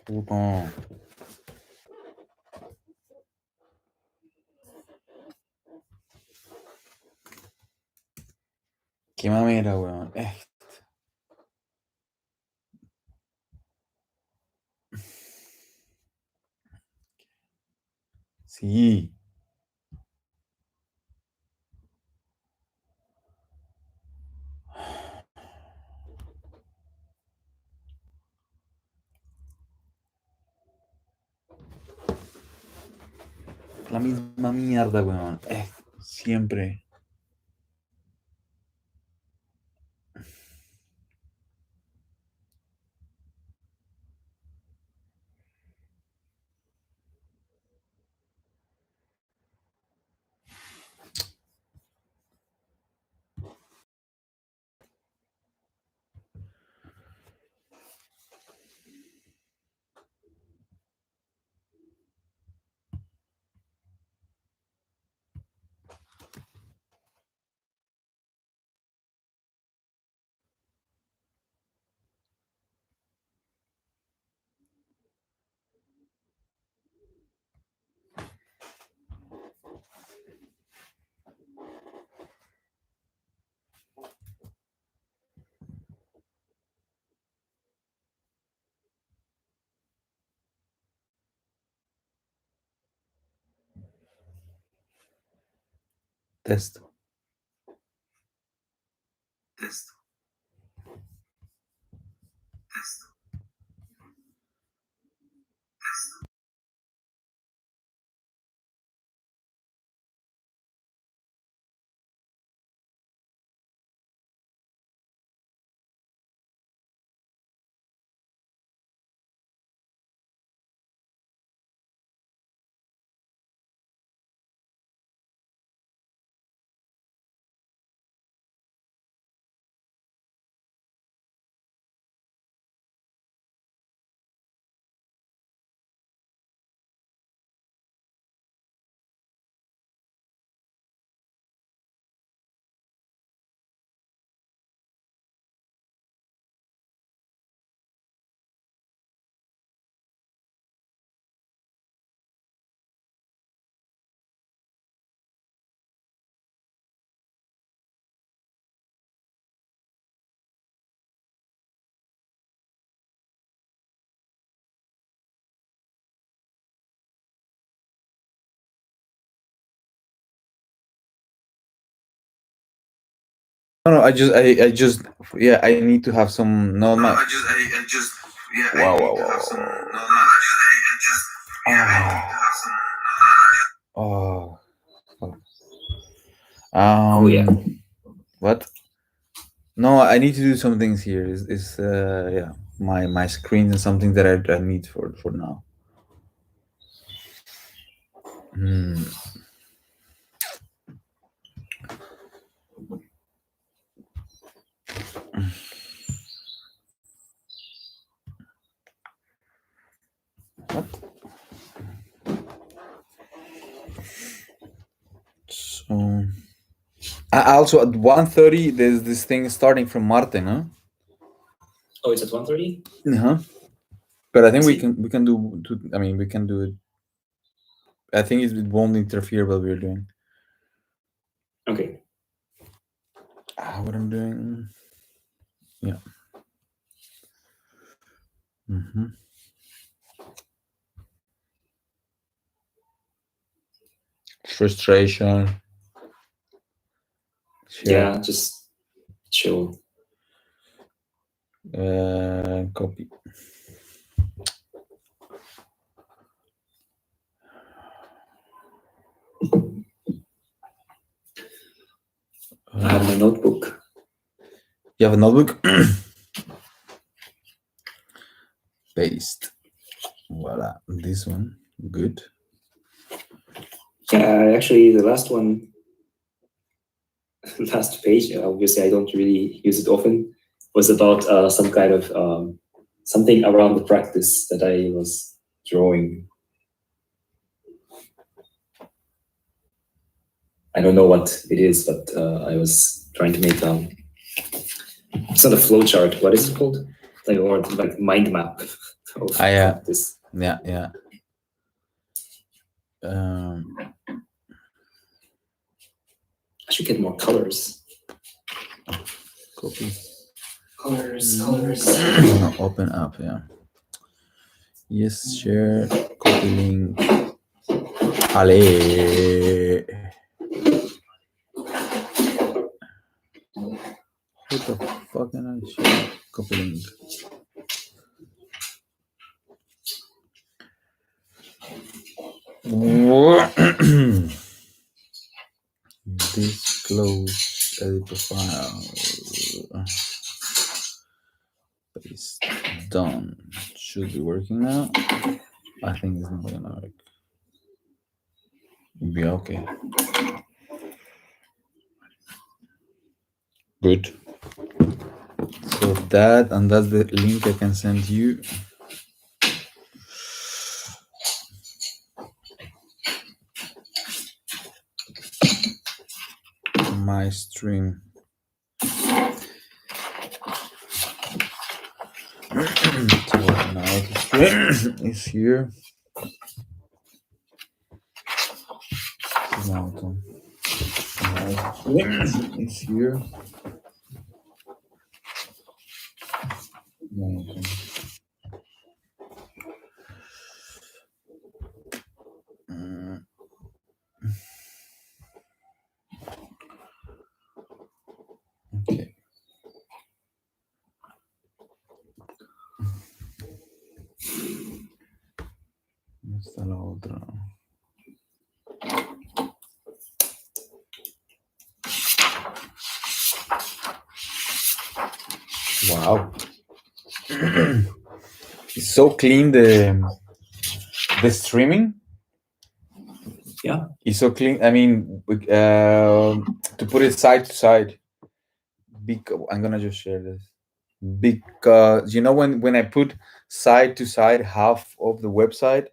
Puto. Qué mamera, weón. Sí. La misma mierda, weón. Siempre. Test. Test. Test. Test. No, I just, yeah, I need to have some, no, No, my, I just, yeah, I wow, need wow, to wow, have some, wow, no, I just, yeah, I need to have some, wow. Oh, Oh, yeah. what? No, I need to do some things here. Is yeah, my screen is something that I need for now. Hmm. What? So also at 1:30 there's this thing starting from Martin, huh? Oh, it's at 1:30? Uh-huh. But I think we See. can do I mean we can do it. I think it won't interfere what we're doing. Okay. What I'm doing. Yeah. Mm-hmm. Frustration. Share. Yeah, just chill. Copy. I have my notebook. You have a notebook? Paste. Voila. This one. Good. Yeah, actually, the last one, last page, obviously I don't really use it often, was about some kind of something around the practice that I was drawing. I don't know what it is, but I was trying to make it's not a flow chart. What is it called? Like, or like mind map of Yeah. practice. Yeah. I should get more colors. Copy. Colors. No, open up. Yeah. Yes, share. Copy link. Ale. What the fuck can I share? Copy link. Disclose edit profile. Paste. Done. Should be working now. I think it's not gonna work. Be okay. Good. So that, and that's the link I can send you. My stream. So now the stream is here. Mountain. Is here. Mountain. Okay. ¿Dónde está la otra? Wow. It's so clean, the streaming. Yeah. It's so clean. I mean, to put it side to side. I'm gonna just share this. Because you know when I put side to side half of the website,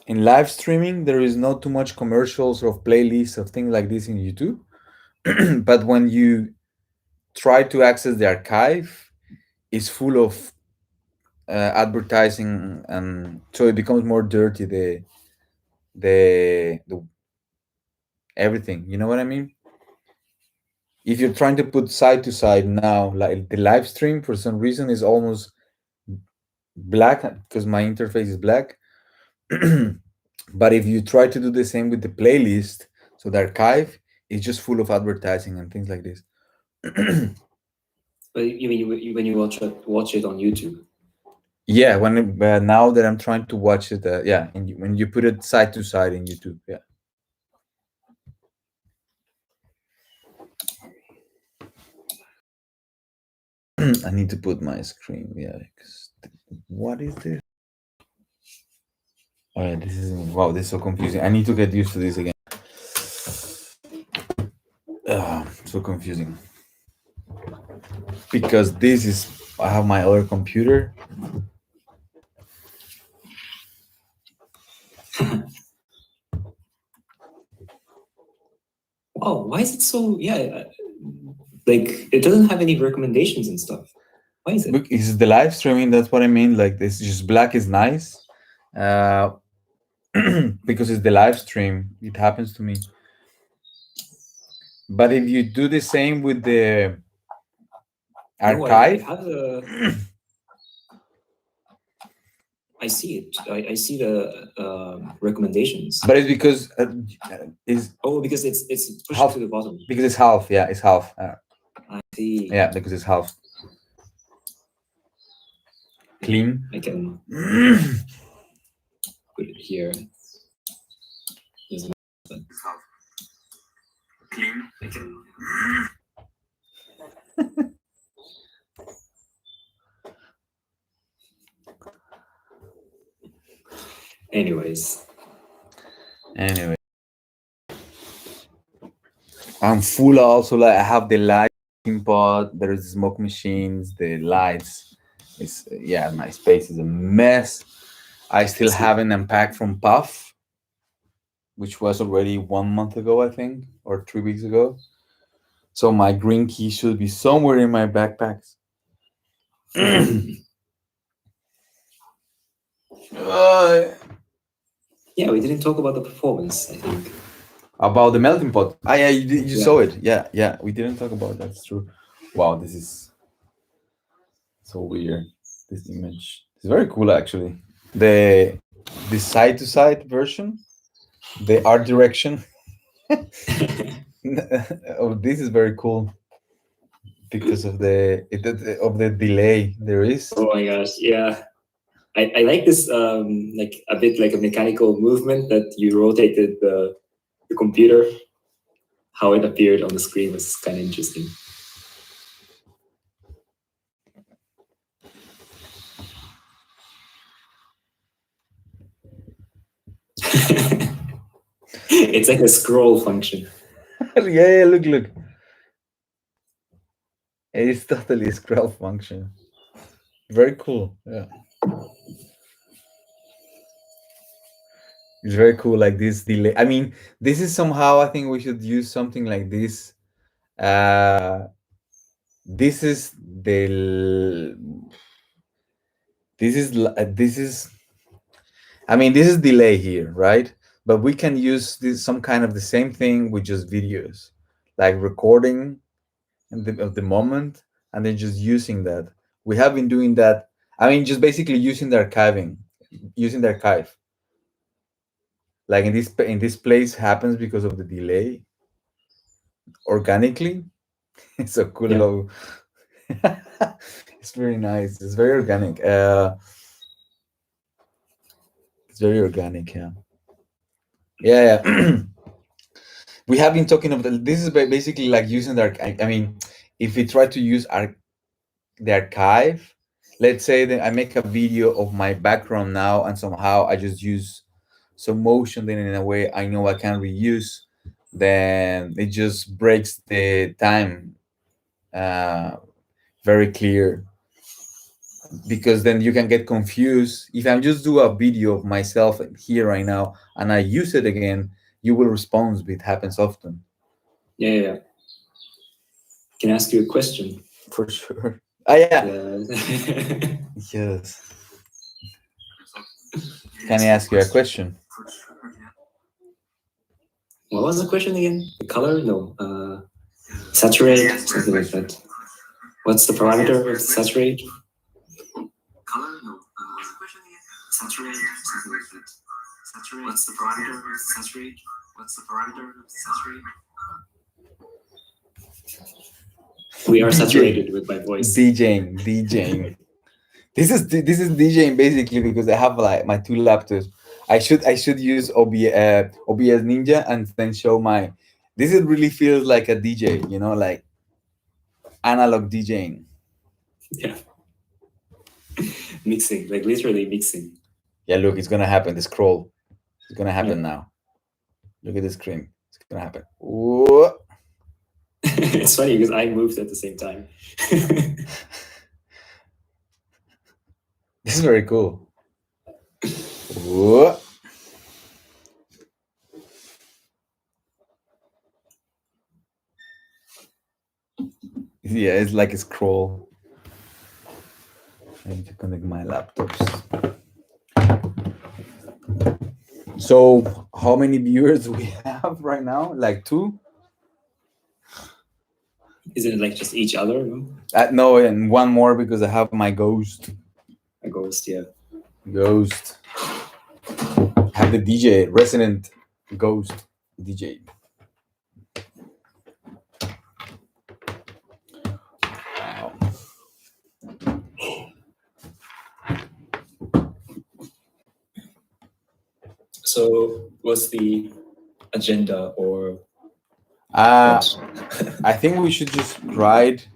in live streaming there is not too much commercials or playlists of things like this in YouTube. But when you try to access the archive, it's full of advertising, and so it becomes more dirty, the everything, you know what I mean? If you're trying to put side to side now, like the live stream for some reason is almost black because my interface is black. But if you try to do the same with the playlist, so the archive is just full of advertising and things like this. But you mean when you watch it on YouTube? Yeah, when now that I'm trying to watch it, yeah, and when you put it side to side in YouTube, yeah. I need to put my screen. Yeah, what is this? Oh yeah, this is wow. This is so confusing. I need to get used to this again. So confusing. Because this is, I have my other computer. Oh, why is it so? Yeah, like it doesn't have any recommendations and stuff. Why is it? Look, it's the live streaming. That's what I mean. Like this, just black is nice, because it's the live stream. It happens to me. But if you do the same with the archive, I see it. I see the recommendations. But it's because because it's pushed half, to the bottom. Because it's half. Yeah, it's half. I see. Yeah, because it's half. Clean. I can put it here. It's half. Clean. I can. Anyway, I'm full also. Like I have the lighting pod. There's smoke machines, the lights. It's yeah, my space is a mess. I still haven't unpacked from Puff, which was already 1 month ago, I think, or 3 weeks ago. So my green key should be somewhere in my backpacks. Yeah, we didn't talk about the performance, I think. About the melting pot. Ah, yeah, you Yeah. saw it. Yeah, we didn't talk about that. It's true. Wow, this is so weird. This image. It's very cool, actually. The side to side version, the art direction. Oh, this is very cool because of the delay there is. Oh my gosh, yeah. I like this like a bit like a mechanical movement that you rotated the computer. How it appeared on the screen was kind of interesting. It's like a scroll function. Yeah, look. It is totally a scroll function. Very cool. Yeah. It's very cool, like this delay. I mean, this is somehow, I think we should use something like this. This is the this is I mean, this is delay here, right? But we can use this some kind of the same thing with just videos, like recording of the moment and then just using that. We have been doing that. I mean, just basically using the archiving, using the archive. Like in this place happens because of the delay organically. It's so cool Yeah. how it's very nice. It's very organic. It's very organic. Yeah. We have been talking about this is basically like using the I mean, if we try to use the archive, let's say that I make a video of my background now and somehow I just use some motion, then in a way I know I can reuse, then it just breaks the time very clear, because then you can get confused. If I just do a video of myself here right now and I use it again, you will respond. It happens often. Yeah. Can I ask you a question? For sure. Yeah. Yes. Can I ask you a question? What was the question again? The color? No. Saturate, something like that. What's the parameter of saturate? Color? No. Saturate, something like that. Saturate. What's the parameter of saturate? What's the parameter of saturate? We are saturated with my voice. DJing. This is DJing basically because I have like my two laptops. I should use OBS Ninja and then show my. This is really feels like a DJ, like analog DJing. Yeah. Mixing, like literally mixing. Yeah, look, it's gonna happen. The scroll, it's gonna happen now. Look at the screen. It's gonna happen. Whoa. It's funny because I moved at the same time. This is very cool. Whoa. Yeah, it's like a scroll. I need to connect my laptops. So, how many viewers we have right now? Like 2? Isn't it like just each other? No, and one more because I have my ghost. A ghost, yeah. Ghost. I have the DJ, resident ghost DJ. Wow. So, what's the agenda or? I think we should just write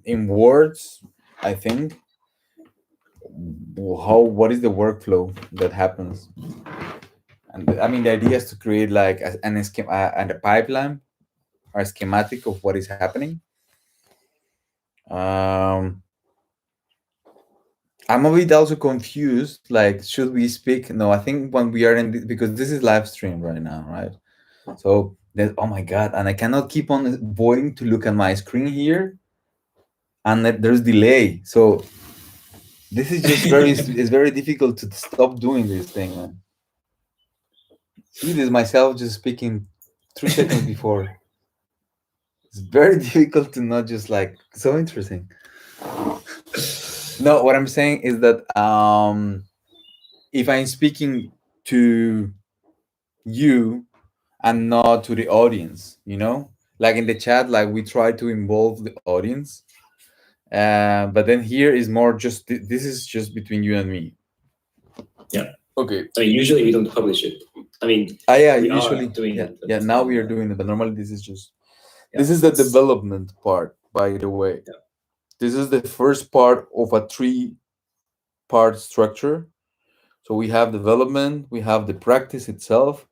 in words. I think what is the workflow that happens, and I mean the idea is to create like an schema and a pipeline or a schematic of what is happening. I'm a bit also confused. Like, should we speak? No, I think when we are because this is live stream right now, right? So there's, oh my god, and I cannot keep on avoiding to look at my screen here. and there's delay. So this is just very it's very difficult to stop doing this thing, man. See this myself just speaking 3 seconds before. It's very difficult to not just like so interesting. No, what I'm saying is that if I'm speaking to you and not to the audience, like in the chat, like we try to involve the audience, but then here is more just this is just between you and me. Yeah. Okay. I mean, usually we don't publish it. I mean, yeah, we usually are doing it. yeah. Now we are doing it, but normally this is just this is the development part. By the way, this is the first part of a 3-part structure. So we have development, we have the practice itself,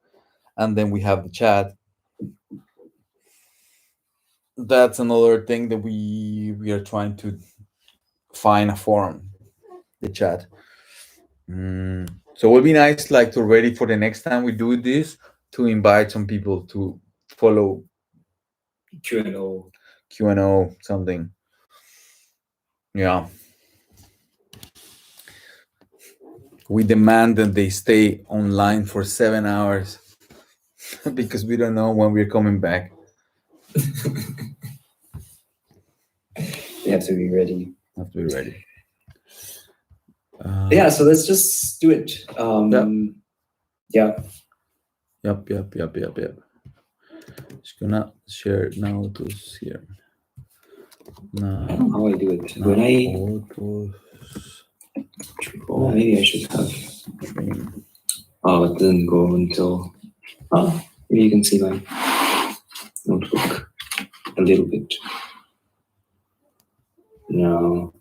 and then we have the chat. That's another thing that we are trying to find a form, the chat. So it would be nice, like, to ready for the next time we do this, to invite some people to follow Q&O something. Yeah. We demand that they stay online for 7 hours because we don't know when we're coming back. We have to be ready. Yeah, so let's just do it. Yeah. Yep. Just gonna share it now to here. I don't know how I do it. When maybe I should have. Oh, it didn't go until. Oh, maybe you can see my notebook a little bit. No.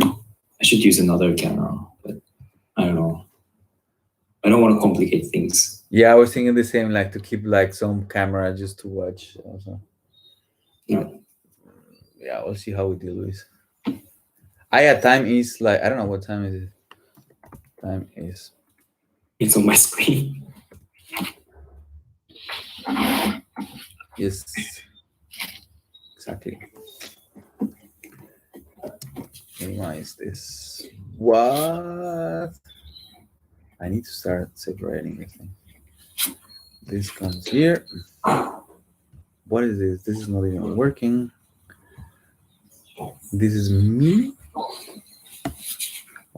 I should use another camera, but I don't know. I don't want to complicate things. Yeah, I was thinking the same, like to keep like some camera just to watch also. Yeah. Yeah, we'll see how we deal with this. Time is like, I don't know what time is it. Time is. It's on my screen. Yes. Exactly. Minimize this. What? I need to start separating this thing. This comes here. What is this? This is not even working. This is me.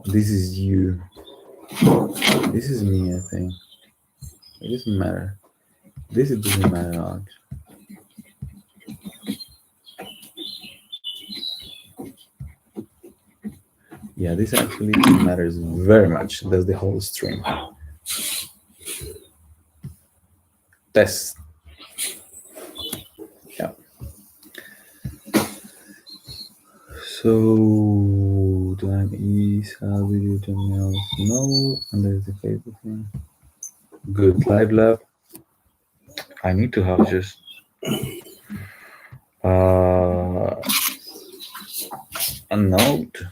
This is you. This is me, I think. It doesn't matter. This it doesn't matter, Alex. Yeah, this actually matters very much. That's the whole stream. Test. Yeah. So time is how do you terminal? No, and there's the Facebook thing. Good. Live lab. I need to have just a note.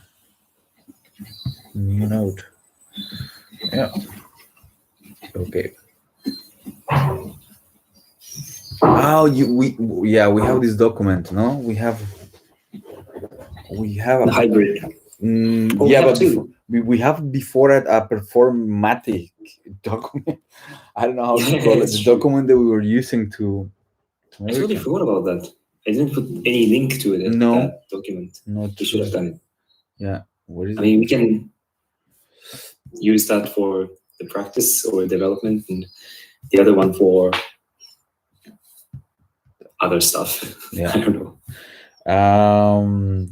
New note. Yeah. Okay. Oh, we have this document, no? We have a hybrid. But we have before it a performatic document. I don't know how to call it. The document that we were using to. I totally forgot about that. I didn't put any link to it. No. That document. We should have done it. Yeah. What is it? I mean, we can use that for the practice or development, and the other one for other stuff. Yeah. I don't know.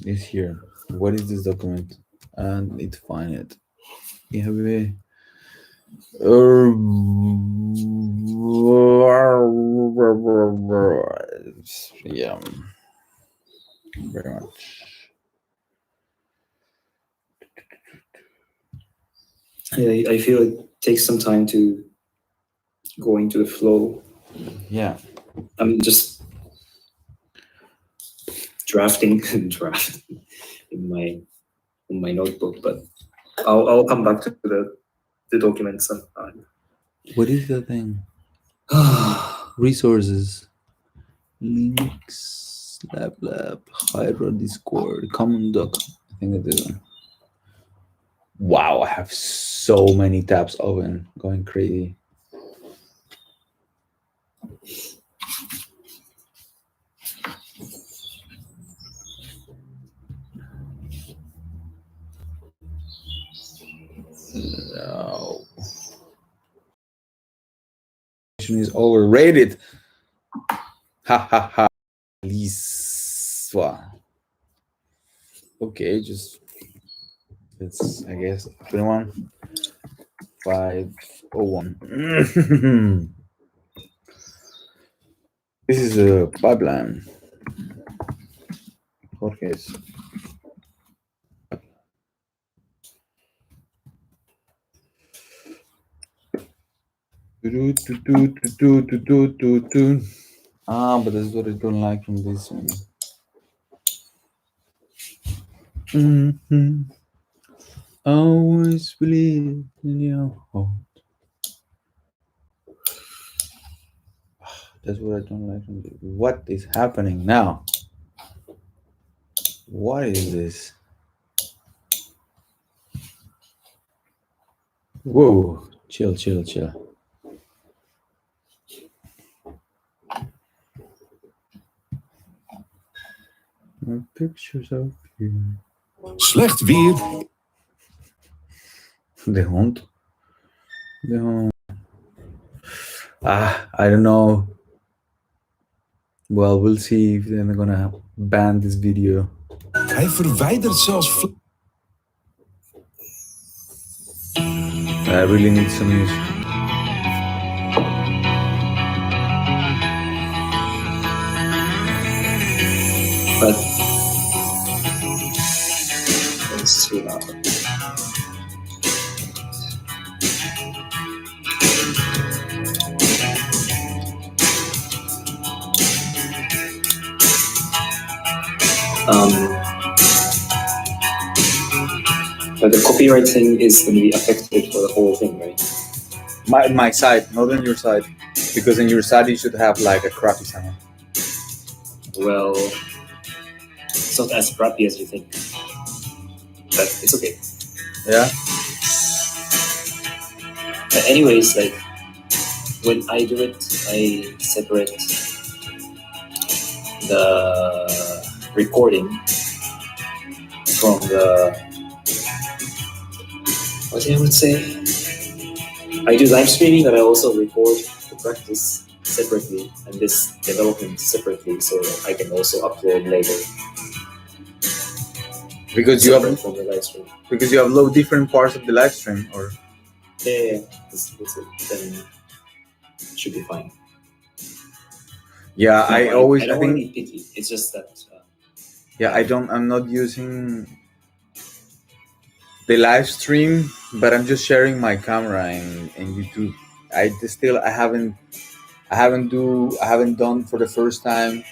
It's here. What is this document? I need to find it. Yeah, yeah, very much. I feel it takes some time to go into the flow. Yeah. I'm just drafting in my notebook, but I'll come back to the document sometime. What is the thing? Resources, links, Lab, Hydra, Discord, Common Doc. I think it is. Wow, I have so many tabs open, going crazy. No. Is overrated. Ha ha ha. Liswa. Okay, just let's, I guess, 21. 501. This is a pipeline. Jorge's. Ah, but that's what I don't like from this one. Always believe in your heart. That's what I don't like from this. What is happening now? What is this? Whoa, chill. My pictures of you. Slecht weer. De hond. I don't know. Well, we'll see if they're gonna ban this video. Hij verwijdert zelfs. I really need some music. But it's too loud. But the copyright thing is going to be affected for the whole thing, right? My side, not on your side, because in your side you should have like a crappy sound. Well, it's not as crappy as you think, but it's okay. Yeah. But anyways, like when I do it, I separate the recording from the, what I would say, I do live streaming and I also record the practice separately and this development separately, so I can also upload later. Because you have from the live stream. Because you upload different parts of the live stream, or Yeah. That's it. Then it should be fine. yeah, No, I don't want to think be picky. It's just that. yeah, I'm not using the live stream, but I'm just sharing my camera in YouTube. I haven't done for the first time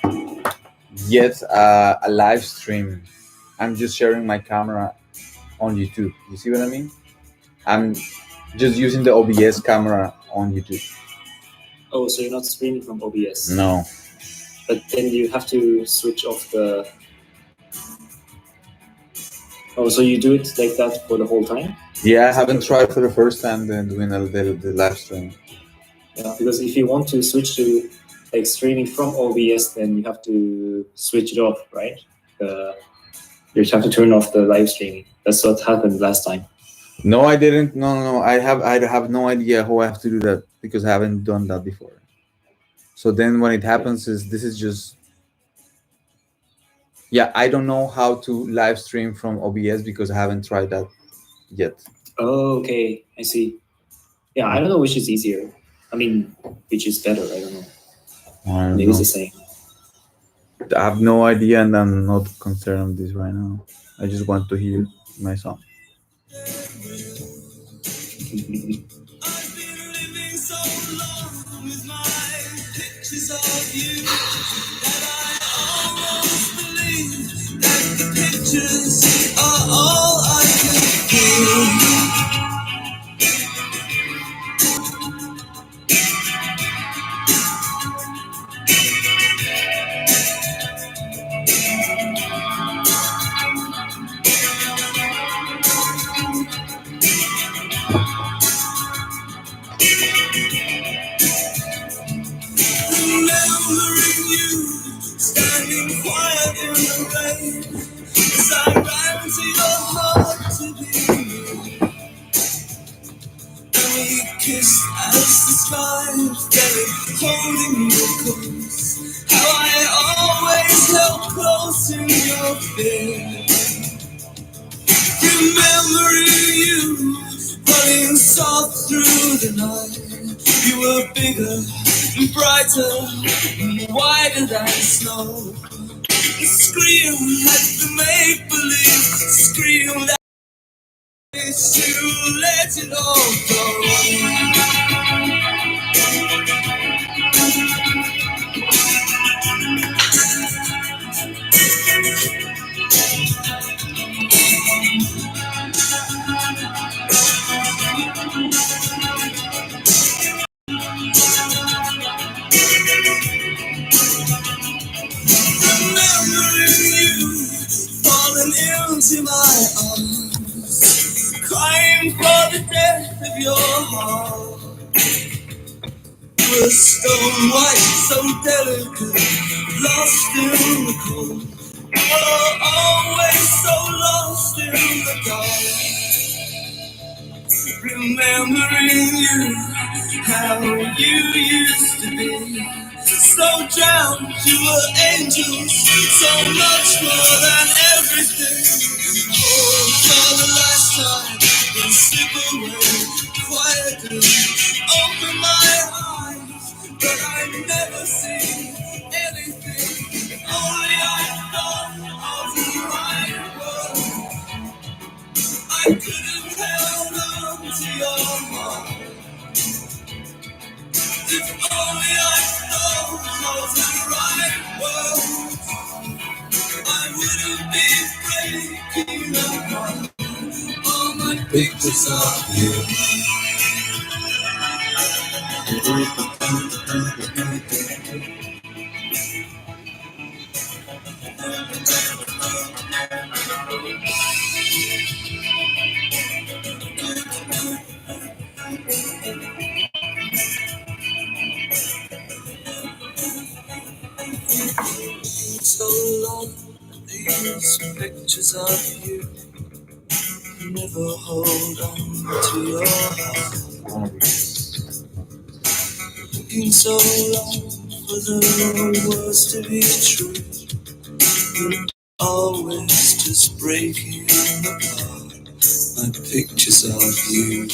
yet a live stream. I'm just sharing my camera on YouTube. You see what I mean? I'm just using the OBS camera on YouTube. Oh, so you're not streaming from OBS? No. But then you have to switch off the. Oh, so you do it like that for the whole time? Yeah, I haven't tried for the first time then doing the live stream. Yeah, because if you want to switch to like streaming from OBS, then you have to switch it off, right? You have to turn off the live streaming. That's what happened last time. No, I didn't. No. I have no idea how I have to do that because I haven't done that before. So then when it happens this is just, yeah, I don't know how to live stream from OBS because I haven't tried that yet. Oh, okay. I see. Yeah, I don't know which is easier. I mean, which is better. I don't know. Maybe it's the same. I have no idea, and I'm not concerned on this right now. I just want to hear my song. Keeping quiet in the rain as I ran to your heart to be near. And we kissed as the sky fell, holding you close. How I always held close in your fear. Remembering you running soft through the night. You were bigger and brighter and wider than snow. You screamed at the make-believe, screamed at me to let it all go. Remembering you falling into my arms, crying for the death of your heart. You were stone white, so delicate, lost in the cold. Oh, always so lost in the dark. Remembering you, how you used to be. So drowned, you were angels, so much more than everything. Oh, for the last time, then slip away quietly. Open my eyes, but I never see anything. Only I thought of the right word. I could have held on to your heart. If only I thought of the right word, I wouldn't be breaking apart. All my pictures of you. So long, these pictures of you never hold on to your heart. Looking so long for the words to be true, but always just breaking apart. My pictures of you.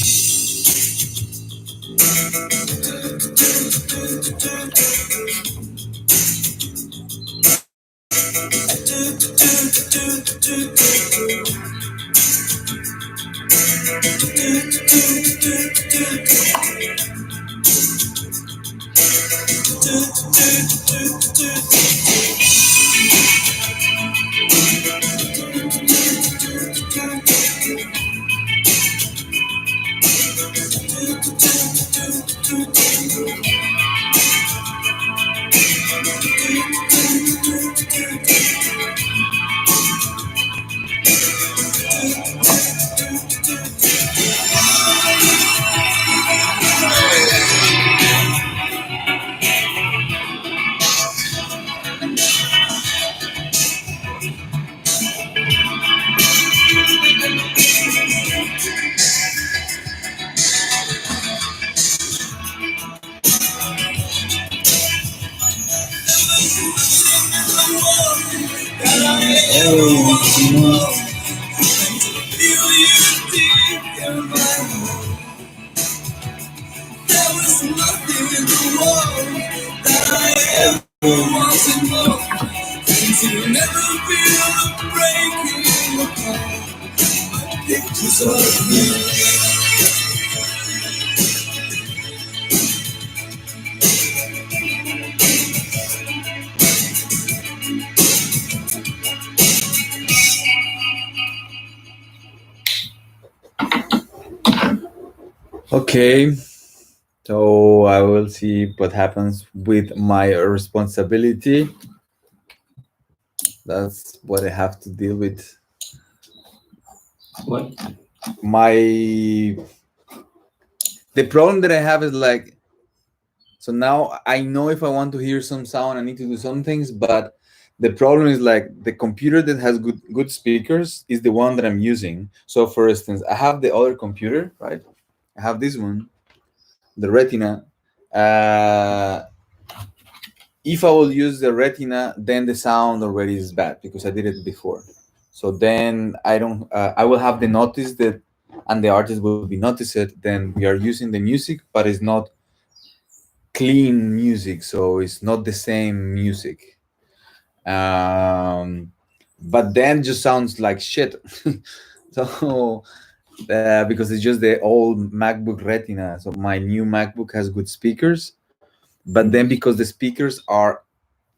Feel you deep in my heart. There was nothing in the world that I ever wanted more than to never feel the breaking apart. Pictures of you. Okay, so I will see what happens with my responsibility. That's what I have to deal with. What? The problem that I have is like, so now I know if I want to hear some sound, I need to do some things, but The problem is like the computer that has good speakers is the one that I'm using. So for instance, I have the other computer, right? I have this one, the Retina. If I will use the Retina, then the sound already is bad because I did it before. So then I don't. I will have the notice that, and the artist will be notice it. Then we are using the music, but it's not clean music, so it's not the same music. But then just sounds like shit. So because it's just the old MacBook Retina. So my new MacBook has good speakers, but then because the speakers are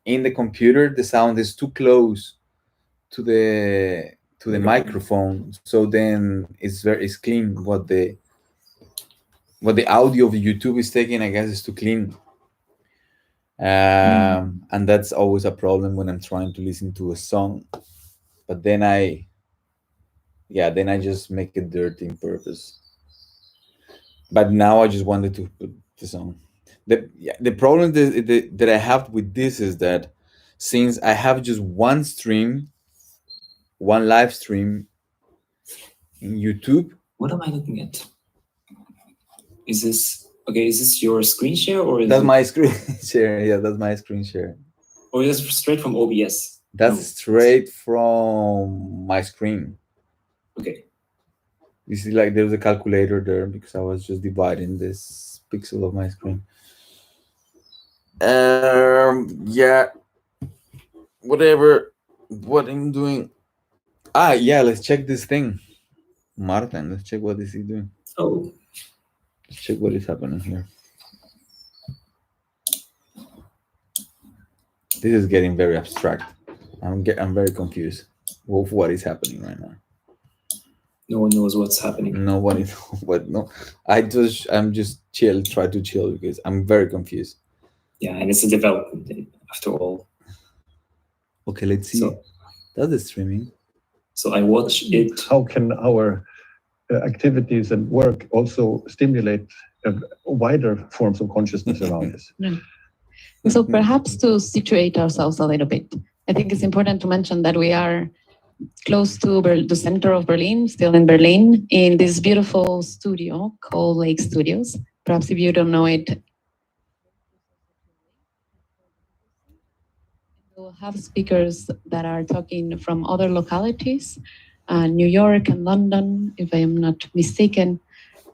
in the computer, the sound is too close to the microphone. So then it's clean. What the audio of YouTube is taking, I guess, is too clean. And that's always a problem when I'm trying to listen to a song. But then I just make it dirty on purpose. But now I just wanted to put the song. The problem that I have with this is that since I have just one live stream in YouTube. What am I looking at? Is this okay? Is this your screen share or is that's my screen share? Yeah, that's my screen share. Or is this straight from OBS? That's straight from my screen. Okay. You see, like there's a calculator there because I was just dividing this pixel of my screen. Yeah. Whatever. What I'm doing. Yeah. Let's check this thing, Martin. Let's check what is he doing. Oh. Let's check what is happening here. This is getting very abstract. I'm very confused with what is happening right now. No one knows what's happening. Nobody knows what. No, I'm just chill. Try to chill because I'm very confused. Yeah, and it's a development after all. Okay, let's see. So, that's the streaming. So I watch it. How can our activities and work also stimulate wider forms of consciousness around us? So perhaps to situate ourselves a little bit, I think it's important to mention that we are close to the center of Berlin, still in Berlin, in this beautiful studio called Lake Studios. Perhaps if you don't know it, we'll have speakers that are talking from other localities, New York and London, if I am not mistaken.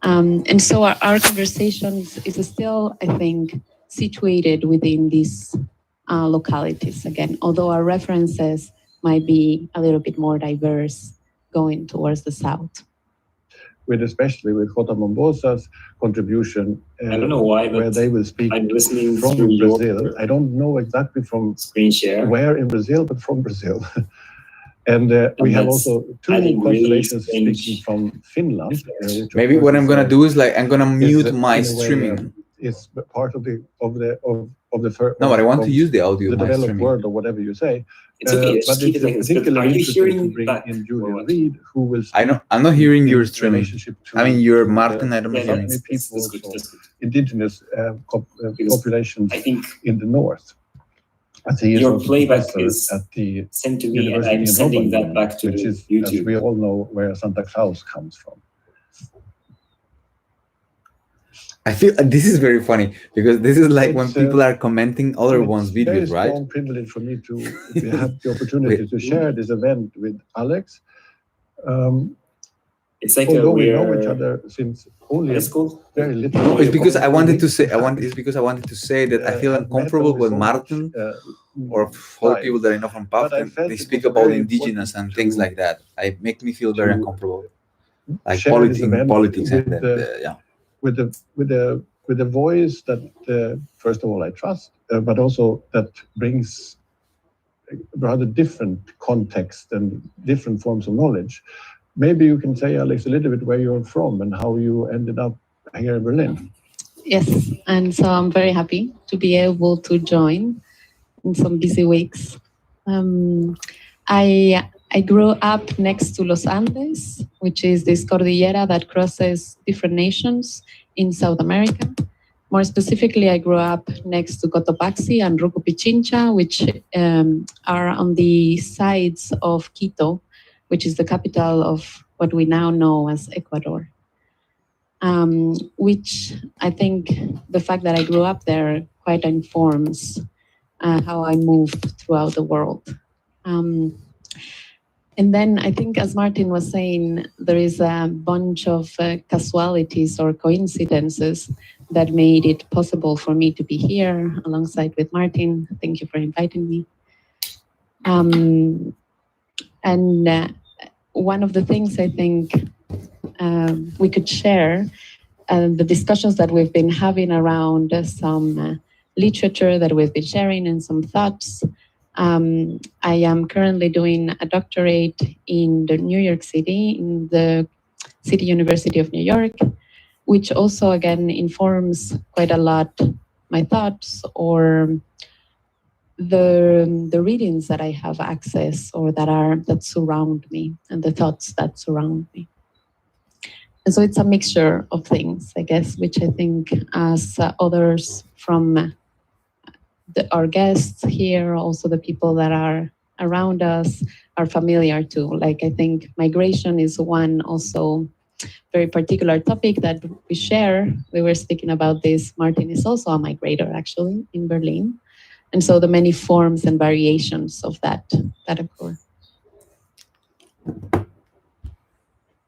And so our conversation is still, I think, situated within these localities again, although our references might be a little bit more diverse going towards the south. Especially with Jota Mombosa's contribution, I don't know why, where they will speak I'm listening from through Brazil. I don't know exactly from screen share where in Brazil, but from Brazil. And we have also two constellations really speaking from Finland. Maybe what I'm gonna do is like I'm gonna mute my streaming. It's part of the first. No, but I want to use the audio the of my developed streaming. world or whatever you say. It's okay. But Keep it's it like this. particularly Are you interesting to hearing bring back in or Julian what? Reed, who will. I'm not hearing your streaming. Relationship to, I mean, you're Martin. I don't know. Yeah, Hearing. many people, that's good. indigenous populations I think in the north. your playback is at the sent to me, and University I'm in sending that Rotterdam, back to which is, YouTube. as we all know, where Santa Claus comes from. I feel this is very funny because this is like when people are commenting other ones' videos, It's a right? very strong privilege for me to have the opportunity to share this event with Alex. It's like Although a we weird. know each other since only High school? very little. No, it's because I wanted to say. It's because I wanted to say that I feel uncomfortable when Martin or other people that I know from PAF, they speak about indigenous and things like that. It makes me feel very uncomfortable, like politics and that. Yeah. With the voice that first of all I trust, but also that brings rather different context and different forms of knowledge. Maybe you can say, Alex, a little bit where you're from and how you ended up here in Berlin. Yes, and so I'm very happy to be able to join in some busy weeks. I grew up next to Los Andes, which is this cordillera that crosses different nations in South America. More specifically, I grew up next to Cotopaxi and Rucupichincha, which are on the sides of Quito, which is the capital of what we now know as Ecuador. Which I think the fact that I grew up there quite informs how I move throughout the world. And then I think, as Martin was saying, there is a bunch of casualties or coincidences that made it possible for me to be here alongside with Martin. Thank you for inviting me. And one of the things I think we could share, the discussions that we've been having around some literature that we've been sharing and some thoughts. I am currently doing a doctorate in New York City, in the City University of New York, which also again informs quite a lot my thoughts or the readings that I have access or that surround me and the thoughts that surround me. And so it's a mixture of things, I guess, which I think as others from our guests here, also the people that are around us are familiar to. Like, I think migration is one also very particular topic that we share. We were speaking about this. Martin is also a migrator, actually, in Berlin. And so the many forms and variations of that occur.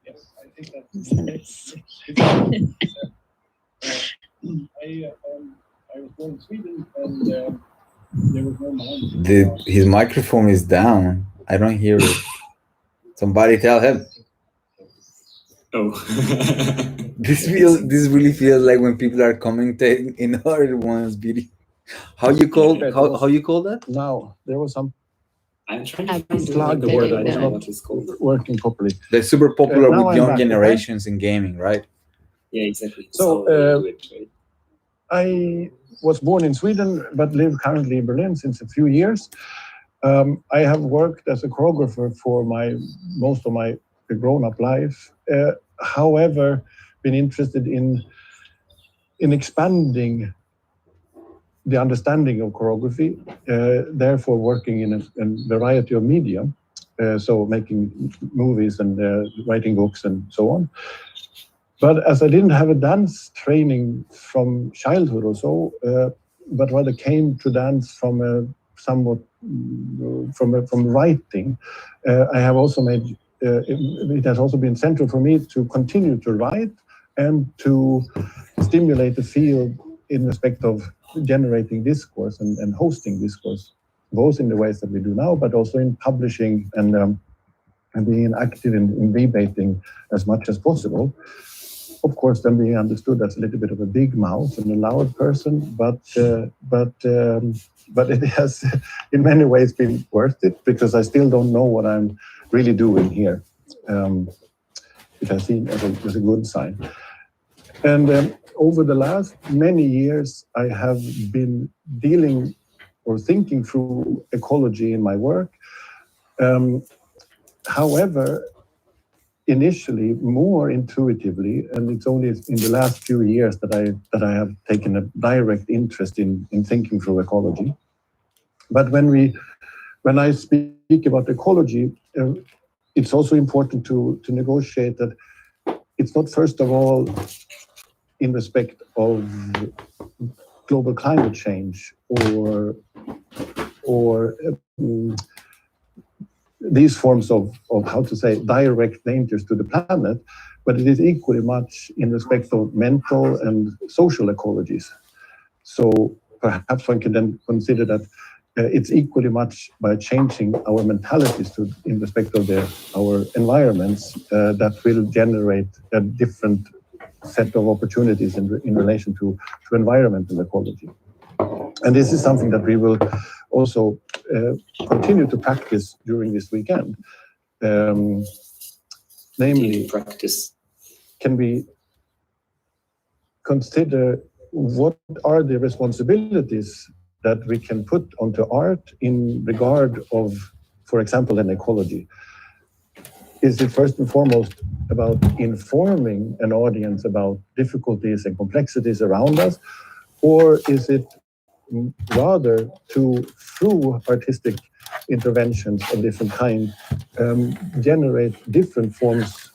Yes, I think Sanders. I was born in Sweden, and there was no mind. His microphone is down. I don't hear it. Somebody tell him. Oh. This really feels like when people are commenting in other one's video. How you call that? Now there was some I'm trying to It's find the word. I don't know not what it's called. working properly. They're super popular Now with I'm young back, generations in gaming, right? Yeah, exactly. So, how they do it, right? I was born in Sweden, but live currently in Berlin since a few years. I have worked as a choreographer for most of my grown-up life. However, been interested in expanding the understanding of choreography, therefore working in a variety of media, so making movies and writing books and so on. But as I didn't have a dance training from childhood or so, but rather came to dance from writing, I have also made, it has also been central for me to continue to write and to stimulate the field in respect of generating discourse and hosting discourse, both in the ways that we do now, but also in publishing and being active in debating as much as possible. Of course, then being understood as a little bit of a big mouth and a loud person, but it has in many ways been worth it, because I still don't know what I'm really doing here, which I see as a good sign. And over the last many years, I have been dealing or thinking through ecology in my work. However, initially more intuitively, and it's only in the last few years that I have taken a direct interest in thinking through ecology. But when I speak about ecology, it's also important to negotiate that it's not first of all in respect of global climate change or these forms of how to say direct dangers to the planet, but it is equally much in respect of mental and social ecologies. So perhaps one can then consider that it's equally much by changing our mentalities in respect of our environments that will generate a different set of opportunities in relation to environmental ecology. And this is something that we will also continue to practice during this weekend. Namely, practice. Can we consider what are the responsibilities that we can put onto art in regard of, for example, an ecology? Is it first and foremost about informing an audience about difficulties and complexities around us? Or is it rather to, through artistic interventions of different kind, generate different forms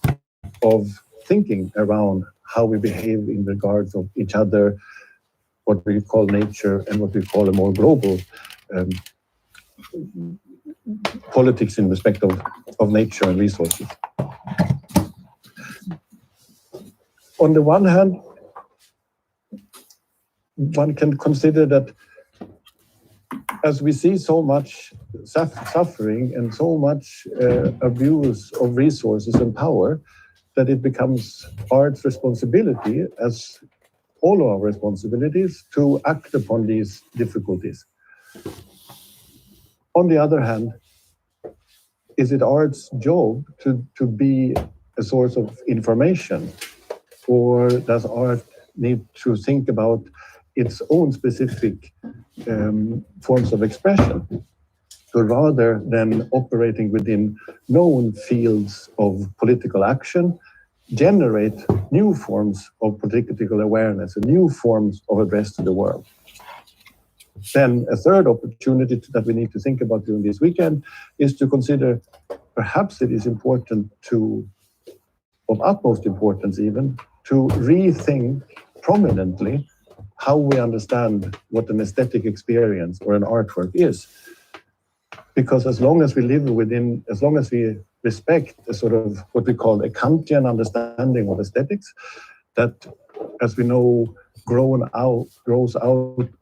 of thinking around how we behave in regards of each other, what we call nature, and what we call a more global politics in respect of nature and resources. On the one hand, one can consider that as we see so much suffering and so much abuse of resources and power, that it becomes art's responsibility, as all of our responsibilities, to act upon these difficulties. On the other hand, is it art's job to be a source of information, or does art need to think about its own specific forms of expression, so rather than operating within known fields of political action, generate new forms of political awareness and new forms of address to the world? Then a third opportunity that we need to think about during this weekend is to consider perhaps it is important to, of utmost importance even, to rethink prominently how we understand what an aesthetic experience or an artwork is. Because as long as we live within, as long as we respect a sort of what we call a Kantian understanding of aesthetics, that, as we know, grows out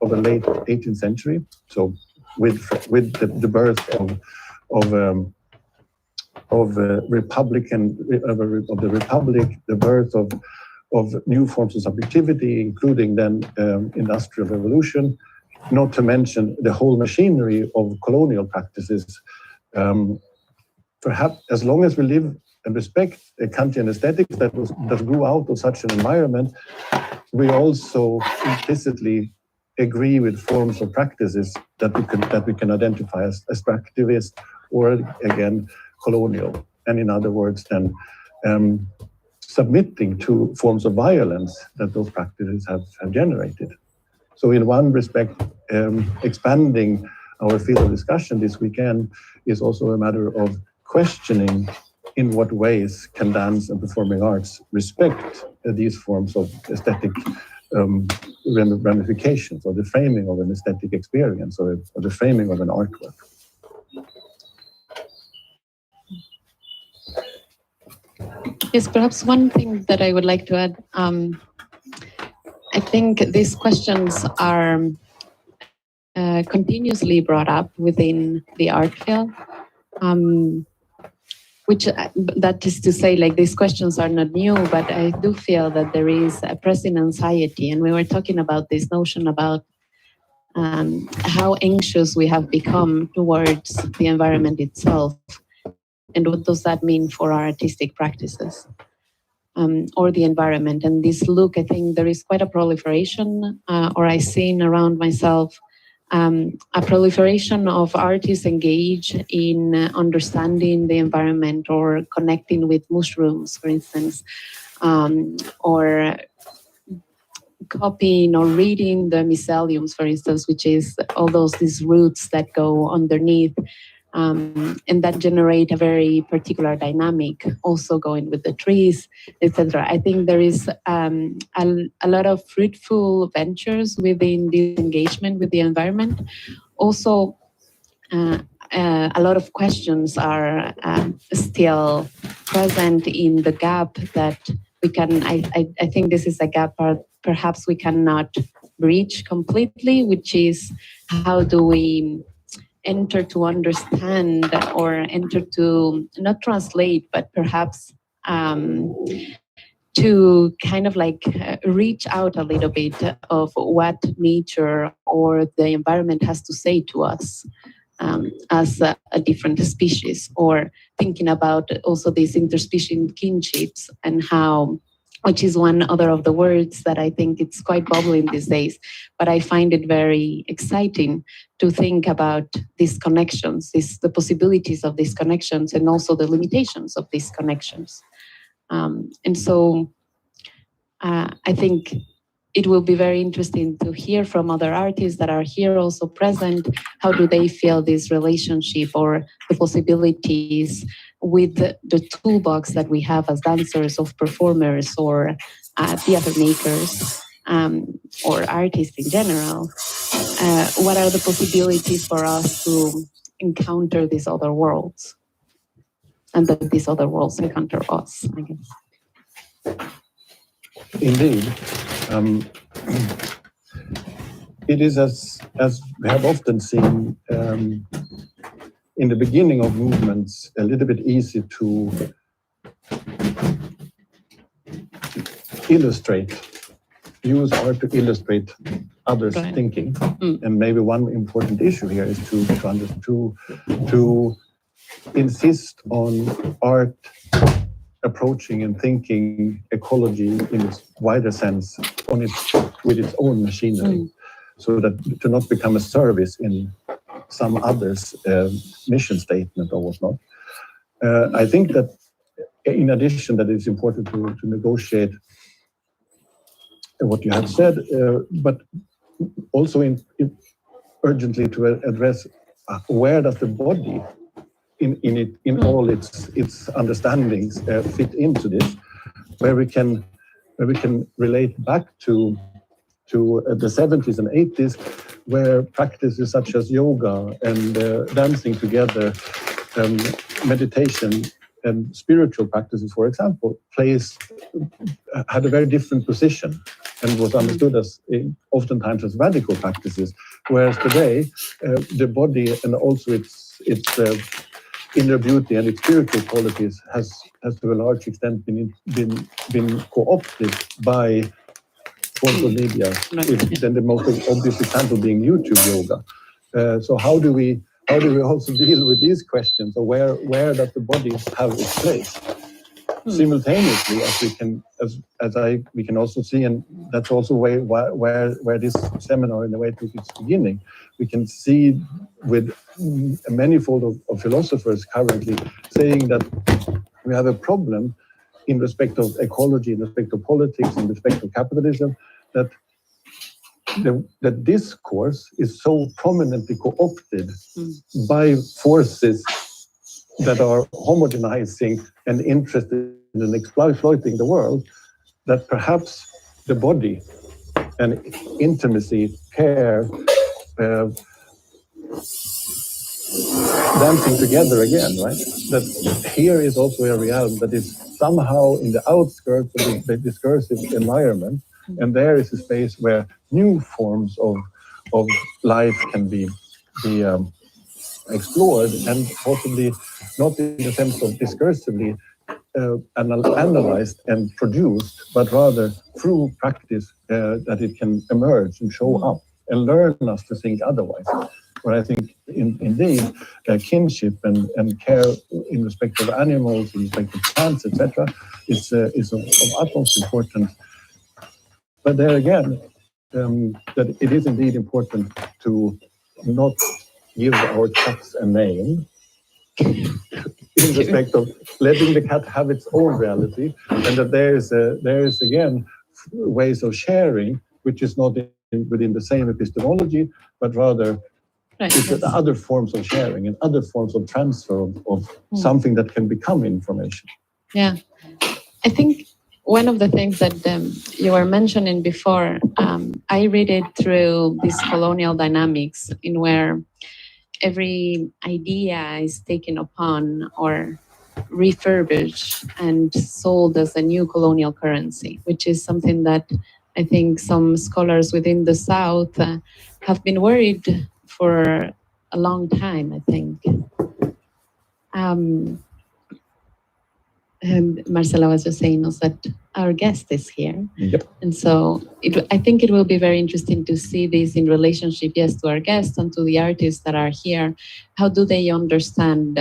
of the late 18th century. So with the birth of the Republic, the birth of new forms of subjectivity, including then Industrial Revolution, not to mention the whole machinery of colonial practices. Perhaps as long as we live and respect a Kantian aesthetics that grew out of such an environment, we also implicitly agree with forms of practices that we can identify as extractivist or, again, colonial. And in other words, then submitting to forms of violence that those practices have generated. So in one respect, expanding our field of discussion this weekend is also a matter of questioning in what ways can dance and performing arts respect these forms of aesthetic ramifications, or the framing of an aesthetic experience, or the framing of an artwork. Yes, perhaps one thing that I would like to add, I think these questions are continuously brought up within the art field, which that is to say, like, these questions are not new, but I do feel that there is a pressing anxiety. And we were talking about this notion about how anxious we have become towards the environment itself. And what does that mean for our artistic practices or the environment? And this look, I think there is quite a proliferation, or I've seen around myself, a proliferation of artists engaged in understanding the environment or connecting with mushrooms, for instance, or copying or reading the myceliums, for instance, which is all these roots that go underneath. And that generate a very particular dynamic, also going with the trees, etc. I think there is a lot of fruitful ventures within this engagement with the environment. Also, a lot of questions are still present in the gap that we can, I think this is a gap perhaps we cannot breach completely, which is how do we enter to understand, or enter to not translate, but perhaps to kind of like reach out a little bit of what nature or the environment has to say to us as a different species, or thinking about also these interspecies kinships and how, which is one other of the words that I think it's quite bubbling these days, but I find it very exciting to think about these connections, the possibilities of these connections, and also the limitations of these connections. And so I think it will be very interesting to hear from other artists that are here also present. How do they feel this relationship or the possibilities with the toolbox that we have as dancers, of performers, or theater makers, or artists in general? What are the possibilities for us to encounter these other worlds, and that these other worlds encounter us, I guess? Indeed. It is, as we have often seen in the beginning of movements, a little bit easy to use art to illustrate others' Right. thinking. And maybe one important issue here is to insist on art approaching and thinking ecology in its wider sense with its own machinery, so that to not become a service in some other's mission statement or whatnot. I think that in addition that it's important to negotiate what you have said, but also urgently to address where does the body in all its understandings fit into this, where we can relate back to the 70s and 80s, where practices such as yoga and dancing together, meditation and spiritual practices, for example, had a very different position and was understood as oftentimes as radical practices, whereas today the body and also its inner beauty and its spiritual qualities has to a large extent been co-opted by forms of media. Then the most obvious example being YouTube yoga. So how do we also deal with these questions, or where does the body have its place? Simultaneously, as we can also see, and that's also where this seminar in a way took its beginning. We can see with a manifold of philosophers currently saying that we have a problem in respect of ecology, in respect of politics, in respect of capitalism, that the discourse is so prominently co-opted by forces that are homogenizing and interested in exploiting the world, that perhaps the body and intimacy, care, dancing together again, right? That here is also a realm that is somehow in the outskirts of the discursive environment, and there is a space where new forms of life can be explored, and possibly not in the sense of discursively analyzed and produced, but rather through practice that it can emerge and show up and learn us to think otherwise. But I think indeed kinship and care in respect of animals, in respect of plants, etc., is of utmost importance. But there again, that it is indeed important to not give our cats a name in respect of letting the cat have its own reality, and that there is again ways of sharing which is not within the same epistemology, but rather it's other forms of sharing and other forms of transfer of something that can become information. Yeah, I think one of the things that you were mentioning before, I read it through this colonial dynamics in where every idea is taken upon or refurbished and sold as a new colonial currency, which is something that I think some scholars within the South have been worried for a long time, I think. And Marcela was just saying us that our guest is here. Yep. And so I think it will be very interesting to see this in relationship, yes, to our guests and to the artists that are here. How do they understand,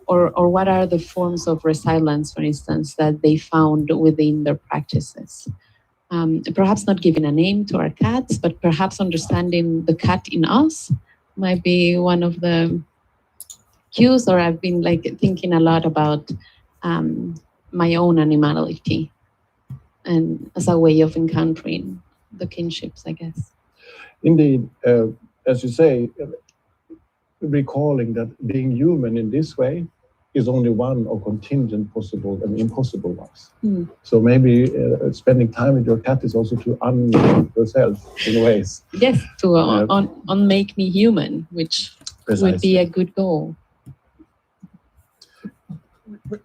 or what are the forms of resilience, for instance, that they found within their practices? Perhaps not giving a name to our cats, but perhaps understanding the cat in us might be one of the cues. Or I've been thinking a lot about my own animality and as a way of encountering the kinships, I guess. Indeed, as you say, recalling that being human in this way is only one of contingent possible and impossible ones. Mm. So maybe spending time with your cat is also to unmake yourself in ways. Yes, to unmake me human, which would be a good goal.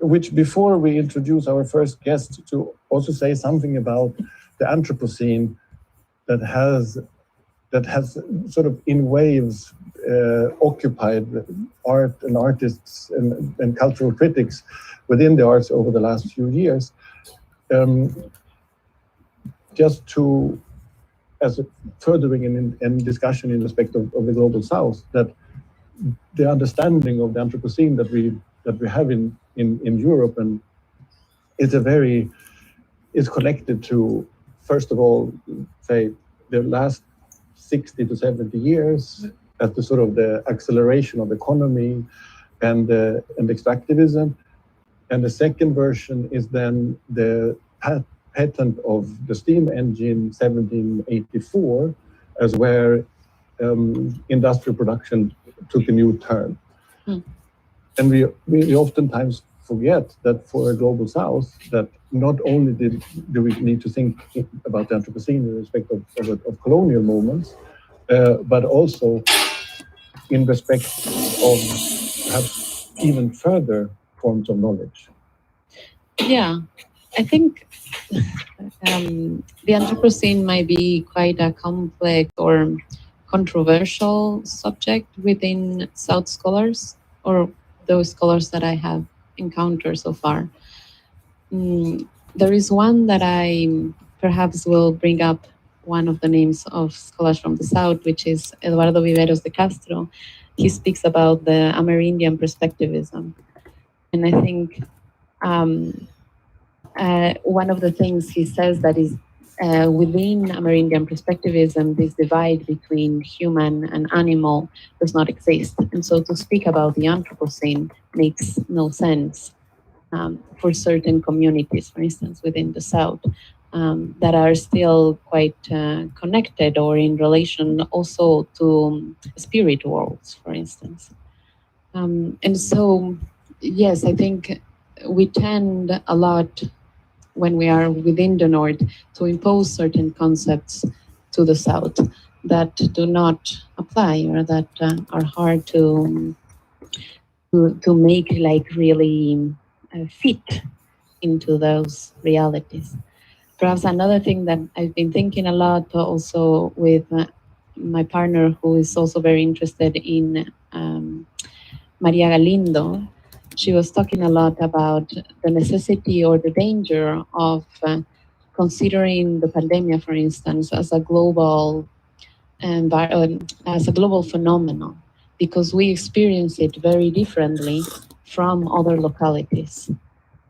Which, before we introduce our first guest, to also say something about the Anthropocene that has sort of in waves occupied art and artists and cultural critics within the arts over the last few years. Just to, as a furthering in discussion in respect of the Global South, that the understanding of the Anthropocene that we have in Europe and is connected to, first of all, say the last 60 to 70 years at the sort of the acceleration of economy and extractivism. And the second version is then the patent of the steam engine 1784, as where industrial production took a new turn. Mm. And we oftentimes forget that for a Global South, that not only do we need to think about the Anthropocene in respect of colonial movements, but also in respect of perhaps even further forms of knowledge. Yeah, I think the Anthropocene might be quite a complex or controversial subject within South scholars, or those scholars that I have encountered so far. There is one that I perhaps will bring up, one of the names of scholars from the South, which is Eduardo Viveros de Castro. He speaks about the Amerindian perspectivism. And I think one of the things he says that is within Amerindian perspectivism, this divide between human and animal does not exist. And so to speak about the Anthropocene makes no sense for certain communities, for instance, within the South, that are still quite connected or in relation also to spirit worlds, for instance. And so, yes, I think we tend a lot when we are within the North to impose certain concepts to the South that do not apply, or that are hard to make like really fit into those realities. Perhaps another thing that I've been thinking a lot also with my partner, who is also very interested in Maria Galindo. She was talking a lot about the necessity or the danger of considering the pandemic, for instance, as a global phenomenon, because we experience it very differently from other localities.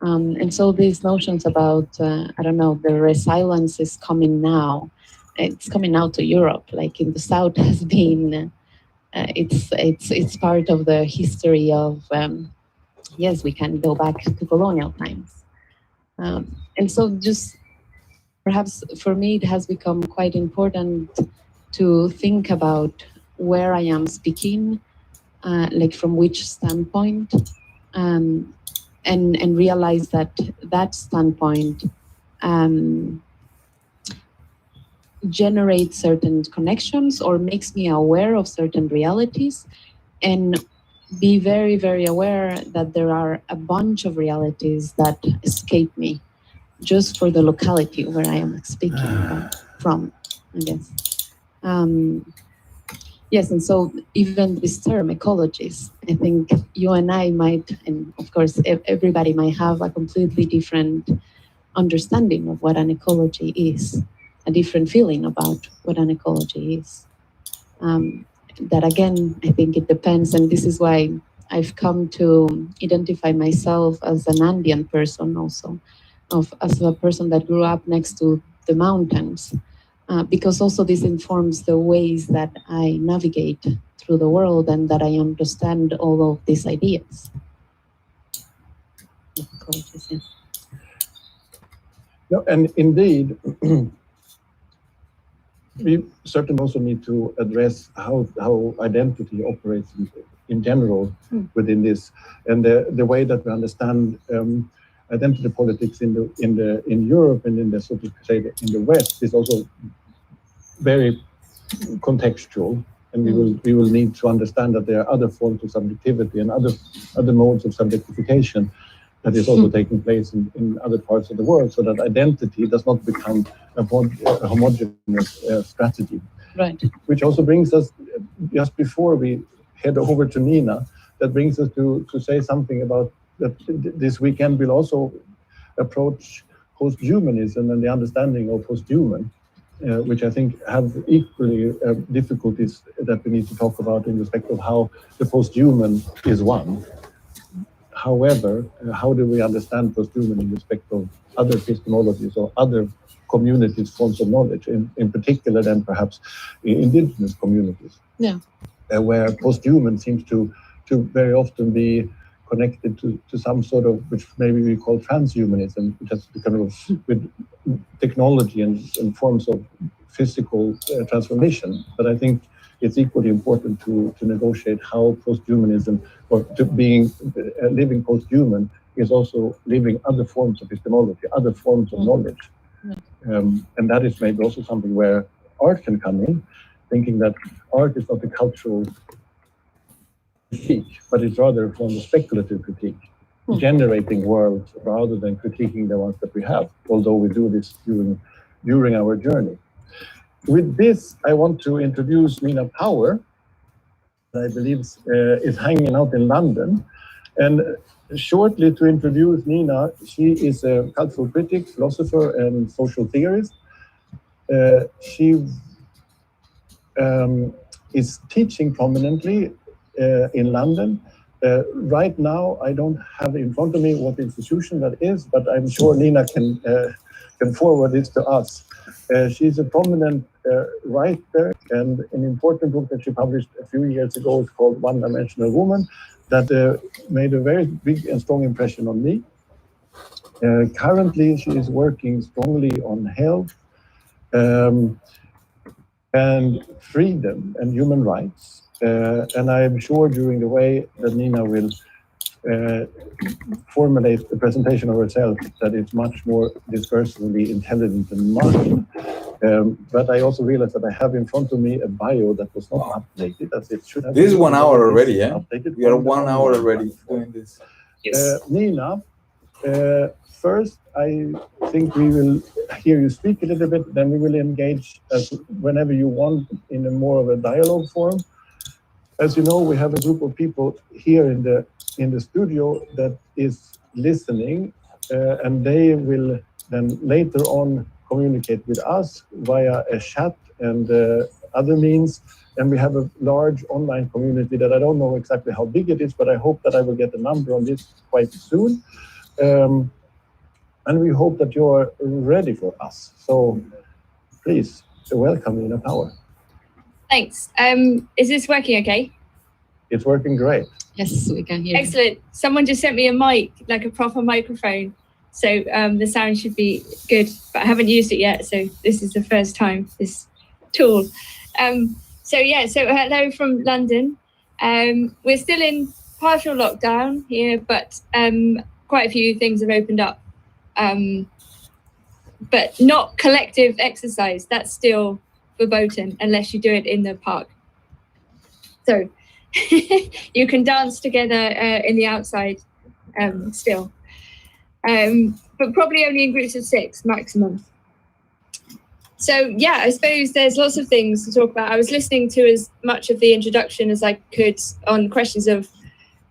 And so these notions about, the resilience is coming now. It's coming now to Europe, like in the South has been, it's part of the history of, yes, we can go back to colonial times. And so just perhaps for me, it has become quite important to think about where I am speaking, like from which standpoint, and realize that standpoint generates certain connections or makes me aware of certain realities, and be very, very aware that there are a bunch of realities that escape me just for the locality where I am speaking from, I guess. Yes, and so even this term, ecologies, I think you and I might, and of course everybody might have a completely different understanding of what an ecology is, a different feeling about what an ecology is. That again, I think it depends, and this is why I've come to identify myself as an Andean person also, as a person that grew up next to the mountains. Because also this informs the ways that I navigate through the world and that I understand all of these ideas. No, and indeed, we certainly also need to address how identity operates in general within this, and the way that we understand identity politics in Europe and in the sort of say in the West is also very contextual, and we will need to understand that there are other forms of subjectivity and other modes of subjectification that is also taking place in other parts of the world, so that identity does not become a homogeneous strategy. Right. Which also brings us, just before we head over to Nina, that brings us to say something about that this weekend will also approach post-humanism and the understanding of post-human, which I think have equally difficulties that we need to talk about in respect of how the post-human is one. However, how do we understand post-human in respect of other epistemologies or other communities' forms of knowledge, in particular then perhaps indigenous communities, where post-human seems to very often be connected to some sort of, which maybe we call transhumanism, which has become with technology and forms of physical transformation. But I think it's equally important to negotiate how post-humanism, or to being living post-human, is also living other forms of epistemology, other forms of knowledge. And that is maybe also something where art can come in, thinking that art is not a cultural critique, but it's rather a form of speculative critique, generating worlds rather than critiquing the ones that we have, although we do this during our journey. With this, I want to introduce Nina Power, that I believe is hanging out in London. And shortly to introduce Nina, she is a cultural critic, philosopher, and social theorist. She is teaching prominently in London. Right now, I don't have in front of me what institution that is, but I'm sure Nina can forward this to us. She's a prominent writer, and an important book that she published a few years ago is called One Dimensional Woman, that made a very big and strong impression on me. Currently, she is working strongly on health and freedom and human rights. And I am sure during the way that Nina will formulate the presentation of herself that it's much more discursively intelligent than mine. But I also realized that I have in front of me a bio that was not updated as it should have been. This is 1 hour already, yeah? Updated. We are 1 hour already doing this. Yes. Nina, first, I think we will hear you speak a little bit, then we will engage whenever you want in a more of a dialogue form. As you know, we have a group of people here in the studio that is listening, and they will then later on communicate with us via a chat and other means. And we have a large online community that I don't know exactly how big it is, but I hope that I will get a number on this quite soon. And we hope that you are ready for us. So please, welcome, Nina Power. Thanks. Is this working okay? It's working great. Yes, we can hear you. Excellent. Someone just sent me a mic, like a proper microphone. So the sound should be good, but I haven't used it yet. So this is the first time, this tool. So hello from London. We're still in partial lockdown here, but quite a few things have opened up. But not collective exercise. That's still verboten unless you do it in the park. So you can dance together in the outside still. But probably only in groups of 6 maximum. So yeah, I suppose there's lots of things to talk about. I was listening to as much of the introduction as I could on questions of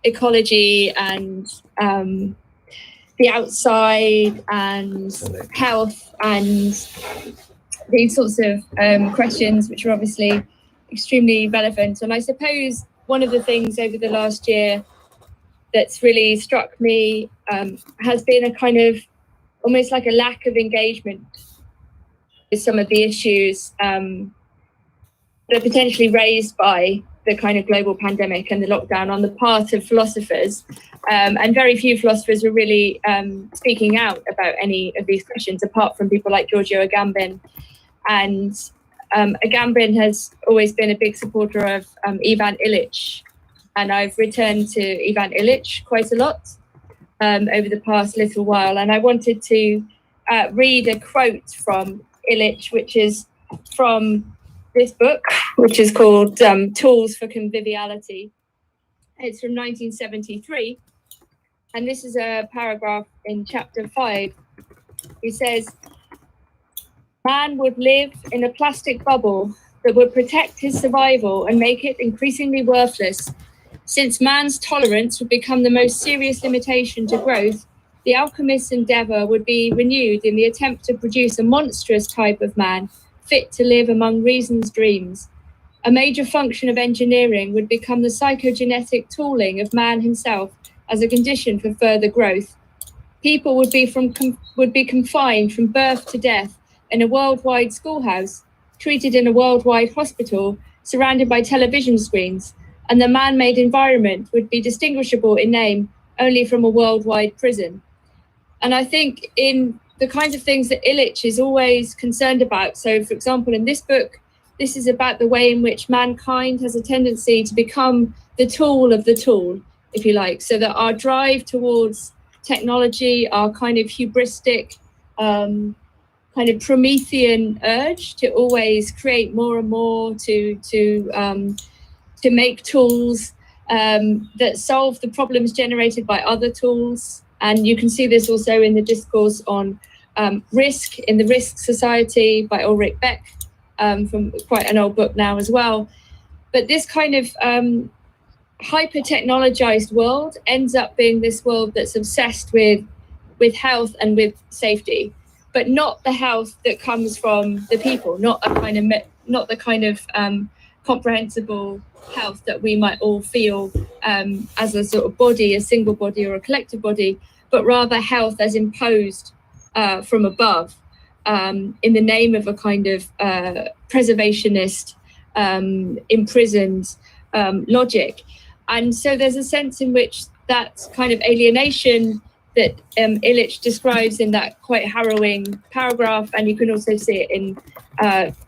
ecology and the outside and health and these sorts of questions, which are obviously extremely relevant. And I suppose one of the things over the last year that's really struck me has been a kind of almost like a lack of engagement with some of the issues that are potentially raised by the kind of global pandemic and the lockdown on the part of philosophers. And very few philosophers were really speaking out about any of these questions, apart from people like Giorgio Agamben. And Agamben has always been a big supporter of Ivan Illich. And I've returned to Ivan Illich quite a lot over the past little while. And I wanted to read a quote from Illich, which is from this book, which is called Tools for Conviviality. It's from 1973. And this is a paragraph in chapter 5. He says, "Man would live in a plastic bubble that would protect his survival and make it increasingly worthless. Since man's tolerance would become the most serious limitation to growth, the alchemist's endeavor would be renewed in the attempt to produce a monstrous type of man fit to live among reason's dreams. A major function of engineering would become the psychogenetic tooling of man himself as a condition for further growth. People would be confined from birth to death in a worldwide schoolhouse, treated in a worldwide hospital, surrounded by television screens, and the man-made environment would be distinguishable in name only from a worldwide prison." And I think in the kinds of things that Illich is always concerned about, so for example, in this book, this is about the way in which mankind has a tendency to become the tool of the tool, if you like, so that our drive towards technology, our kind of hubristic, kind of Promethean urge to always create more and more, to make tools that solve the problems generated by other tools. And you can see this also in the discourse on risk in the Risk Society by Ulrich Beck, from quite an old book now as well. But this kind of hyper-technologized world ends up being this world that's obsessed with health and with safety, but not the health that comes from the people, not the kind of comprehensible health that we might all feel as a sort of body, a single body or a collective body, but rather health as imposed from above in the name of a kind of preservationist, imprisoned logic. And so there's a sense in which that kind of alienation that Illich describes in that quite harrowing paragraph, and you can also see it in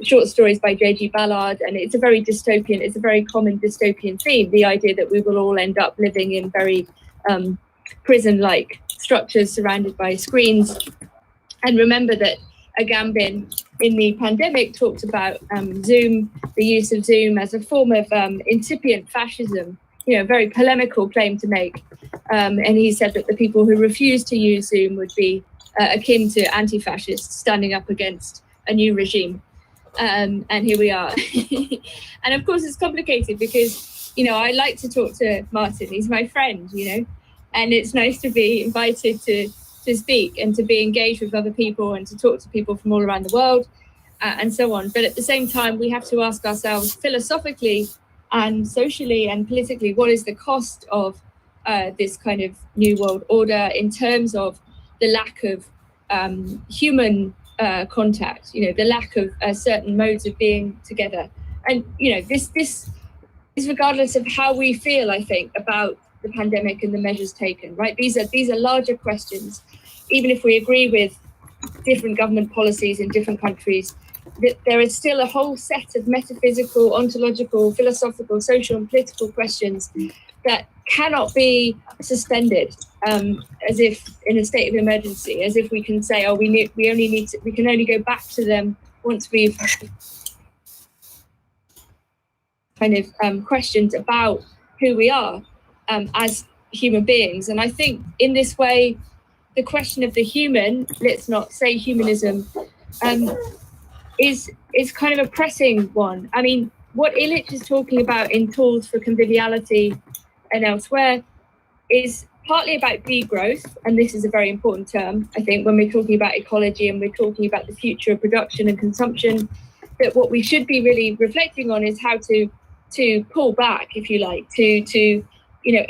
short stories by J.G. Ballard, and it's a very common dystopian theme, the idea that we will all end up living in very prison-like structures surrounded by screens. And remember that Agamben in the pandemic talked about Zoom, the use of Zoom as a form of incipient fascism, a very polemical claim to make. And he said that the people who refused to use Zoom would be akin to anti-fascists standing up against a new regime. And here we are. And of course, it's complicated because, I like to talk to Martin. He's my friend, and it's nice to be invited to speak and to be engaged with other people and to talk to people from all around the world and so on. But at the same time, we have to ask ourselves philosophically and socially and politically, what is the cost of this kind of new world order in terms of the lack of human contact, the lack of certain modes of being together. And, this is regardless of how we feel, I think, about the pandemic and the measures taken, right? These are larger questions. Even if we agree with different government policies in different countries, there is still a whole set of metaphysical, ontological, philosophical, social and political questions that cannot be suspended as if in a state of emergency, as if we can say, we can only go back to them once we've kind of questions about who we are as human beings. And I think in this way, the question of the human, let's not say humanism, is kind of a pressing one. I mean, what Illich is talking about in Tools for Conviviality and elsewhere is partly about degrowth, and this is a very important term, I think, when we're talking about ecology and we're talking about the future of production and consumption, that what we should be really reflecting on is how to pull back, if you like, to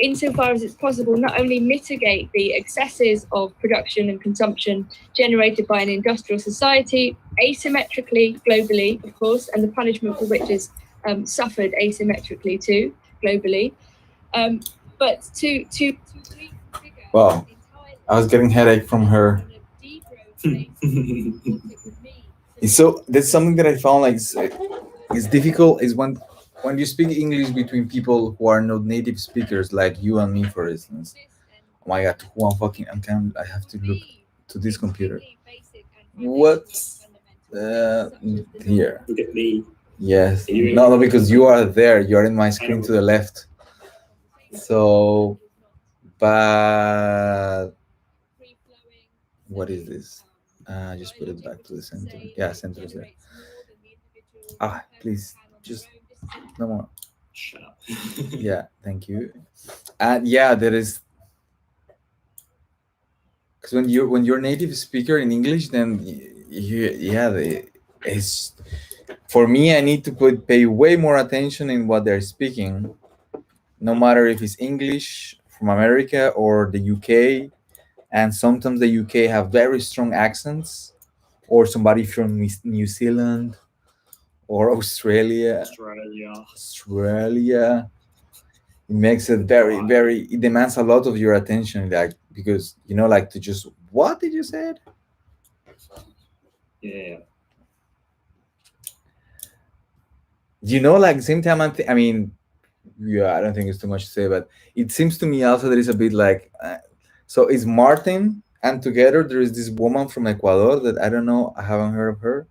insofar as it's possible, not only mitigate the excesses of production and consumption generated by an industrial society, asymmetrically, globally, of course, and the punishment for which is suffered asymmetrically too, globally. But to refigure Wow. entirely I was getting headache from her. on a degrowth basis what it would mean for So there's something that I found like is difficult is when you speak English between people who are not native speakers, like you and me, for instance. this and Oh my god, who I have to look to this computer. extremely basic and What? foundational things, such as the Here. Look at me. Yes. Can you- No, because you are there. You're in my screen to the left. So, but what is this? Just put it back to the center. Yeah, center is there. Ah, please, just no more. Shut up. Yeah, thank you. And yeah, there is because when you're native speaker in English, then it's for me. I need to pay way more attention in what they're speaking, no matter if it's English from America or the UK. And sometimes the UK have very strong accents, or somebody from New Zealand or Australia. Australia. It makes it very. It demands a lot of your attention, like because like to just what did you say? Yeah. Like the same time I mean, yeah, I don't think it's too much to say, but it seems to me also there is a bit like. So it's Martin, and together there is this woman from Ecuador that I don't know. I haven't heard of her.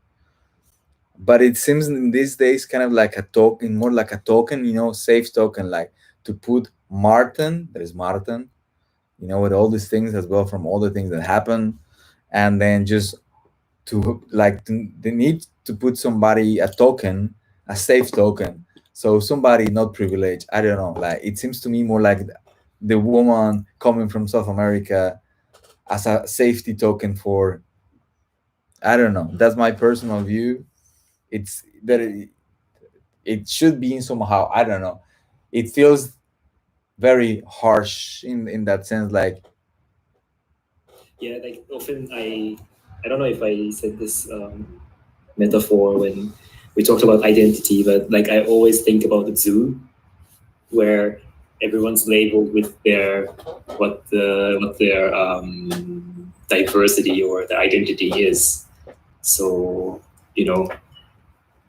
But it seems in these days kind of like a token, more like a token, safe token, like to put Martin, there is Martin, with all these things as well from all the things that happen. And then just to like they need to put somebody, a token, a safe token. So somebody not privileged. I don't know. Like it seems to me more like the woman coming from South America as a safety token for, I don't know. That's my personal view. It's that it should be in somehow. I don't know. It feels very harsh in that sense. Like Yeah, like often I don't know if I said this metaphor when we talked about identity, but like I always think about the zoo, where everyone's labeled with their what their diversity or their identity is. So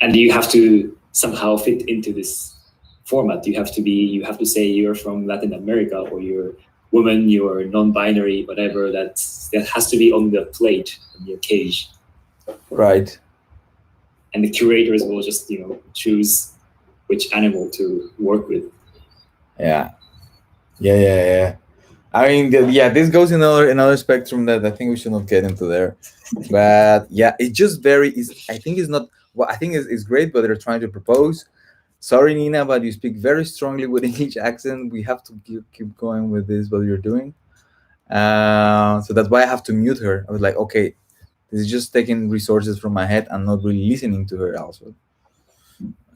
and you have to somehow fit into this format. You have to say you're from Latin America, or you're woman, you're non-binary, whatever. That has to be on the plate, in your cage. right. And the curators will just choose which animal to work with. Yeah. I mean, this goes in another spectrum that I think we should not get into there. But yeah, it just I think it's not. Well, I think it's great, but they're trying to propose. Sorry, Nina, but you speak very strongly with English accent. We have to keep going with this, what you're doing. So that's why I have to mute her. I was like, okay, this is just taking resources from my head and not really listening to her also.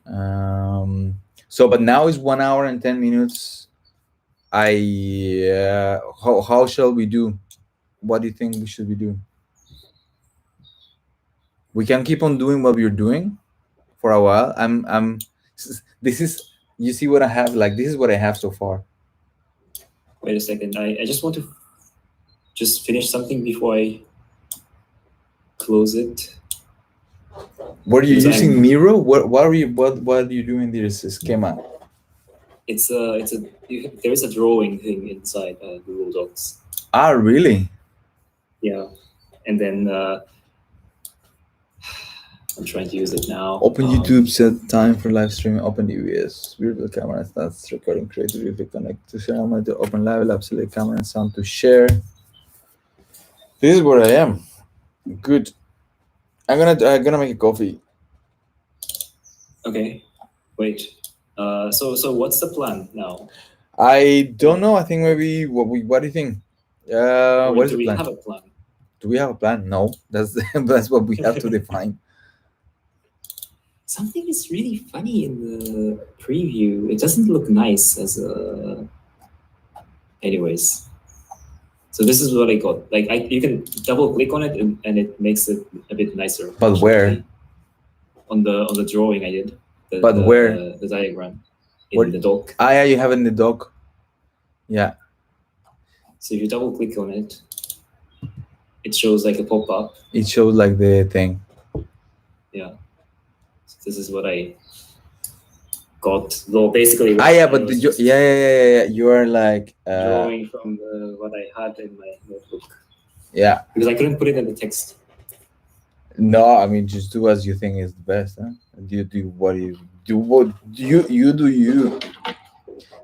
But now it's 1 hour and 10 minutes. How shall we do? What do you think we should be doing? We can keep on doing what we're doing for a while. This is, you see what I have? Like, this is what I have so far. Wait a second. I just want to just finish something before I close it. Were you Because using Miro? What are you doing this schema? There is a drawing thing inside Google Docs. Ah, really? Yeah, and then I'm trying to use it now. Open YouTube, set time for live streaming, open UES, virtual camera starts recording, create a video, connect to share, I'm going to open live lab, select camera and sound to share. This is where I am. Good. I'm gonna make a coffee. Okay, wait. So what's the plan now? I don't know. I think maybe what do you think? What is Do the we plan? have a plan? Do we have a plan? No. That's what we have to define. Something is really funny in the preview. It doesn't look nice as a. Anyways, so this is what I got. Like you can double click on it and it makes it a bit nicer. But where? On the drawing I did. But where? The diagram in Where- the dock. Ah, yeah, you have it in the dock. Yeah. So if you double click on it, it shows like a pop up. It shows like the thing. Yeah. So this is what I got. Though basically, Ah, yeah, I but was you, just yeah. You are like, drawing from what I had in my notebook yeah. because I couldn't put it in the text. No, I mean, just do as you think is the best. Huh? Do what you do. What you do. You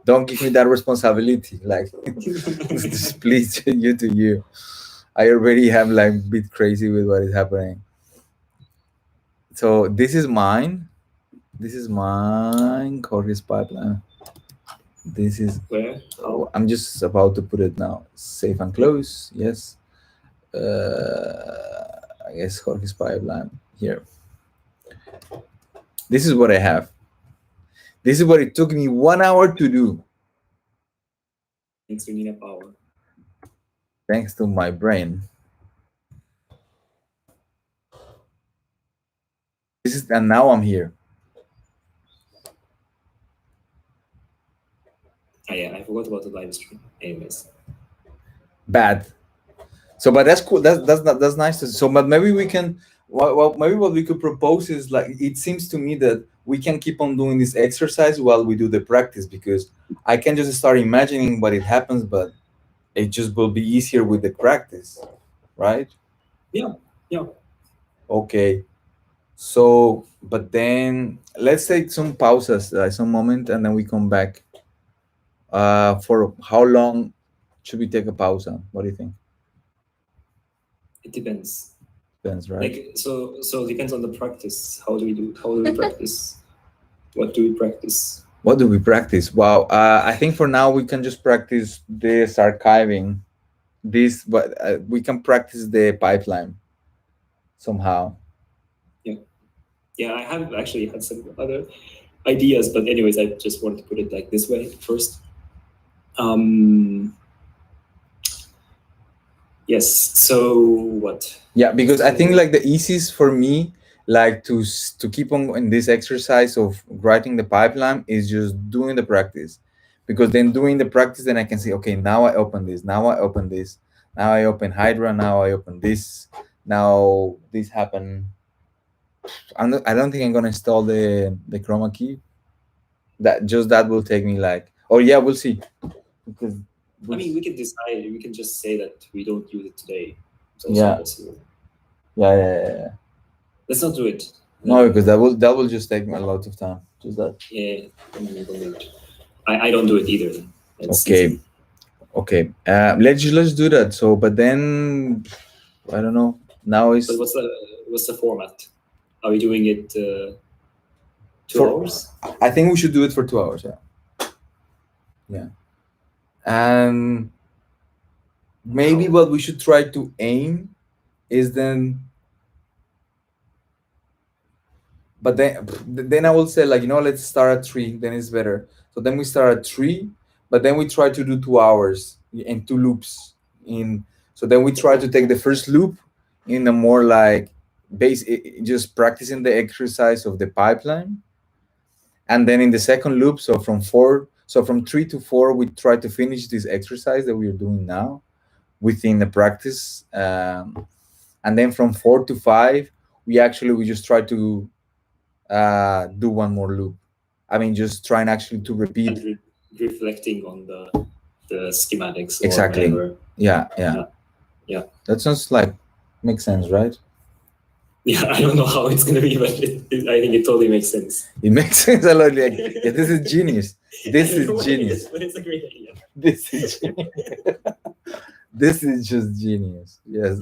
don't give me that responsibility. Like, just please, you do you. I already am like a bit crazy with what is happening. So this is mine. This is mine. Jorge's pipeline. This is. Where? Oh, I'm just about to put it now. Safe and close. Yes. I guess Jorge's pipeline here. This is what I have. This is what it took me 1 hour to do, Thanks to Nina Power. thanks to my brain. This is, and now I'm here. Ah, yeah, I forgot about the live stream. Anyways, Bad. So, but that's cool. That's nice to. So, but maybe we can. Well, maybe what we could propose is like, it seems to me that we can keep on doing this exercise while we do the practice, because I can just start imagining what it happens, but it just will be easier with the practice, right? Yeah. Okay. So, but then let's take some pauses, some moment, and then we come back. For how long should we take a pause? What do you think? it depends. Depends, right? Like so it depends on the practice. How do we practice? What do we practice? What do we practice? Wow. I think for now we can just practice this archiving. This, but we can practice the pipeline somehow. Yeah, I have actually had some other ideas, but anyways, I just wanted to put it like this way first. Yes. So what? Yeah, because I think like the easiest for me, like to keep on in this exercise of writing the pipeline, is just doing the practice, because then doing the practice, then I can say, okay, now I open this, now I open this, now I open Hydra, now I open this, now this happened. I don't think I'm gonna install the chroma key. That will take me like, oh yeah, we'll see. Because I mean, we can decide. We can just say that we don't use it today. It's also Yeah. possible. yeah. Let's not do it. No, because that will just take me a lot of time. Just that. Yeah, don't do it. I don't do it either. It's Okay. easy. Okay. Let's do that. So, but then I don't know. Now is But what's the format? Are we doing it 2 For- hours? I think we should do it for 2 hours. Yeah. And maybe what we should try to aim is then. But then I will say, like, let's start at 3. Then it's better. So then we start at 3, but then we try to do 2 hours in 2 loops. So then we try to take the first loop in a more like just practicing the exercise of the pipeline, and then in the second loop, so from 3 to 4, we try to finish this exercise that we are doing now within the practice, and then from 4 to 5, we just try to do one more loop. I mean, just trying actually to repeat. And reflecting on the schematics. Or Exactly. whatever. Yeah. That sounds like makes sense, right? Yeah, I don't know how it's gonna be, but I think it totally makes sense. It makes sense a lot. Like, yeah, this is genius. This I don't know is what it genius. but it's a great idea. This is genius. This is just genius. Yes.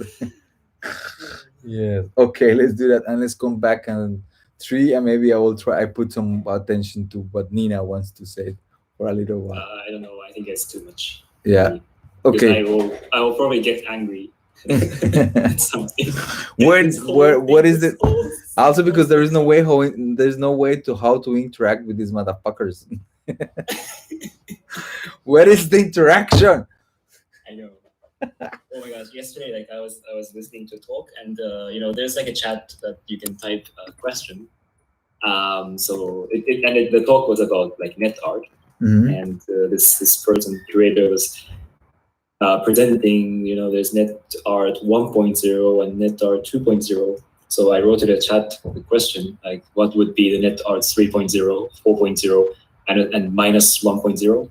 Yes. Okay, let's do that, and let's come back and 3, and maybe I put some attention to what Nina wants to say for a little while. I don't know. I think it's too much. Yeah. Because Okay. I will probably get angry at something. What is the also, because there's no way to interact with these motherfuckers. Where is the interaction? I know. Oh my gosh! Yesterday, like I was listening to a talk, and there's like a chat that you can type a question, So the talk was about like net art, Mhm. and this person curator was presenting, there's net art 1.0 and net art 2.0. So I wrote in the chat the question, like, what would be the net art 3.0, 4.0, and minus 1.0?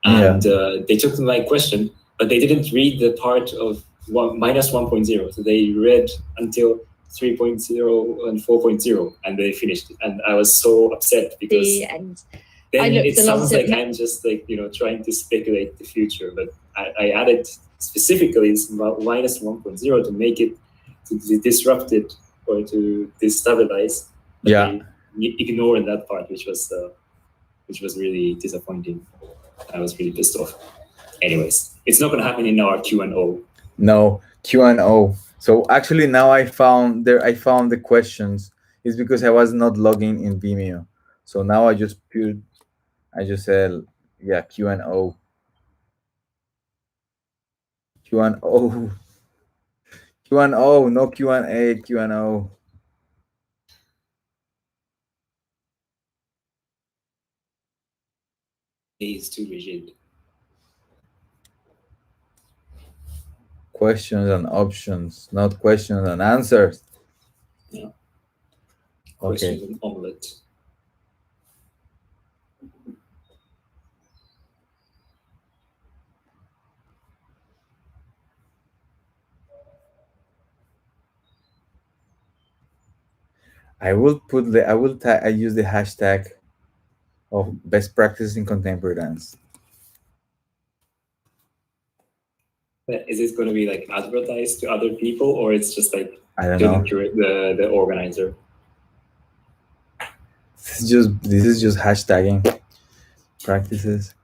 And they took my question, but they didn't read the part of minus 1.0. So they read until 3.0 and 4.0, and they finished it. And I was so upset because The end. then looked it a lot sounds at like that. I'm just like, trying to speculate the future. But I added specifically minus 1.0 to make it, to disrupt it or to destabilize. But Yeah. they ignored that part, which was really disappointing. I was really pissed off. Anyways, it's not going to happen in our Q&O. No, Q&O. So actually now I found the questions. It's because I was not logging in Vimeo. So now I just said, yeah, Q&O. Q&O. Q&O, no Q&A, Q&O. It's too rigid. Questions and options, not questions and answers. Yeah. Okay. Questions and omelette. I use the hashtag of best practice in contemporary dance. Is it going to be like advertised to other people, or it's just like I don't to know. the organizer? This is just hashtagging practices.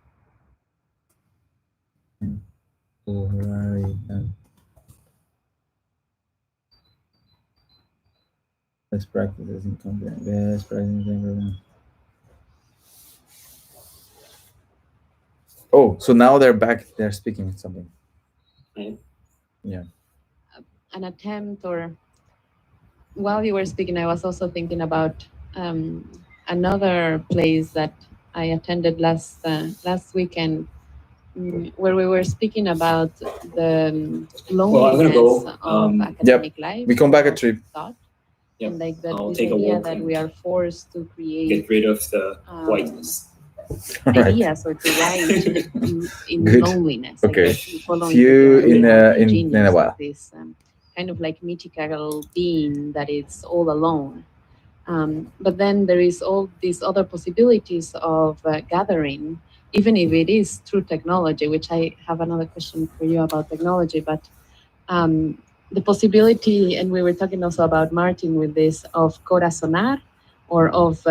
Best practices in contemporary. Best practices in contemporary. Oh, so now they're back. They're speaking something. Right. Yeah. An attempt, or while you were speaking, I was also thinking about another place that I attended last weekend, where we were speaking about the loneliness of academic life. We come back at 3. Thought. Yep. And like that, I'll this take a idea walk that and we are forced to create get rid of the whiteness. ideas or to write in Good. loneliness. Okay. I guess, following See you the in a while. This kind of like mythical being that is all alone. But then there is all these other possibilities of gathering, even if it is through technology, which I have another question for you about technology, but the possibility, and we were talking also about Martin with this, of corazonar, or of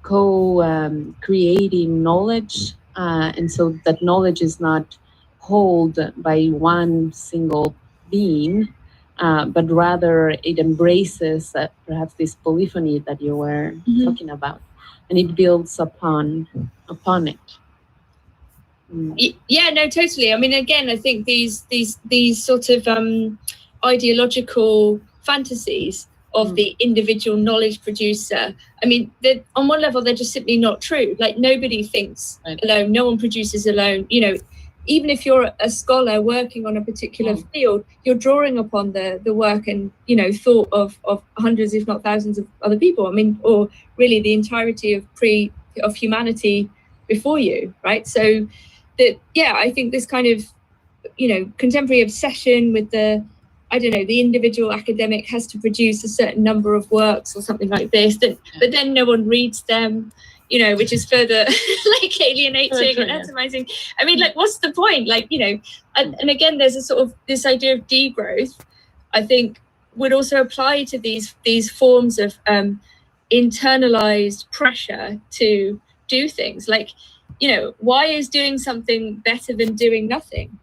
co-creating knowledge, and so that knowledge is not held by one single being, but rather it embraces perhaps this polyphony that you were talking about, and it builds upon it. Yeah, no, totally. I mean, again, I think these sort of ideological fantasies of the individual knowledge producer, I mean, on one level, they're just simply not true. Like, nobody thinks alone, no one produces alone. Even if you're a scholar working on a particular field, you're drawing upon the work and, thought of hundreds, if not thousands of other people. I mean, or really the entirety of humanity before you, right? So I think this kind of, contemporary obsession with the individual academic has to produce a certain number of works or something like this, but then no one reads them, which is further like alienating and atomizing. I mean, like, what's the point? Like, and again, there's a sort of this idea of degrowth, I think, would also apply to these forms of internalized pressure to do things. Like, why is doing something better than doing nothing,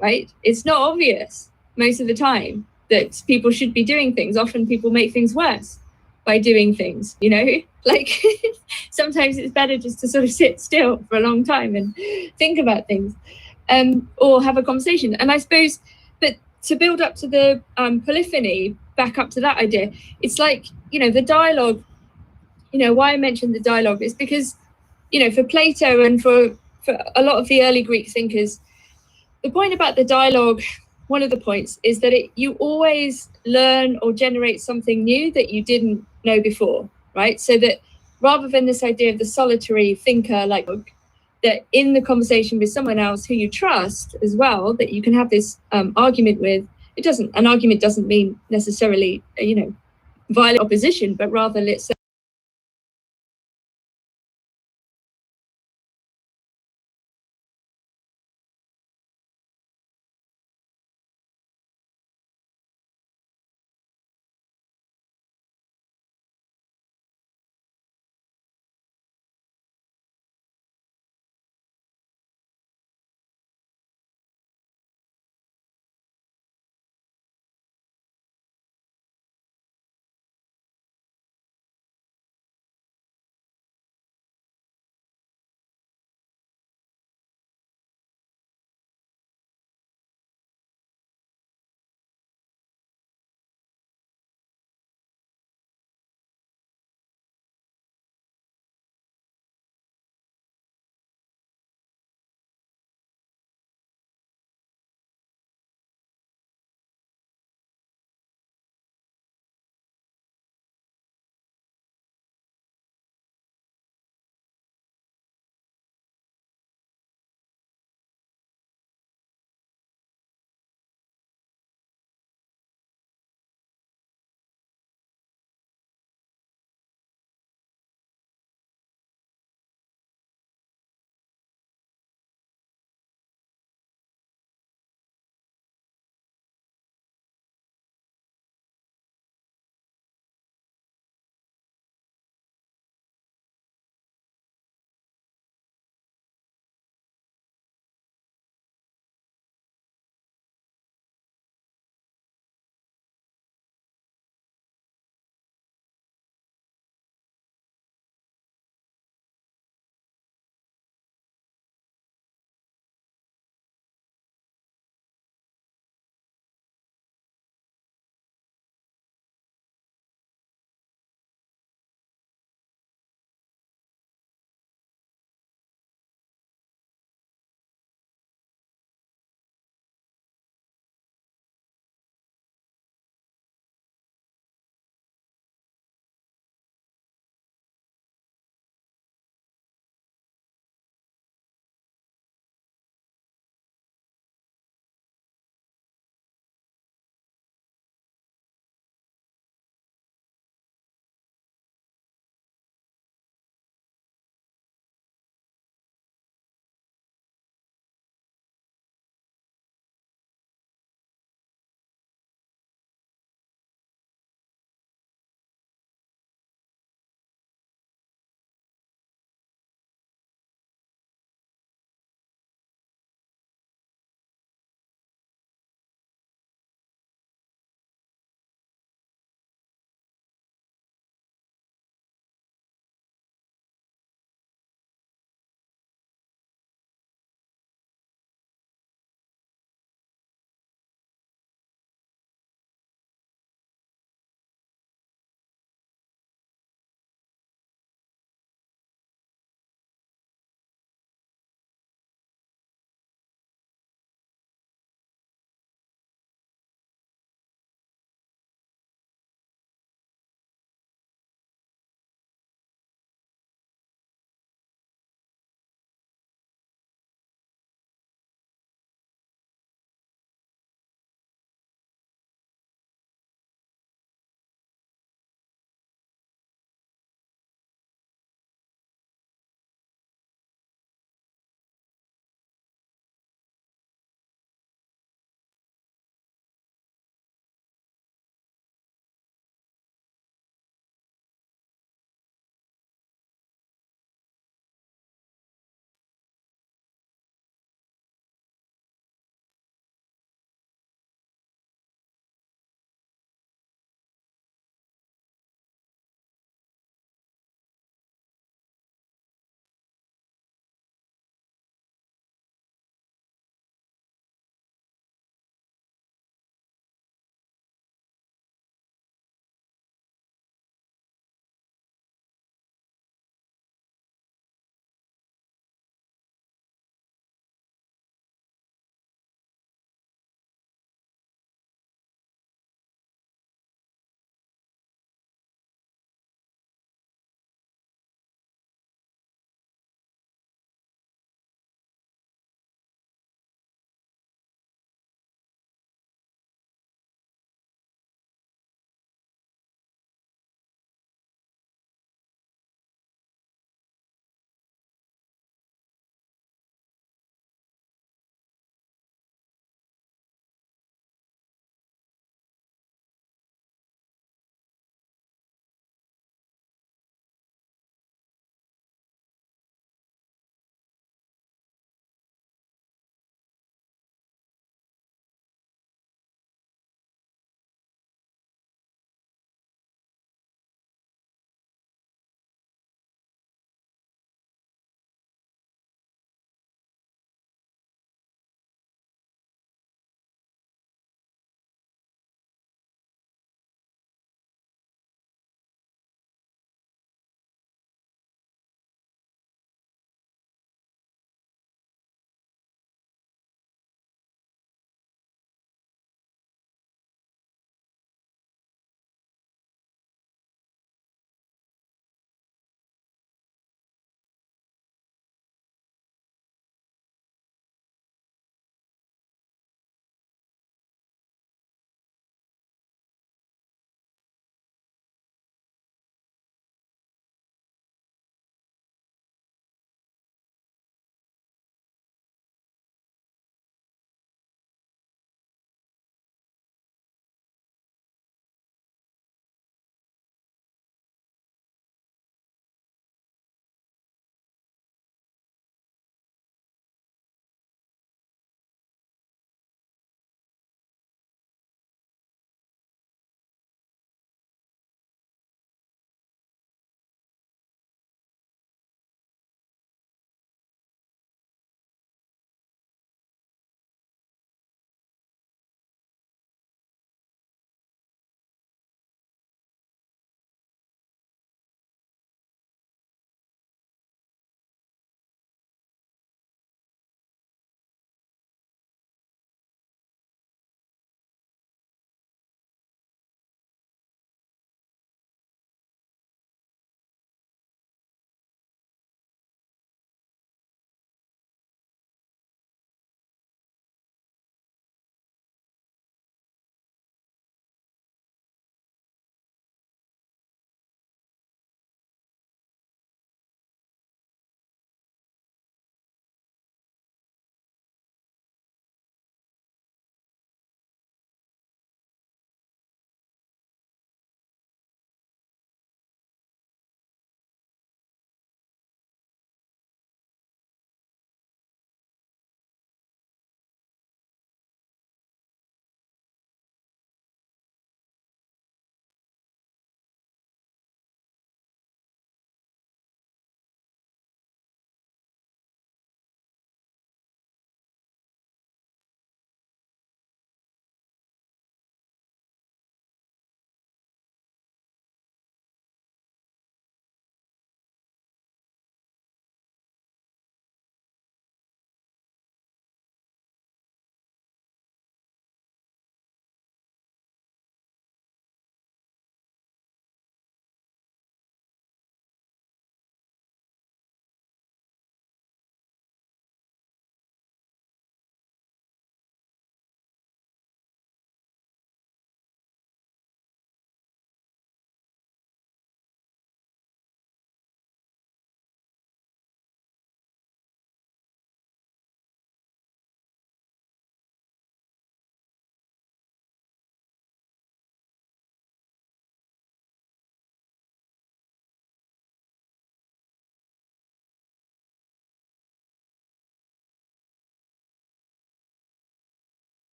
right? It's not obvious most of the time that people should be doing things. Often people make things worse by doing things, like sometimes it's better just to sort of sit still for a long time and think about things, or have a conversation. And I suppose that to build up to the polyphony, back up to that idea, it's like, the dialogue why I mentioned the dialogue is because, for Plato and for a lot of the early Greek thinkers, the point about the dialogue, one of the points is that you always learn or generate something new that you didn't know before, right? So that rather than this idea of the solitary thinker, like that in the conversation with someone else who you trust as well, that you can have this argument with, an argument doesn't mean necessarily, violent opposition, but rather let's say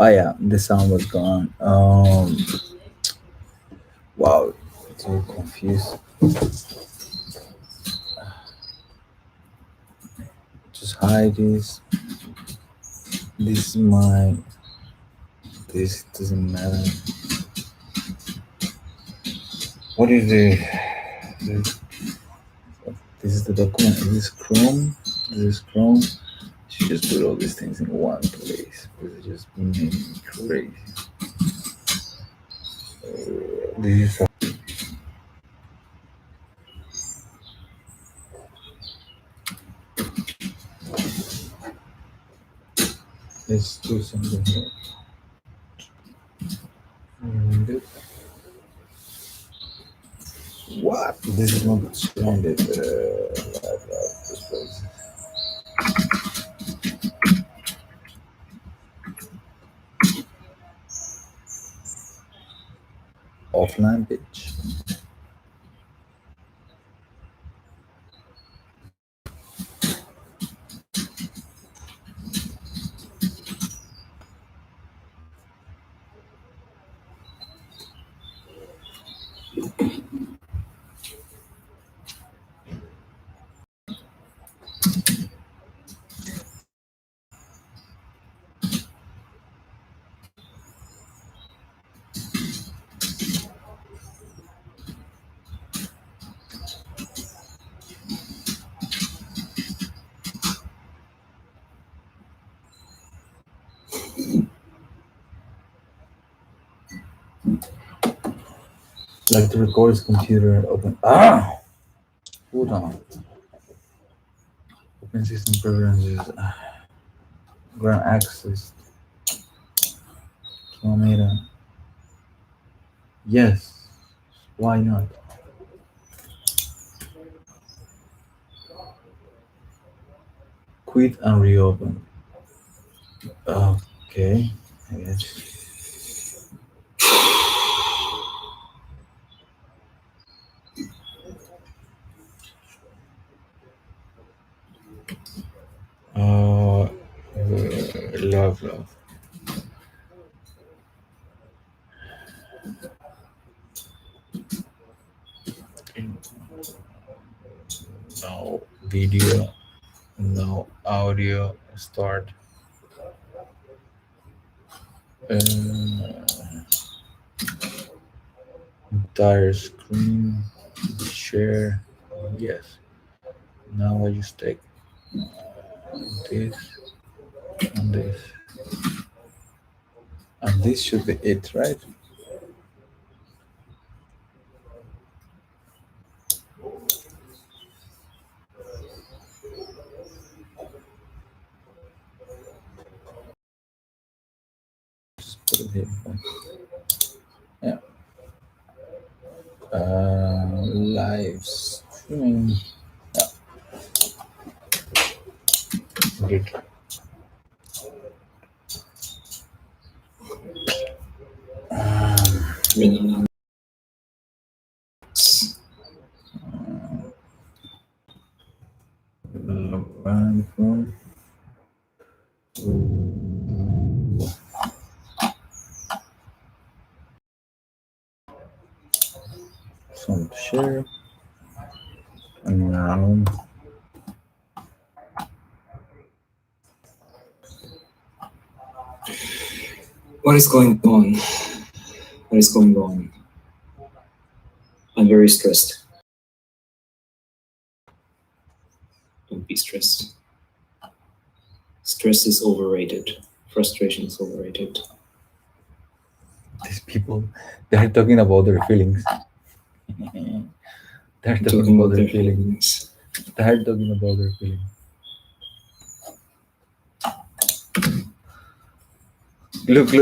Oh yeah, the sound was gone. Wow, so confused. Just hide this. This is my. This doesn't matter. What is the this is the document. Is this Chrome? This is Chrome. Should just put all these things in one place. It's just making me crazy. This is let's do something here. What? This is not surrounded. This place. Offline pitch. Like to record his computer. Open. Ah! Hold on. Open system preferences. Grant access. Kilometer. Yes. Why not? Quit and reopen. Okay. I guess. Love. No video, no audio. Start. Entire screen. Share. Yes. Now I just take this and this. And this should be it, right? Just put it here. Yeah. Live streaming. Yeah. Good. Some share. And now What is going on? What is going on? I'm very stressed. Don't be stressed. Stress is overrated. Frustration is overrated. these people, they're talking about their feelings. They're talking about their feelings. They're talking about their feelings. Look.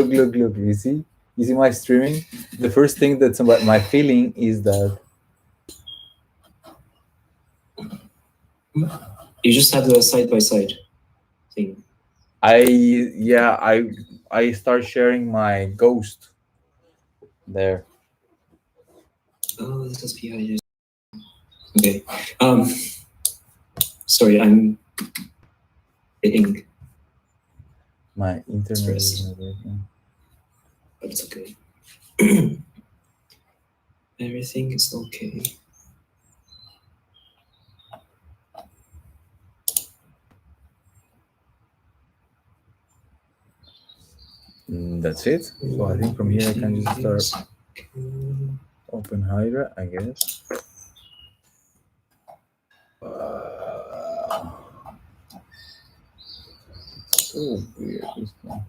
You see my streaming? The first thing that's about my feeling is that You just have the side-by-side thing. I start sharing my ghost there. Oh, that must be how it is. Okay. Sorry, I'm getting My internet is Express. not working. But it's okay. Everything is okay. That's it. So I think from here I can just start Okay. open Hydra, I guess. So weird this thing.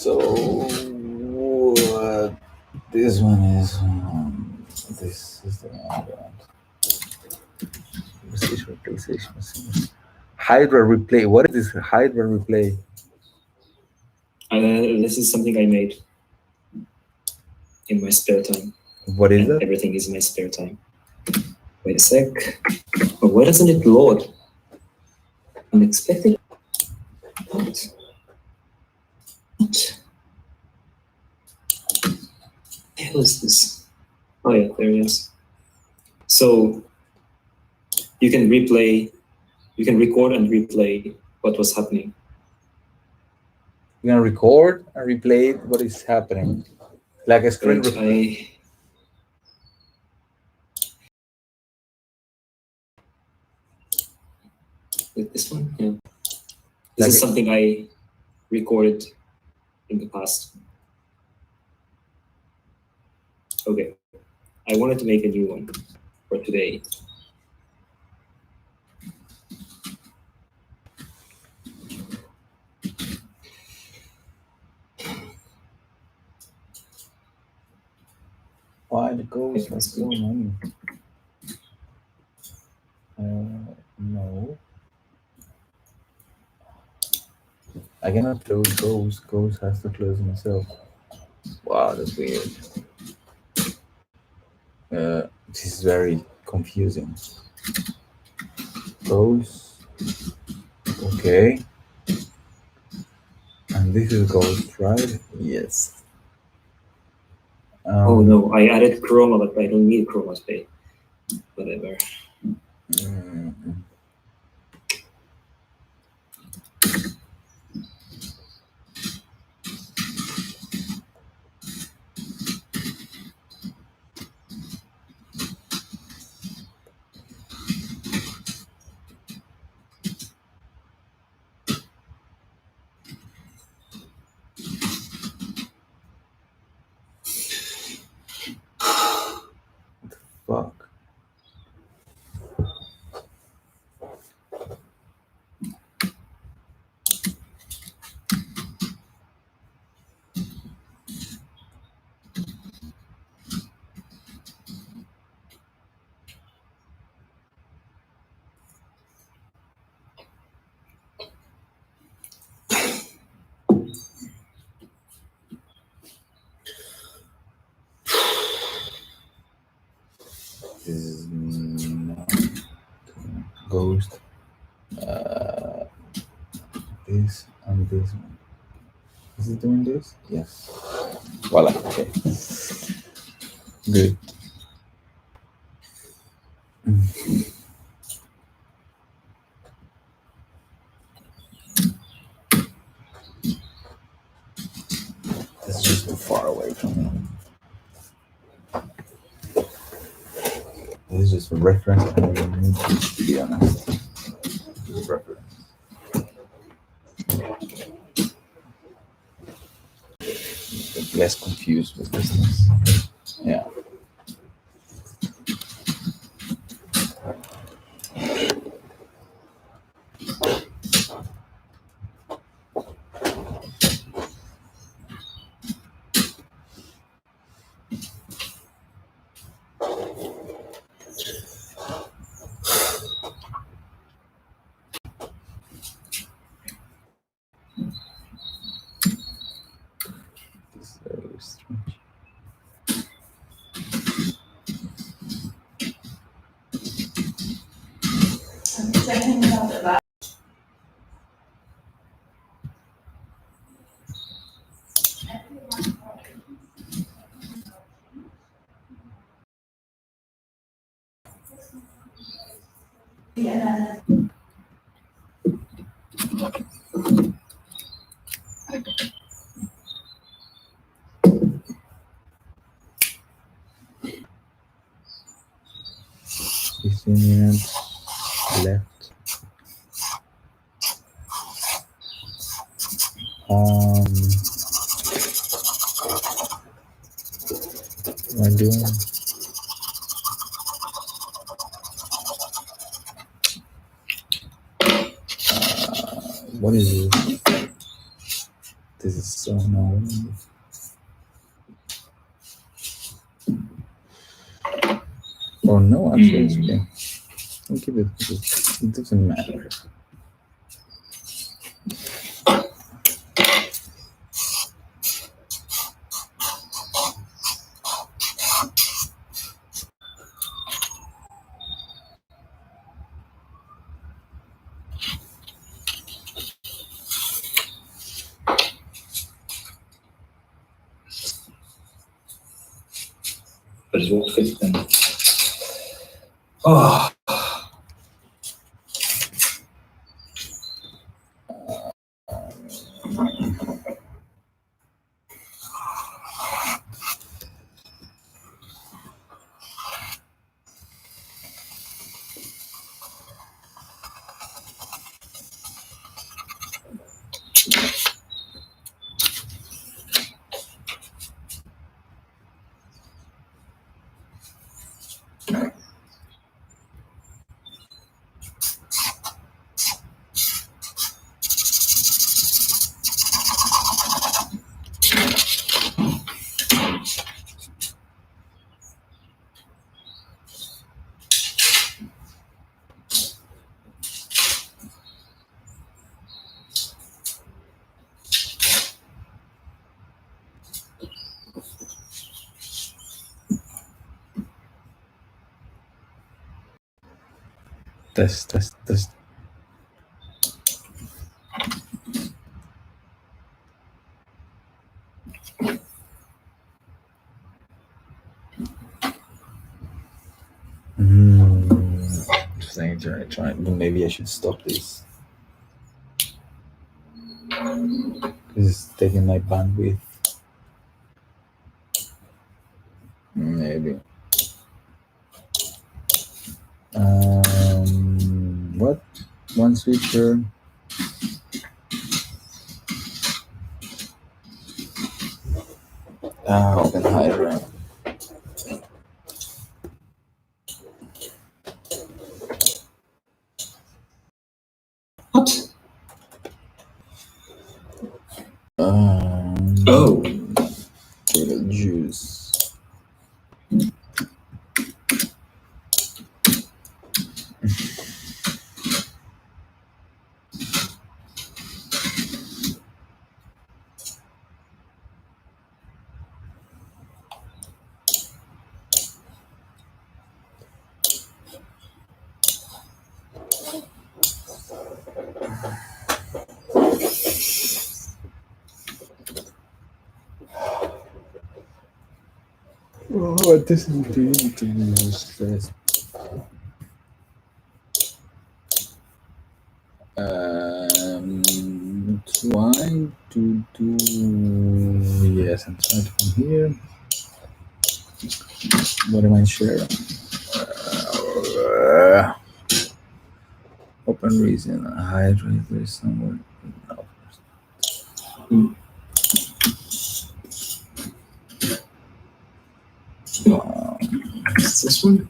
So this one is this is the one I want. PlayStation. Hydra replay. What is this Hydra replay? This is something I made in my spare time. What is And it? everything is in my spare time. Wait a sec. Oh, why doesn't it load? Unexpected. What? What? The hell is this? Oh yeah, there it is. So you can replay, you can record and replay what was happening. You're gonna record and replay what is happening, like a screen. Wait, with this one, yeah. This is something I recorded in the past. Okay, I wanted to make a new one for today. Why the ghost has so many? No. I cannot close Ghost. Ghost has to close himself. Wow, that's weird. This is very confusing. Ghost. Okay. And this is Ghost, right? Yes. Oh no, I added Chroma, but I don't need Chroma Pay. Whatever. Fuck. This is not Ghost. This and this one. Is it doing this? Yes. Voila. Okay. Good. That's just too far away from me. This is just a reference. I don't need to be honest. Just a reference. Get less confused with business. Yeah. minutes left. What am I doing? What is this? This is so annoying. Oh no, actually it's okay. I'll keep it. It doesn't matter. But it won't fit then. Oh. Test. Just saying, try. Maybe I should stop this. This is taking my bandwidth. Maybe. What? One switcher. Open hydra. What? Oh. Little juice. Oh, it doesn't do to be stressed. Trying to do. Yes, I'm trying to come here. What am I sharing? Open reason. Hydrate. There's somewhere. No. Is this one?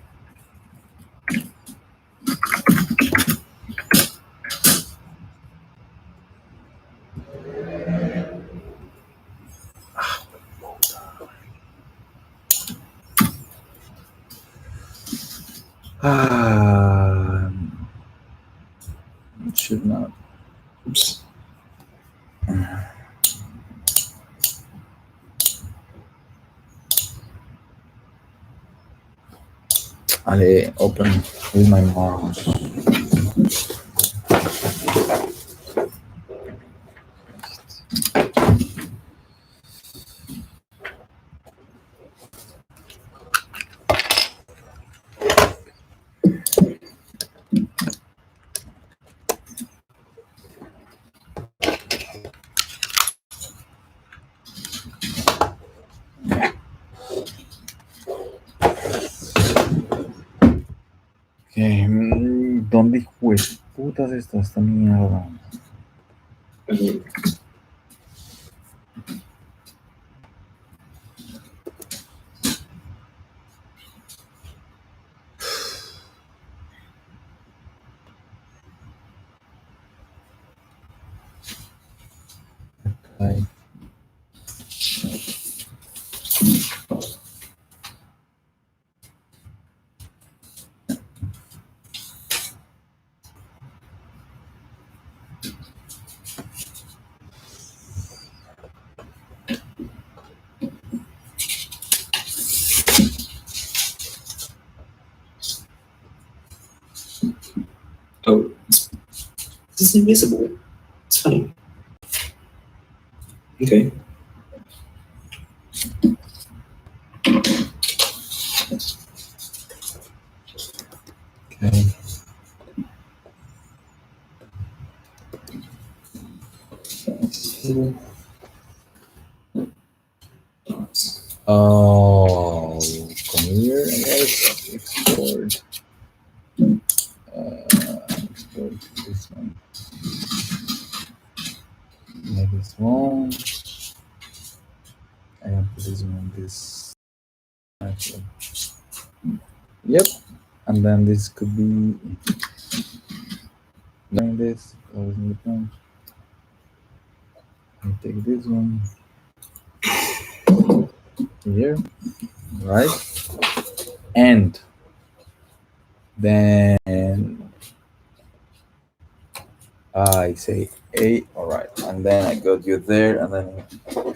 It should not. Oops. Allez, open with my mouse. ¿Dónde, hijo de putas, está esta mierda? Okay. Ay, Oh, this is invisible. It's funny. Okay. okay. Oh, come here, I guess. Export. Export to this one. Make this one. I have to this one. This. Actually. Yep. And then this could be. Doing this. Closing the pen. I take this one. Here. Right. And then I say A, all right, and then I got you there, and then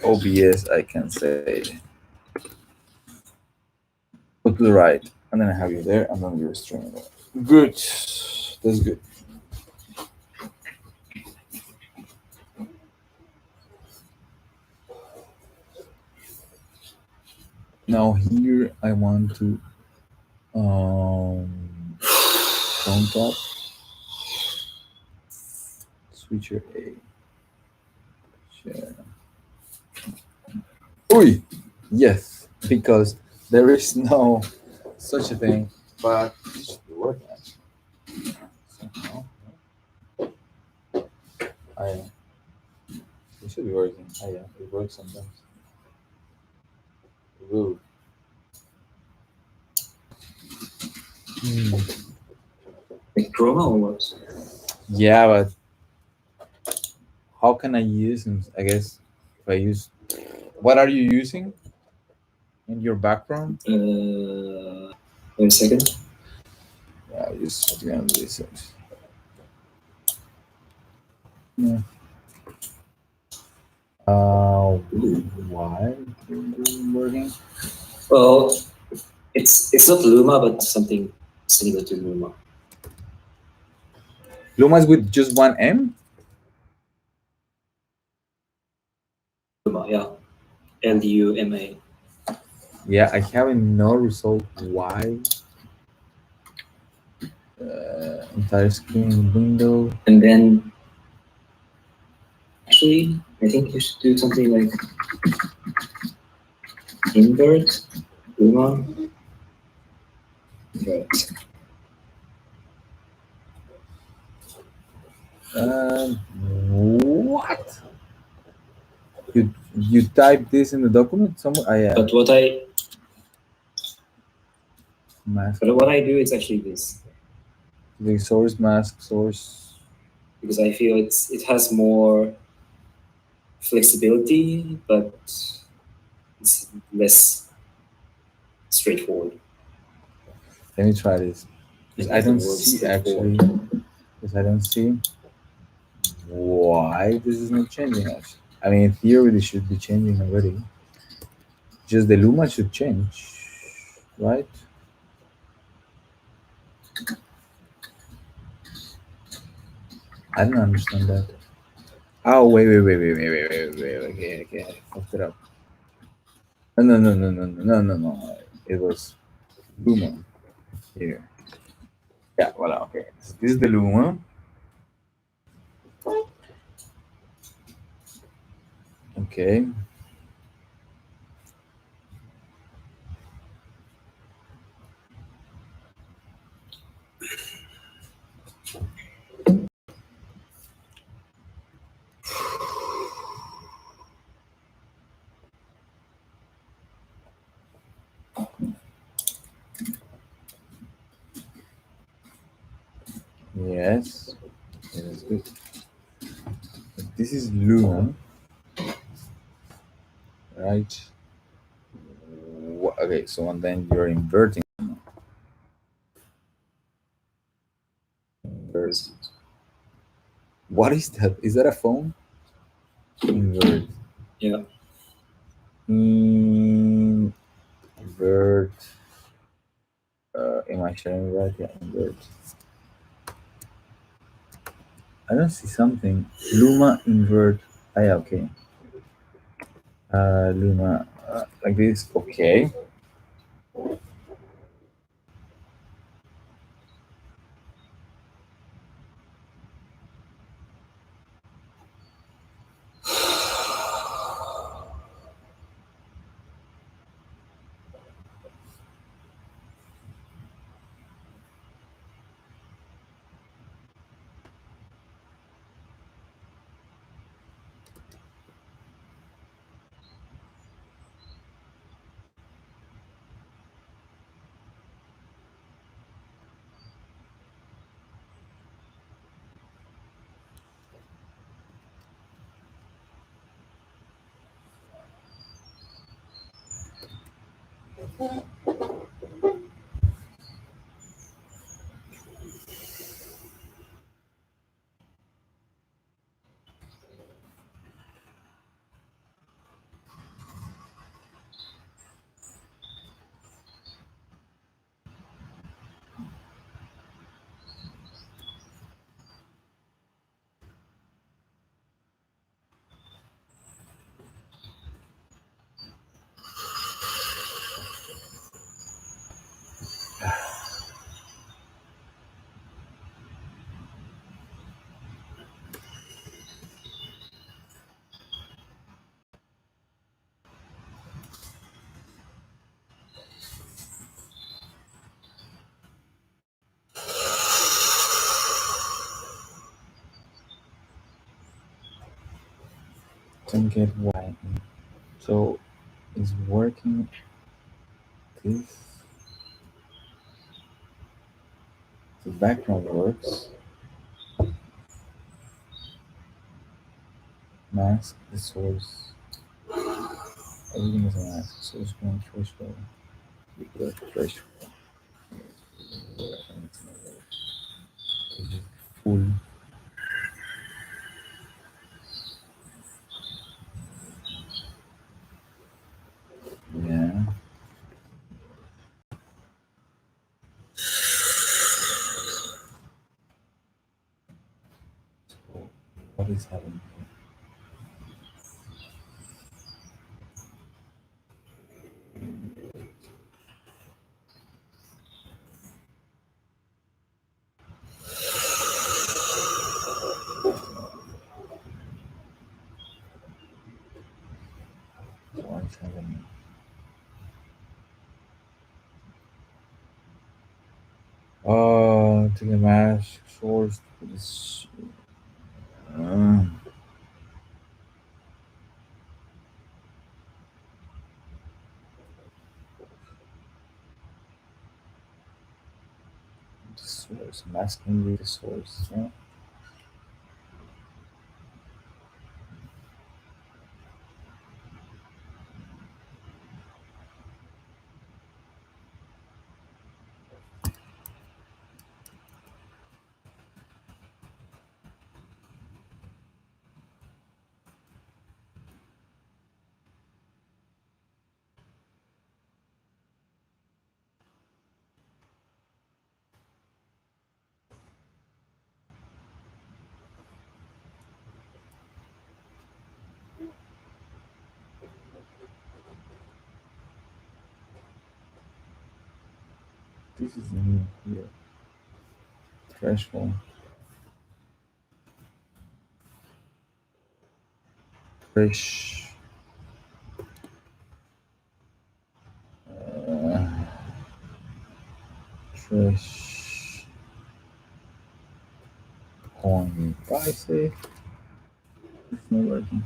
OBS I can say go to the right, and then I have you there, and then you're streaming there. Good, that's good. Now here I want to count up switcher A. Share. Oi, yes, because there is no such a thing, but it should be working actually. Somehow. It should be working. Oh yeah, it works sometimes. Ooh. Like Chroma or what? Yeah, but how can I use them? I guess if I use, what are you using in your background? Wait a second. Yeah, use advanced research. Yeah. Why isn't working? Well, it's not Luma, but something similar to Luma. Luma is with just one M? Luma, yeah. Luma. Yeah, I have no result. Why? Entire screen window. And then, actually, I think you should do something like invert Luma. Invert. What? You type this in the document somewhere? Yeah. But what I Mask. do is actually this, The source mask source. because I feel it has more flexibility, but it's less straightforward. Let me try this. Because I don't see actually. Because I don't see why this is not changing actually. I mean, in theory, this should be changing already. Just the Luma should change, right? I don't understand that. Oh, wait. Okay, I fucked it up. No. It was Luma here. Yeah, voila, okay. So this is the Luma. Okay. Yes. Yeah, that's good. This is Luma, right? Okay, so and then you're inverting. Invert. What is that? Is that a phone? Invert. Yeah. Invert. Am I sharing right? Yeah, invert. I don't see something. Luma invert. Ah, yeah, okay. Luma like this. Okay. Don't get why. So it's working. This. The background works. Mask the source. Everything is a mask. Source going threshold. Regular threshold. Full. Yeah. So what is happening here? What is happening? Oh, to the mask source. This. Uh, the source. Masking the source. Yeah. This is new here. Threshold. Fresh. Fresh. Point. I say. It's not working.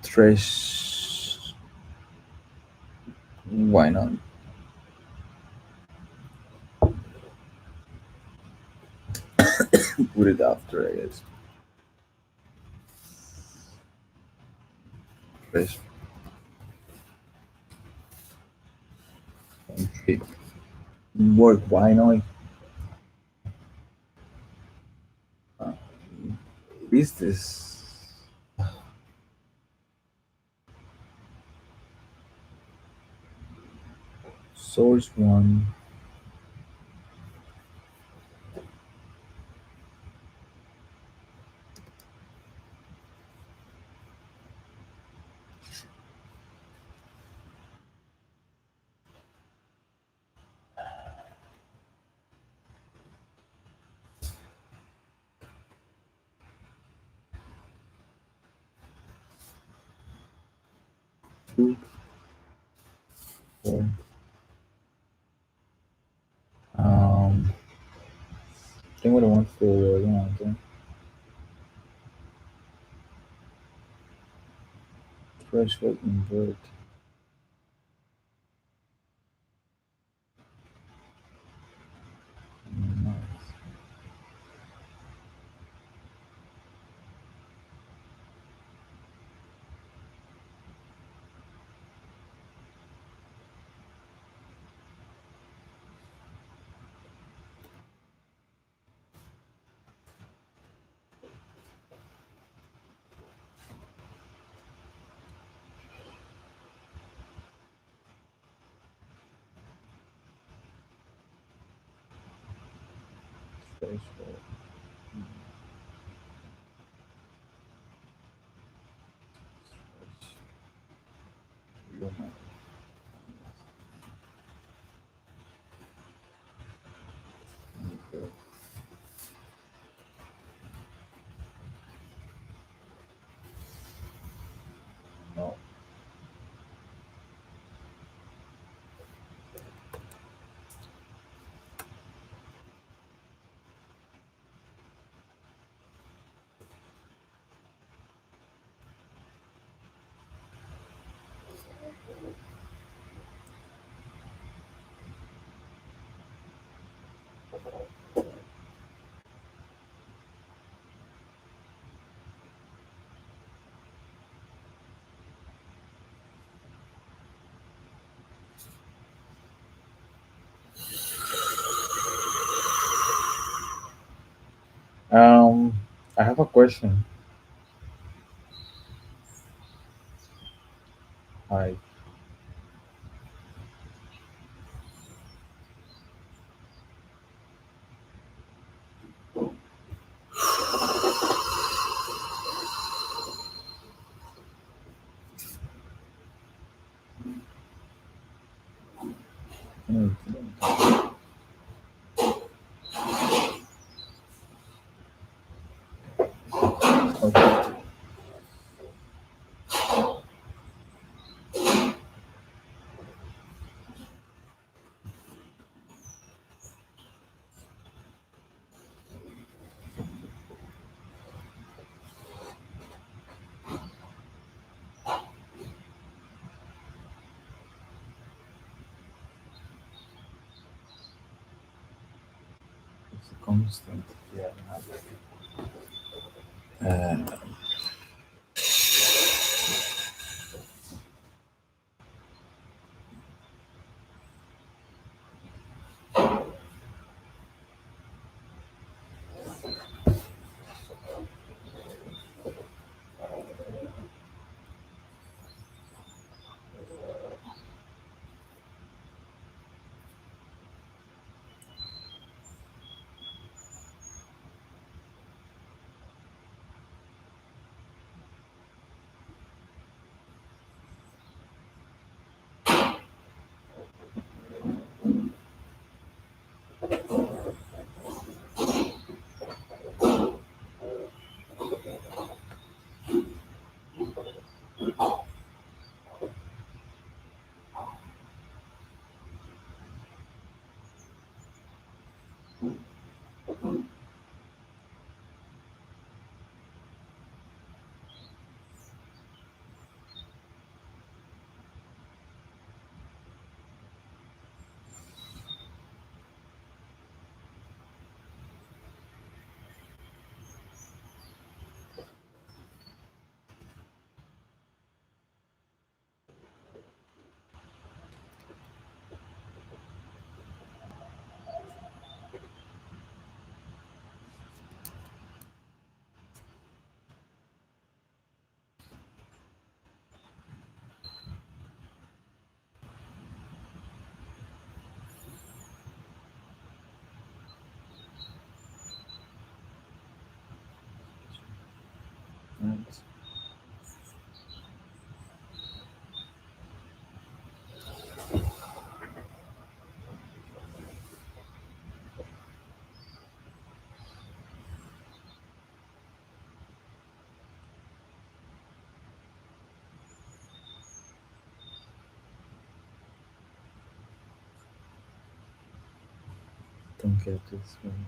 Trash. Why not? Put it after, I guess. Fresh. Okay. Work. Why not? Uh, business. Source one. Two, four. I think what I want to okay. Threshold invert. Nice. Threshold. Human. Invert. No. I have a question. Hi. Mm, okay. It's a constant. Yeah. Uh, Don't get this one.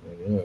Yeah.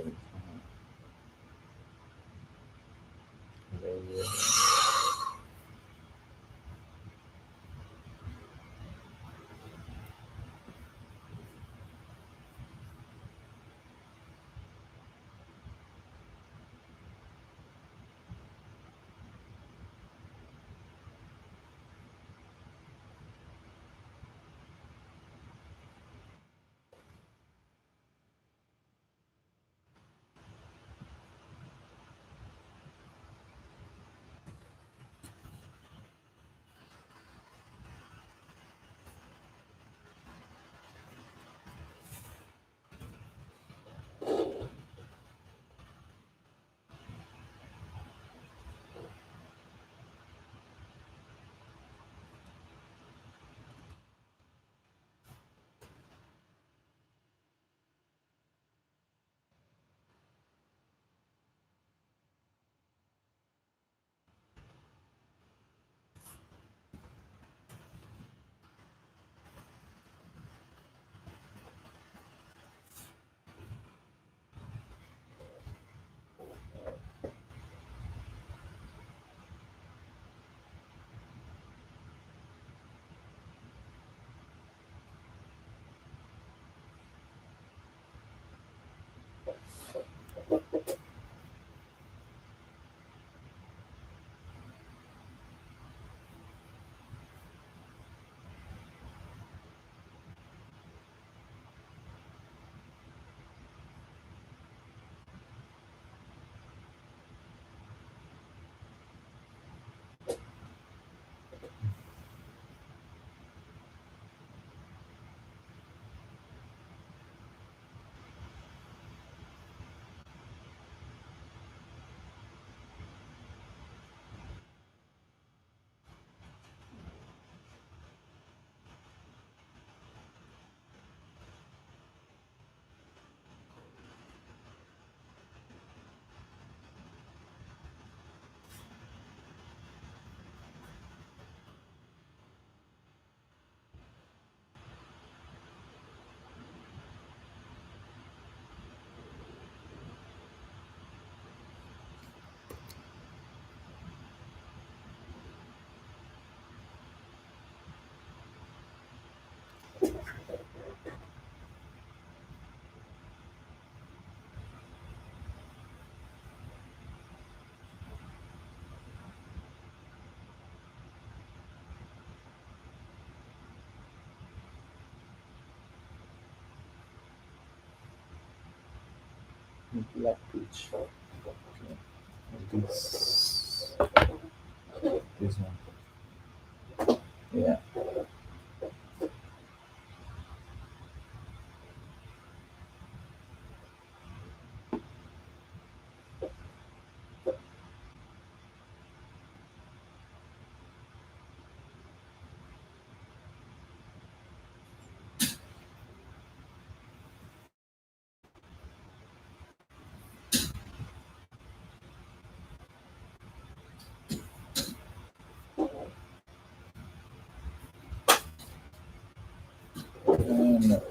Black peach. Okay. This one. Yeah. No.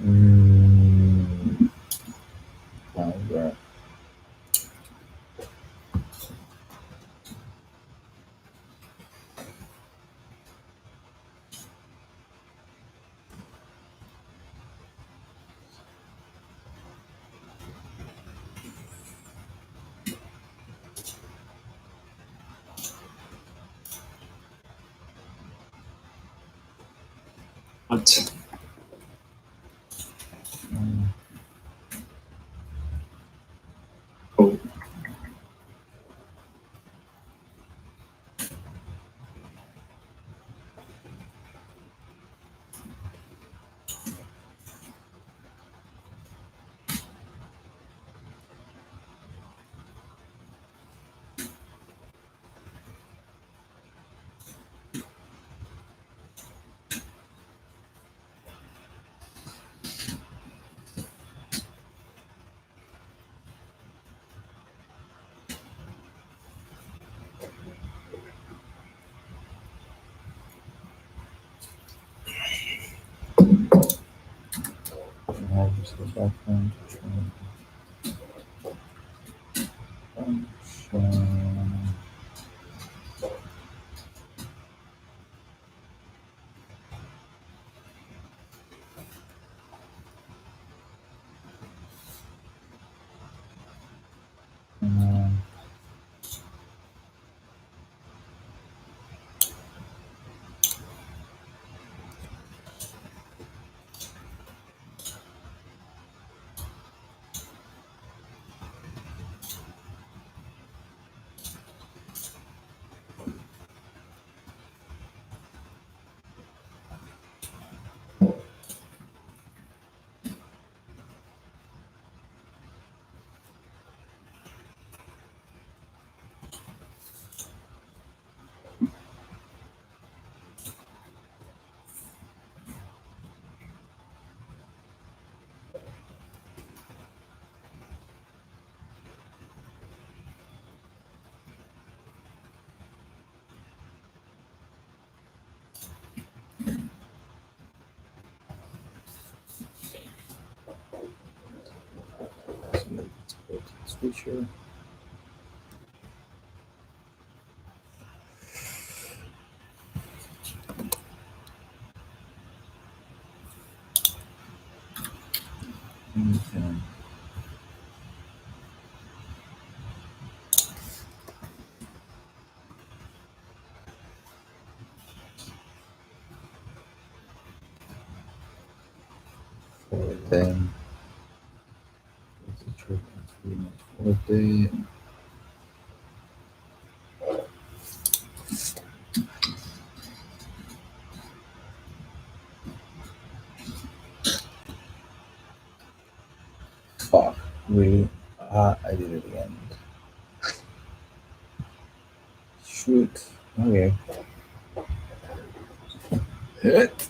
Mm. All right. What? Oh, So background function. Let's go to the switcher. Okay. Then it's a trip for the fuck. Really? I did it again. Shoot. Okay. Hit.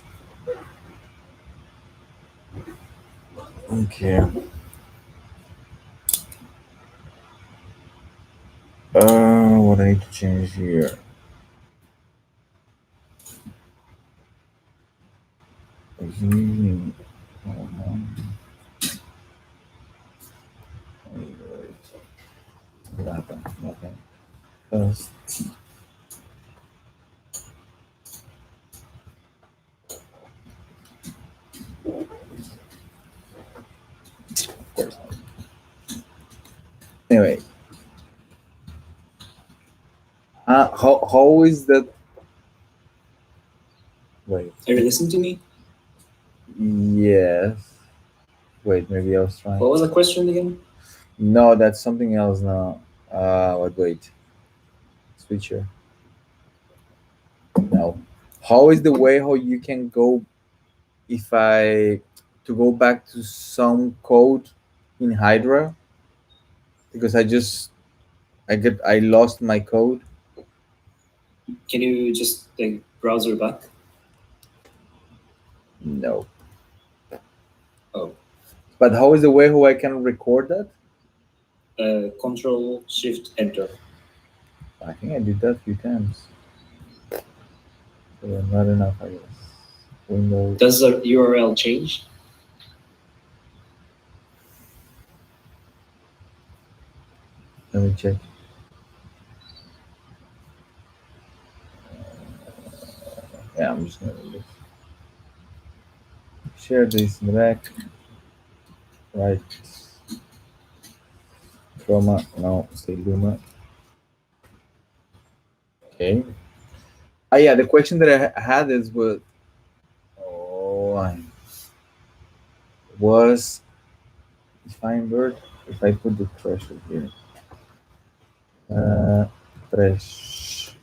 Okay. What I need to change here? Using what happened? Nothing. First. Of course. Anyway. How is that? Wait. Are you listening to me? Yes. Wait, maybe I was trying. What was the question again? No, that's something else now. Wait. Switcher. No. How is the way how you can go if I to go back to some code in Hydra? Because I lost my code. Can you just like browser back? No. Oh. But how is the way how I can record that? Control Shift Enter. I think I did that a few times. So not enough, I guess. Windows. Does the URL change? Let me check. Yeah, I'm just gonna look. Share this in the back. Right. Chroma. No, say Luma. Okay. Yeah, the question that I had is what was if I invert, if I put the threshold here. Thresh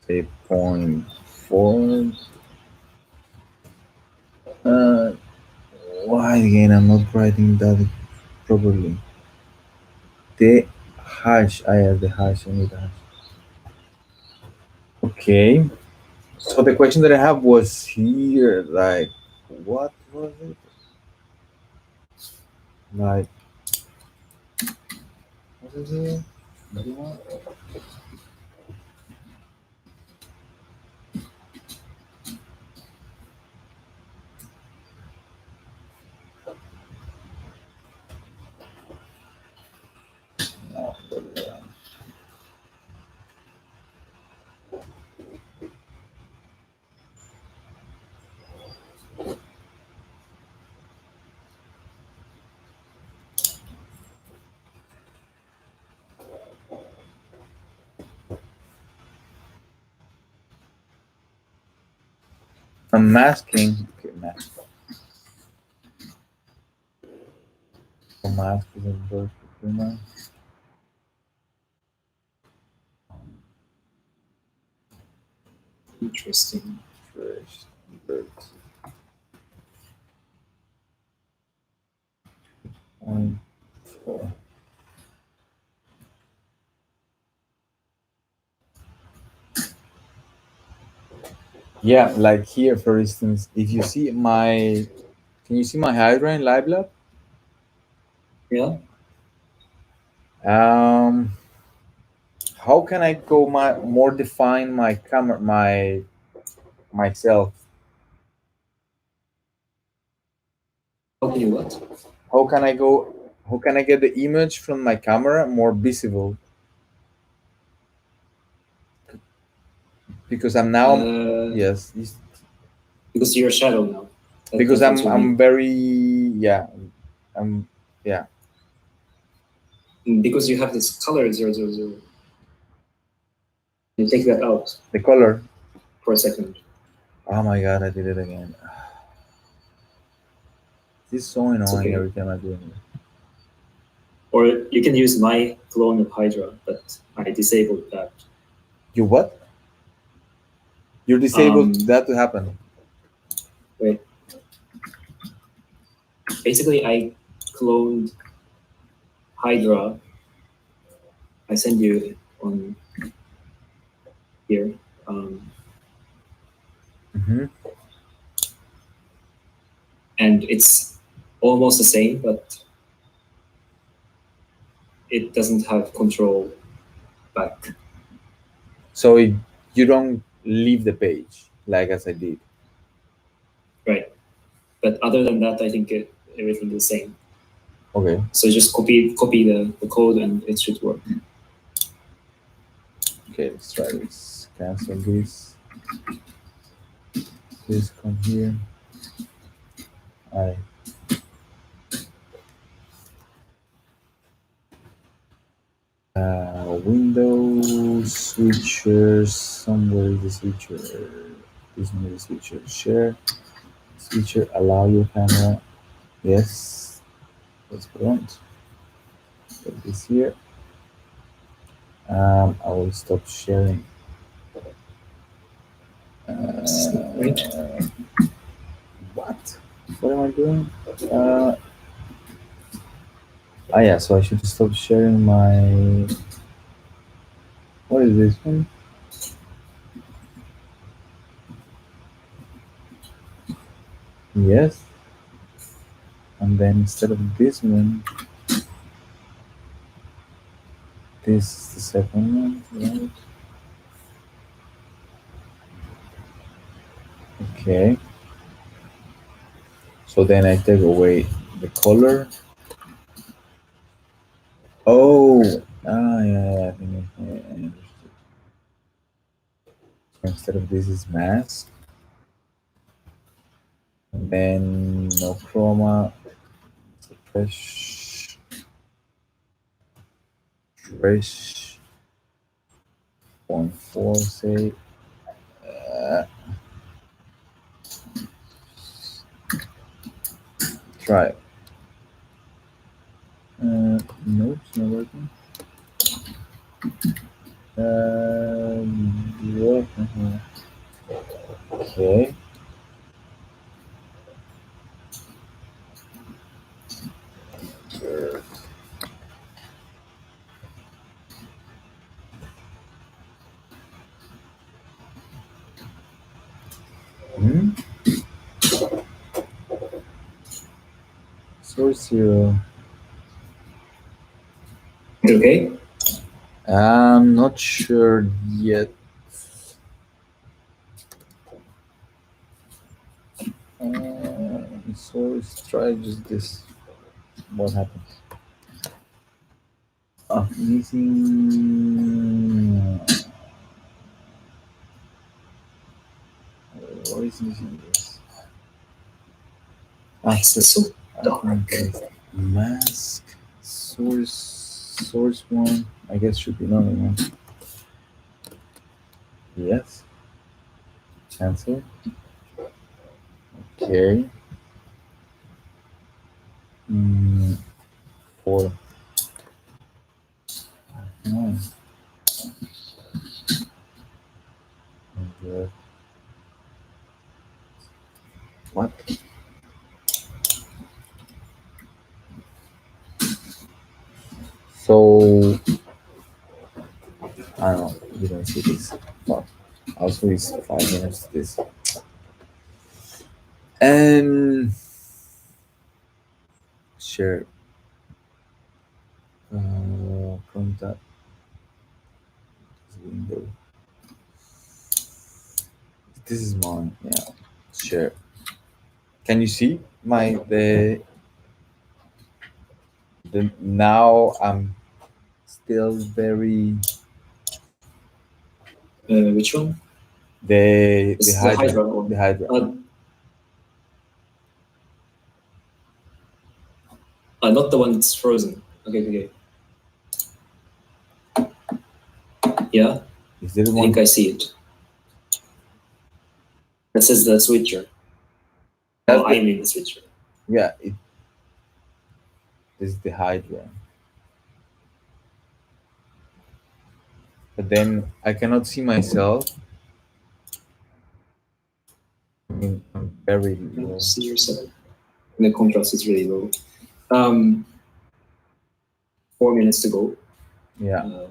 say 0.4. Why again I'm not writing that properly? The hash, I have the hash, I need the hash. Okay. So the question that I have was here, like, what was it? Like, what is it? What do you want? I'm masking. Okay, mask. So mask is in both Prima. Interesting. First, bird. One, four. Yeah, like here, for instance, if you see my, can you see my Hydra in LiveLab? Yeah. How can I go more define my camera, myself? How can you what? How can I go? How can I get the image from my camera more visible? Because I'm now yes, Because you're a shadow now. because that's what you I'm mean. very I'm yeah. Because you have this color 000. You take that out The color. for a second. Oh my god, I did it again. This is so annoying okay. every time I do it. Or you can use my clone of Hydra, but I disabled that. You what? You're disabled that to happen. Wait. Basically, I cloned Hydra. I send you on here. And it's almost the same, but it doesn't have control back. So you don't leave the page like as I did. Right. But other than that, I think everything is the same. Okay. So just copy the code and it should work. Okay, let's try this. Cancel this. Please come here. Windows switchers. Somewhere is the switcher. This one is the switcher. Share. Switcher. Allow your camera. Yes. That's what I want. Put this here. I will stop sharing. What? What am I doing? Yeah, so I should stop sharing my. What is this one? Yes. And then instead of this one, this is the second one, right? Okay. So then I take away the color. Oh, yeah, I think I understood. So instead of this is mask. And then no chroma. Fresh. 0.4, say. Try it. No, it's not working. Okay. Source 0. Okay. I'm not sure yet. So let's try just this. What happens? Missing. What is missing this? So dark. Mask. Source 1. I guess should be another one. Yes. Cancel. Okay. 4. No. And, what? So I don't know. You don't see this. But also it's 5 minutes. This and share contact window. This is mine. Yeah. Share. Can you see my the now I'm still very Which one? the It's the Hydra. Hydra one. The Hydra. Not the one that's frozen. Okay. Yeah, Is there I one? think I see it. That says the switcher. That's Oh, the- I mean the switcher. Yeah, this is the Hydra. But then I cannot see myself. I mean, I'm very low. See yourself. And the contrast is really low. 4 minutes to go. Yeah.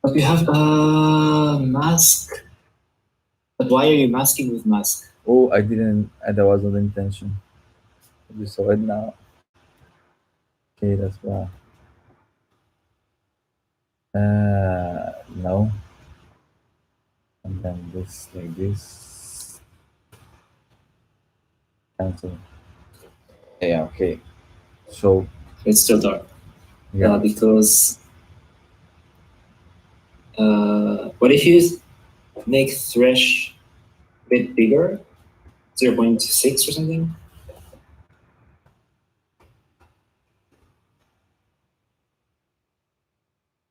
But we have a mask. But why are you masking with mask? Oh, I didn't. That was not intention. You saw it now. Okay, that's why. No. And then this like this. Cancel. Yeah. Okay. So It's still dark. yeah. Because what if you make thresh a bit bigger, 0.6 or something?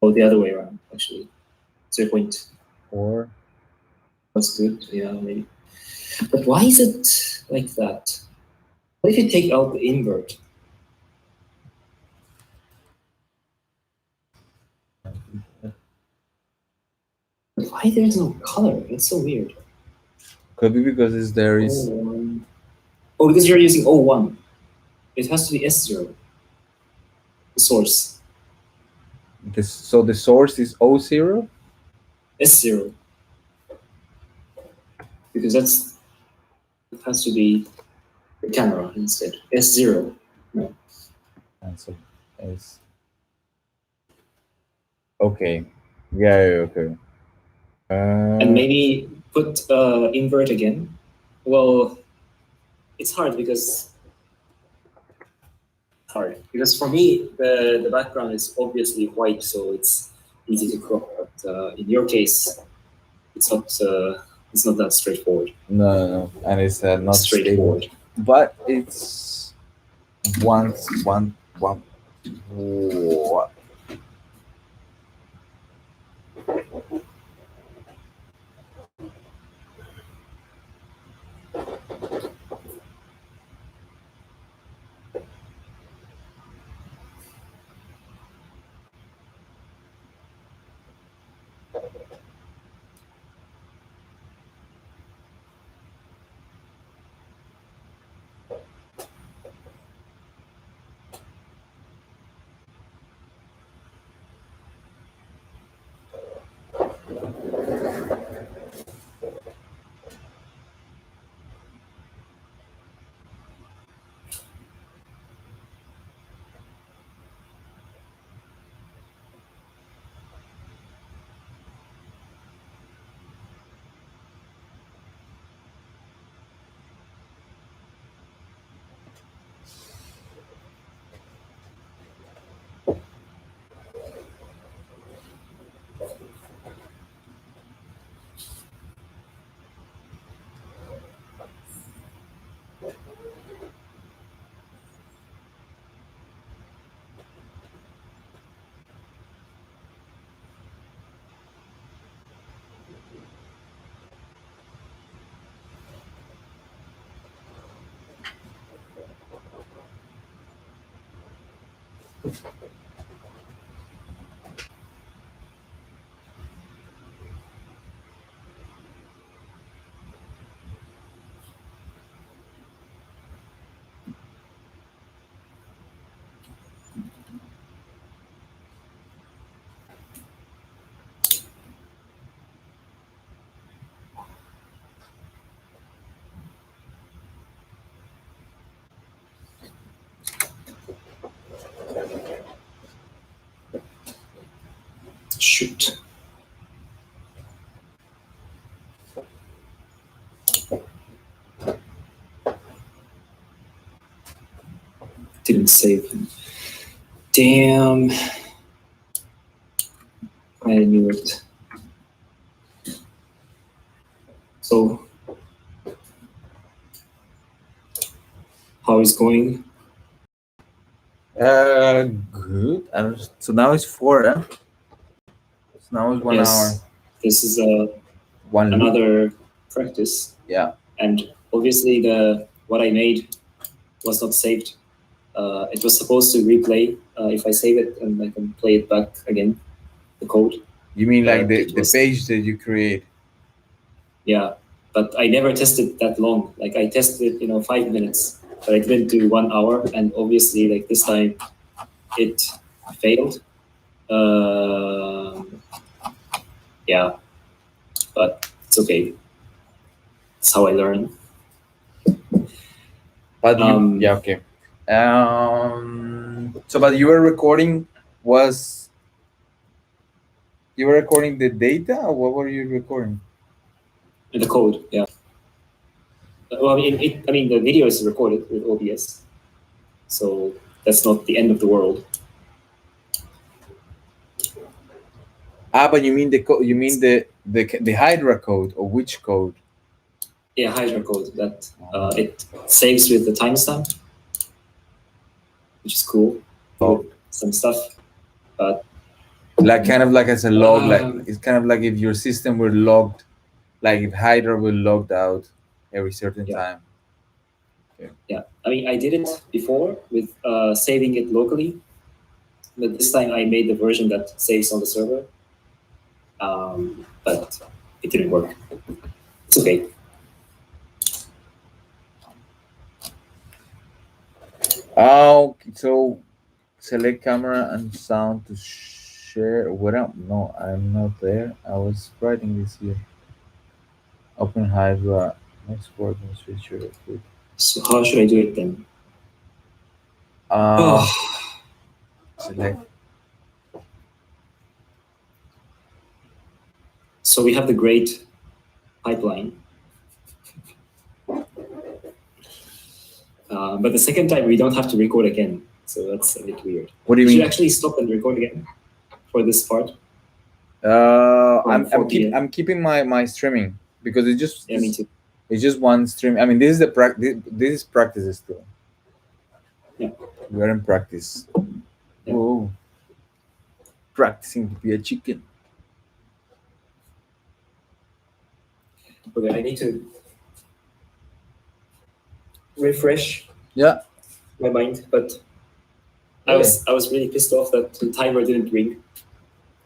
Or the other way around, actually. 0.4. 4. That's good. Yeah, maybe. But why is it like that? What if you take out the invert? Why there's no color? That's so weird. Could be because there is. Oh, because you're using O1. It has to be S0. The source. This, so the source is O0. S0. Because it has to be the camera instead. S0. No. Cancel. S. Okay. Yeah. Okay. And maybe put invert again. Well, it's hard because for me the background is obviously white, so it's easy to crop. But in your case, it's not that straightforward. No, and it's not straightforward. stable. But it's one. What? Shoot. Didn't save. Damn. I knew it. So, how is going? Good. So now it's 4, huh? So now it's 1 hour. This is One loop. another practice. Yeah. And obviously what I made was not saved. It was supposed to replay if I save it, and I can play it back again, the code. You mean like the it was- page that you create? Yeah, but I never tested that long. Like I tested it, 5 minutes, but I didn't do 1 hour. And obviously, like this time, it failed. Yeah, but it's okay. It's how I learn. But yeah, okay. So, but you were recording the data, or what were you recording? The code, yeah. Well, I mean, the video is recorded with OBS, so that's not the end of the world. But you mean the code? You mean the Hydra code, or which code? Yeah, Hydra code that it saves with the timestamp, which is cool. Oh. Some stuff, but Like kind of like as a log, like it's kind of like if your system were logged, like if Hydra were logged out every certain time. yeah, I mean, I did it before with saving it locally, but this time I made the version that saves on the server. But it didn't work. It's okay. Oh, so select camera and sound to share. What up? No, I'm not there. I was writing this here. Open Hydra. Export and switch your food. So how should I do it then? Select. So we have the great pipeline. But the second time we don't have to record again. So that's a bit weird. What do you Should mean? you actually stop and record again for this part? I'm keeping my streaming because it just Yeah, me too. it's just one stream. I mean, this is the practice. This is practice still. Yeah. We are in practice. Yeah. Whoa. Practicing to be a chicken. Okay, I need to refresh Yeah. my mind, but I was really pissed off that the timer didn't ring.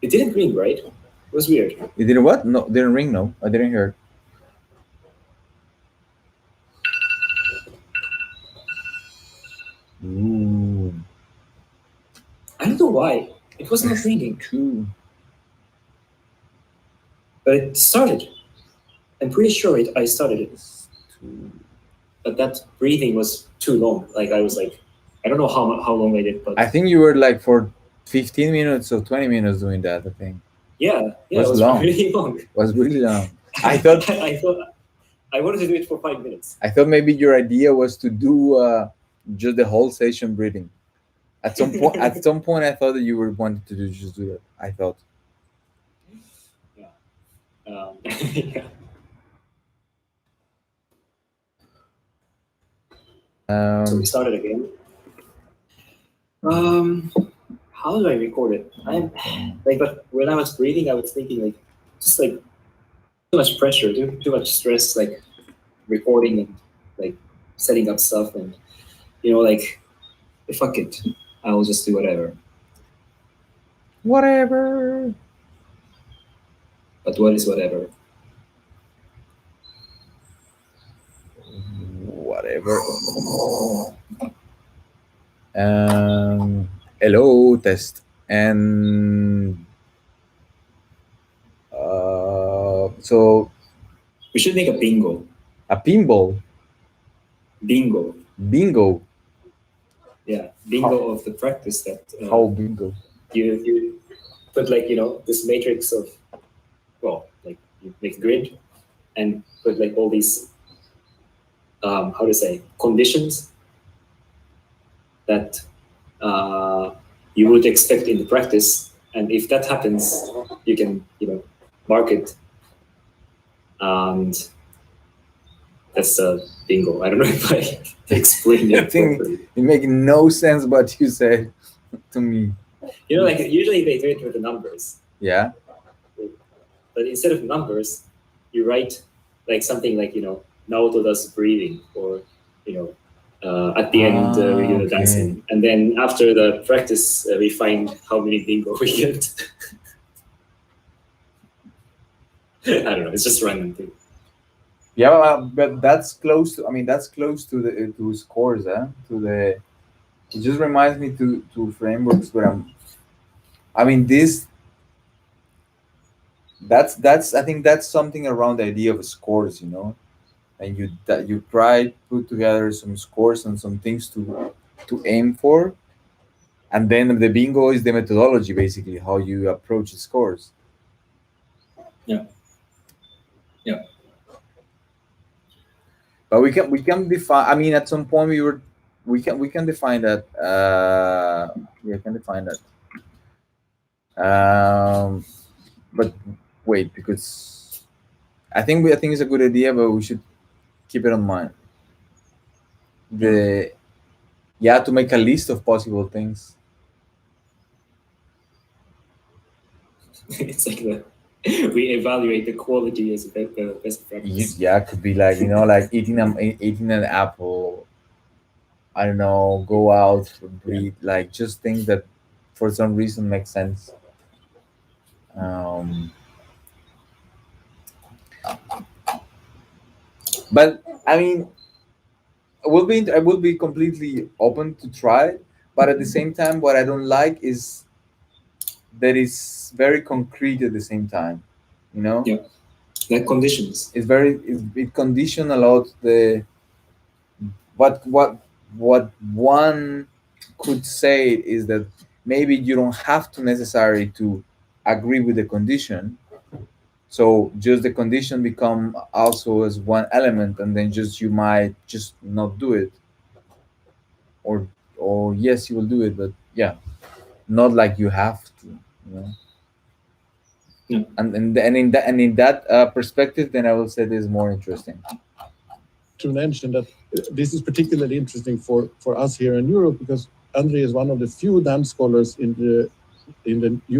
It didn't ring, right? It was weird. It didn't what? No, didn't ring. No, I didn't hear it. Ooh. I don't know why. It was not ringing, Two. but it started. I'm pretty sure I started it, Two. but that breathing was too long. Like I was like, I don't know how long I did, but I think you were like for 15 minutes or 20 minutes doing that. I think yeah, it was was long. really long. it was really long. I thought I wanted to do it for 5 minutes. I thought maybe your idea was to do just the whole session breathing. At some point, I thought that you were wanting to just do that. I thought. Yeah. So we started again. How do I record it? I'm like, but when I was breathing, I was thinking like, just like too much pressure, too much stress, like recording and like setting up stuff, and like, fuck it. I will just do whatever. Whatever. But what is whatever? Whatever. Hello, test. And so We should make a bingo. a pinball. Bingo. Bingo. Yeah, bingo of the practice that How bingo? you put like, this matrix of, well, like you make a grid and put like all these, how to say, conditions that you would expect in the practice. And if that happens, you can, mark it. And that's a bingo. I don't know if I explained I it think properly. it makes no sense what you said to me. Like usually they do it with the numbers. Yeah. But instead of numbers, you write like something like, Naoto does breathing, or, at the end we do the Okay. dancing. And then after the practice, we find how many bingo we get. I don't know. It's just random thing. Yeah, but that's close to. I mean, that's close to the to scores, huh? To the. It just reminds me to frameworks where I mean, this. That's. I think that's something around the idea of scores, and you try put together some scores and some things to aim for, and then the bingo is the methodology, basically how you approach the scores. Yeah. Yeah. But we can define. I mean, at some point we can define that. We can define that. But wait, because I think it's a good idea, but we should keep it in mind. To make a list of possible things. It's like we evaluate the quality as the best practice. Yeah, it could be like like eating an apple. I don't know, go out, breathe, like just things that for some reason make sense. But I mean, I will be completely open to try it, but at the same time, what I don't like is that it's very concrete at the same time. Yeah. Like conditions. It's it condition a lot the what one could say is that maybe you don't have to necessarily to agree with the condition, so just the condition become also as one element, and then just you might just not do it, or yes, you will do it, but yeah, not like you have to, Yeah. and in that perspective, then I will say this is more interesting. To mention that this is particularly interesting for us here in Europe, because Andre is one of the few dance scholars in the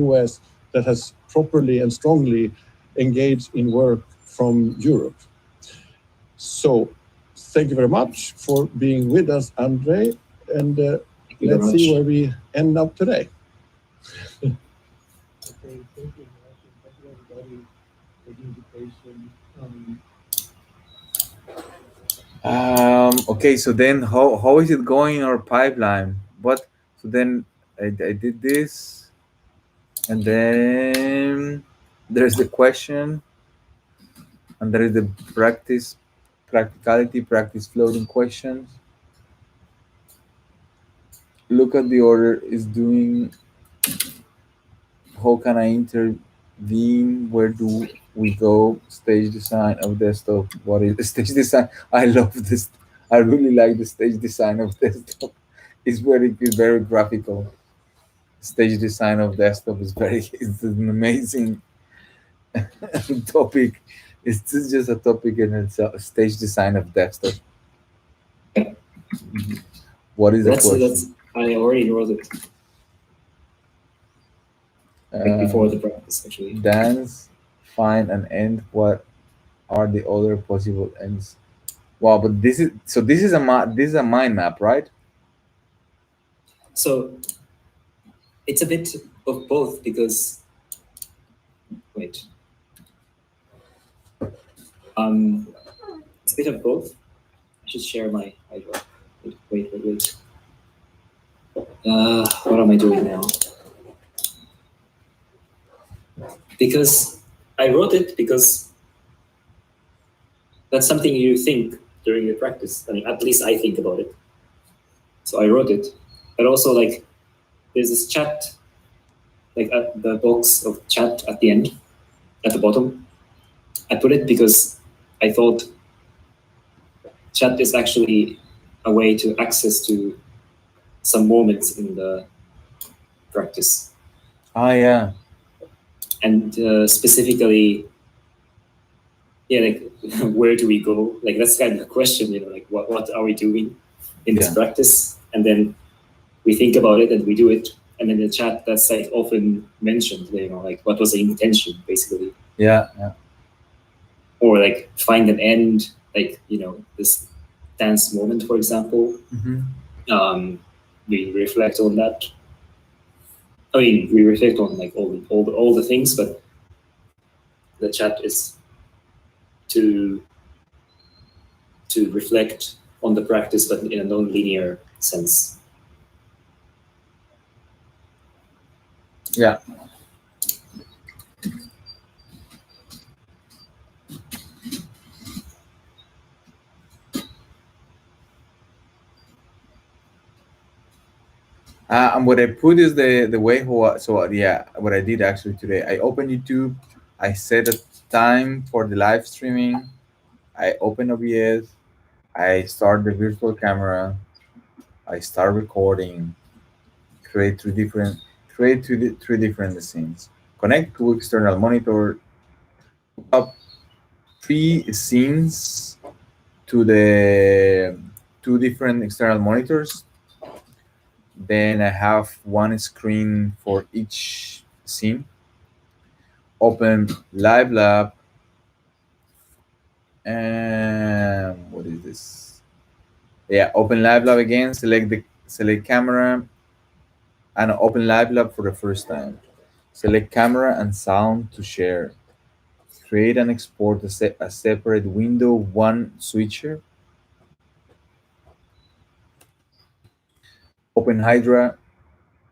US that has properly and strongly engaged in work from Europe. So thank you very much for being with us, Andre, and you let's very see much. where we end up today. Okay, thank you, Martin. Thank you, everybody, for the invitation. Okay, so then how is it going in our pipeline? So then I did this, and then there's the question, and there is the practice floating questions. Look at the order is doing. How can I intervene? Where do we go? Stage design of desktop. What is the stage design? I love this. I really like the stage design of desktop. It's very graphical. Stage design of desktop is it's an amazing topic. It's just a topic in itself. Stage design of desktop. What is the question? I already wrote it before the practice, actually. Dance, find an end. What are the other possible ends? Wow, but this is a mind map, right? So It's a bit of both because, wait. It's a bit of both. I should share my iDraw. Wait. What am I doing now? Because I wrote it because that's something you think during your practice. I mean, at least I think about it. So I wrote it. But also, like, there's this chat, like at the box of chat at the end, at the bottom. I put it because I thought chat is actually a way to access to some moments in the practice. Oh yeah. And specifically, yeah, like where do we go? Like that's kind of a question, you know, like what are we doing in this practice? And then we think about it and we do it. And then in the chat, that's like often mentioned, you know, like what was the intention, basically. Yeah. Or like find an end, like, you know, this dance moment, for example. We reflect on that. I mean, we reflect on like all the things, but the chat is to reflect on the practice, but in a non-linear sense. Yeah. And what I put is the way what I did actually today. I opened YouTube. I set a time for the live streaming. I open OBS. I start the virtual camera. I start recording. Create three different scenes. Connect to external monitor. Up 3 scenes to the 2 different external monitors. Then I have 1 screen for each scene. Open Live Lab. And what is this? Yeah, open Live Lab again. Select camera, and open Live Lab for the first time. Select camera and sound to share. Create and export a separate window 1 switcher. Open Hydra.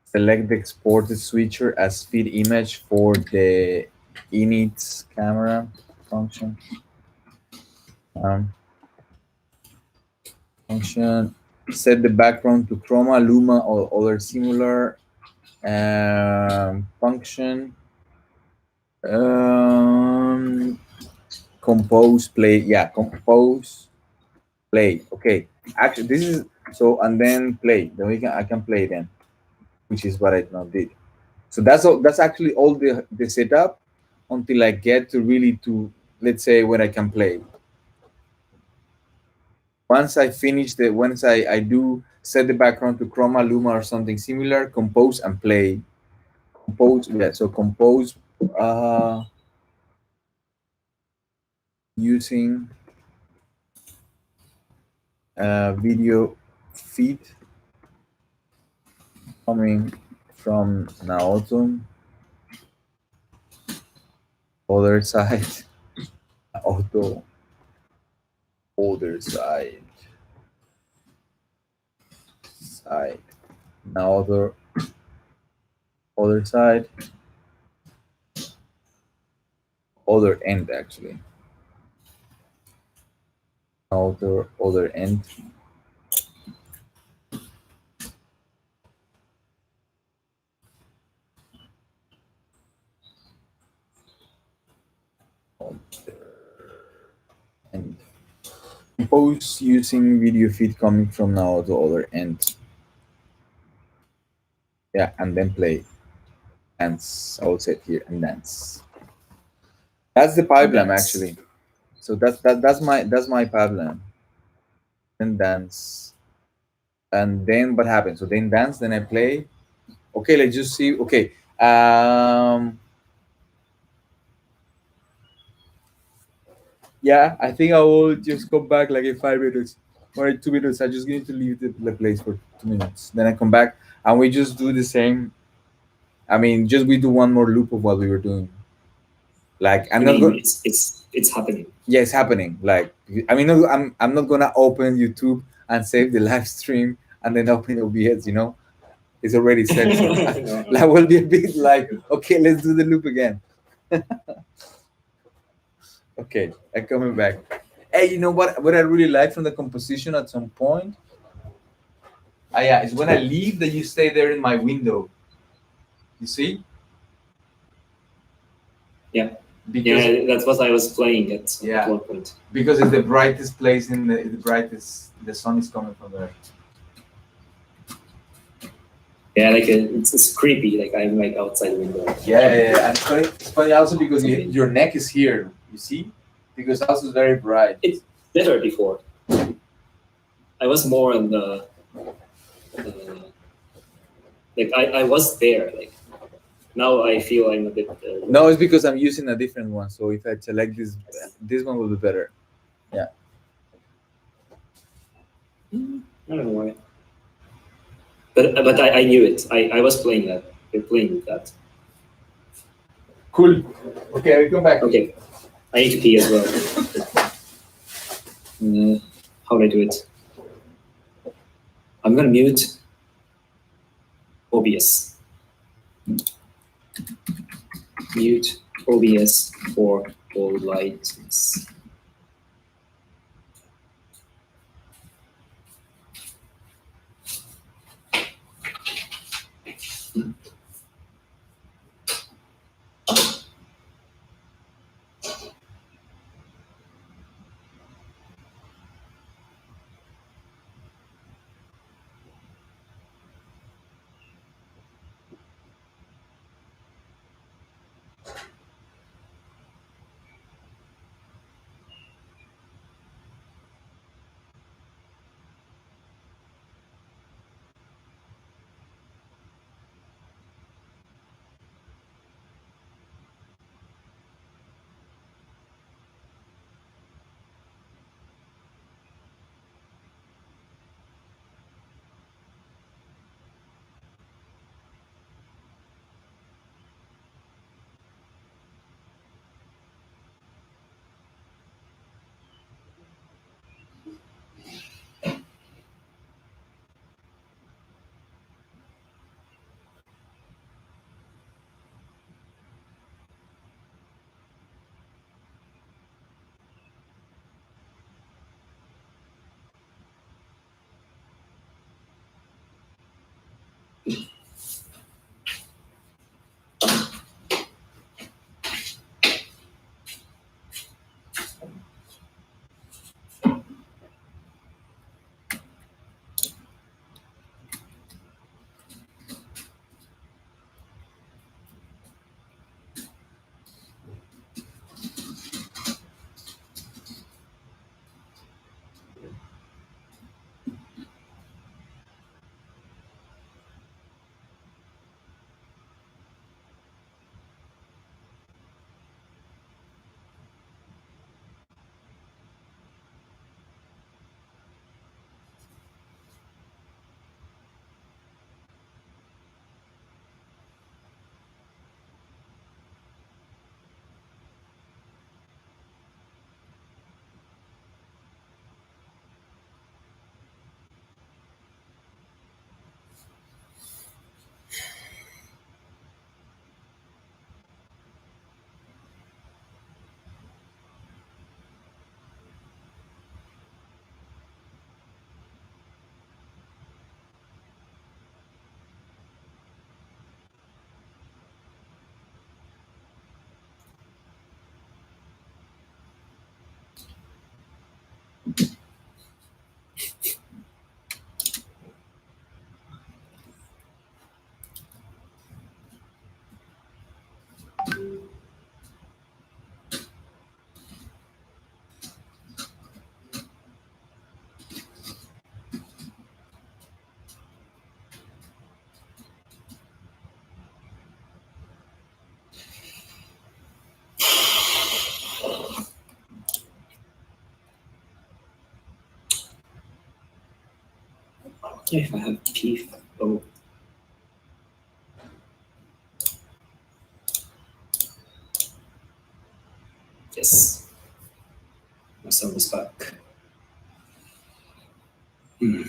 Select the exported switcher as feed image for the init camera function. Function. Set the background to Chroma, Luma, or other similar function. Compose, play. Yeah, compose, play. Okay. Actually, this is so, and then play. Then I can play then, which is what I now did. So that's actually all the setup until I get to really let's say when I can play. Once I finish once I do set the background to Chroma, Luma, or something similar, compose and play. Compose, yeah. So compose using video feed coming from Naoto. Other side, auto. Other side. Now other side. Other end actually. Other end. And compose using video feed coming from now to other end. Yeah, and then play. Dance. I will set here and dance. That's the pipeline actually. So that's my pipeline. Then dance. And then what happens? So then dance, then I play. Okay, let's just see. Okay. Yeah, I think I will just come back like in 5 minutes or 2 minutes. I just need to leave the place for 2 minutes. Then I come back and we just do the same I mean, just we do one more loop of what we were doing. Like I'm I not mean, going. it's happening. Yeah, it's happening. Like I mean, no, I'm not gonna open YouTube and save the live stream and then open OBS. You know, it's already set. So that will be a bit like, okay, let's do the loop again. Okay, I'm coming back. Hey, you know what? What I really like from the composition at some point. Ah, yeah, it's when I leave that you stay there in my window. You see? Yeah. Because Yeah, that's what I was playing at Yeah. one point. because it's the brightest place in the brightest. The sun is coming from there. Yeah, like it's creepy. Like I'm like outside the window. Yeah. And it's funny also because your neck is here. You see? Because the house is very bright. It's better before. I was more on the like I was there. Like now I feel I'm a bit. No, it's because I'm using a different one. So if I select this one will be better. I don't know why. But I knew it. I was playing that. You're playing with that. Cool. Okay, we come back. Okay. I need to pee as well. How do I do it? I'm gonna mute OBS. Mute OBS for all lights. If I have teeth. Oh. Yes. My sound is back. Hmm.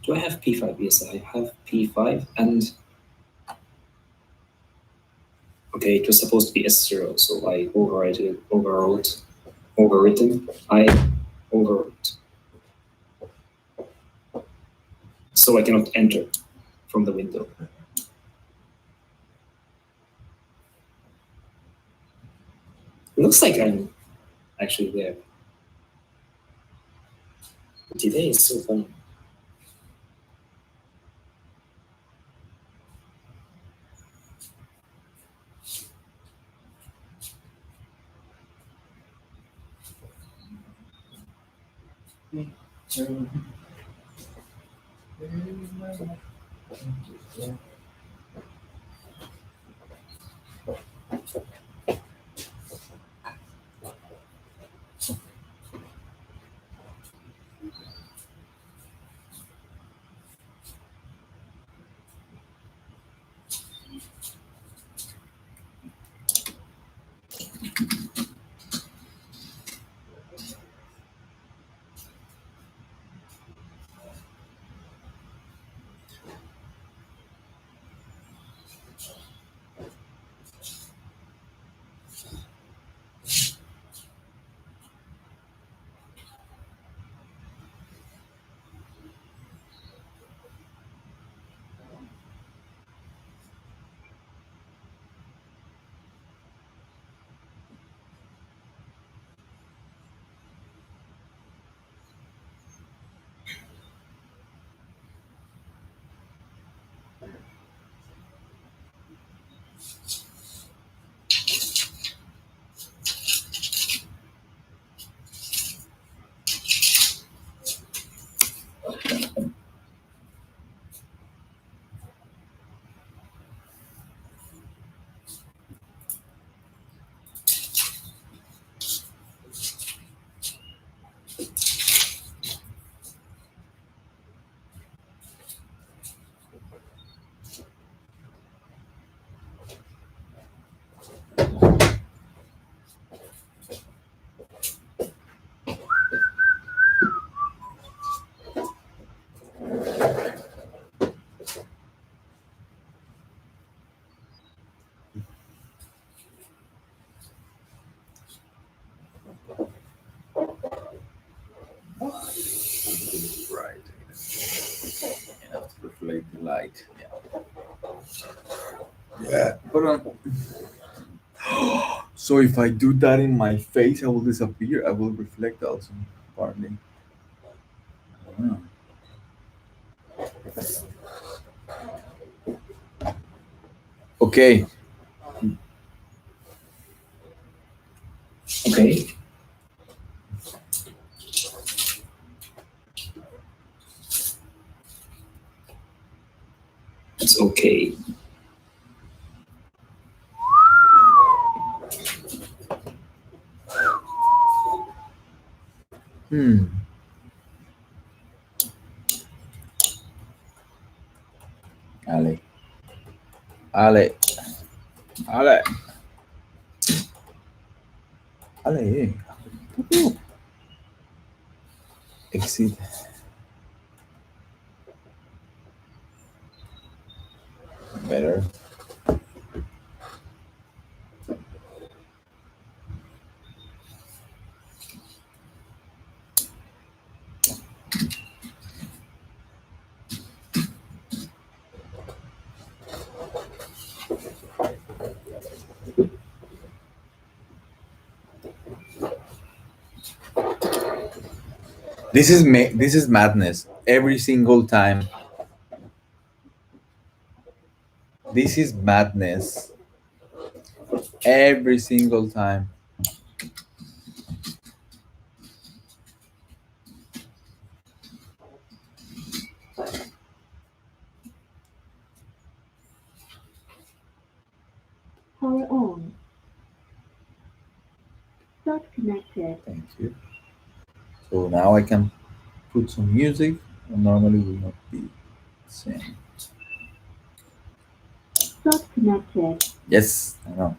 Do I have P5? Yes, I have P5 and okay, it was supposed to be S0, so I overwritten. I overwrote. So I cannot enter from the window. It looks like I'm actually there. The delay is so funny. Right. Enough to reflect the light. Yeah. But so if I do that in my face, I will disappear. I will reflect also, partly. Ah. Okay. Okay. It's okay. Hmm. Ale. Ale. Ale. Ale. Exit. Better. This is madness every single time. This is madness every single time. Power on. Start connected. Thank you. So now I can put some music. Normally will not be the same. Start connected. Yes, I know.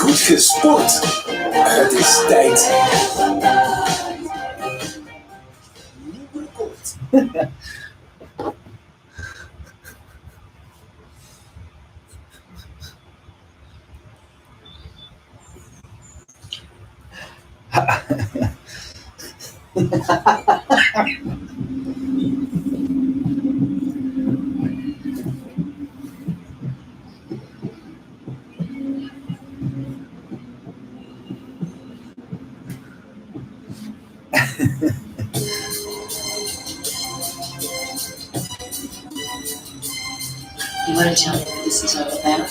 Goed gesport. Het is tijd. Nieuw record. You want to tell me what this is all about?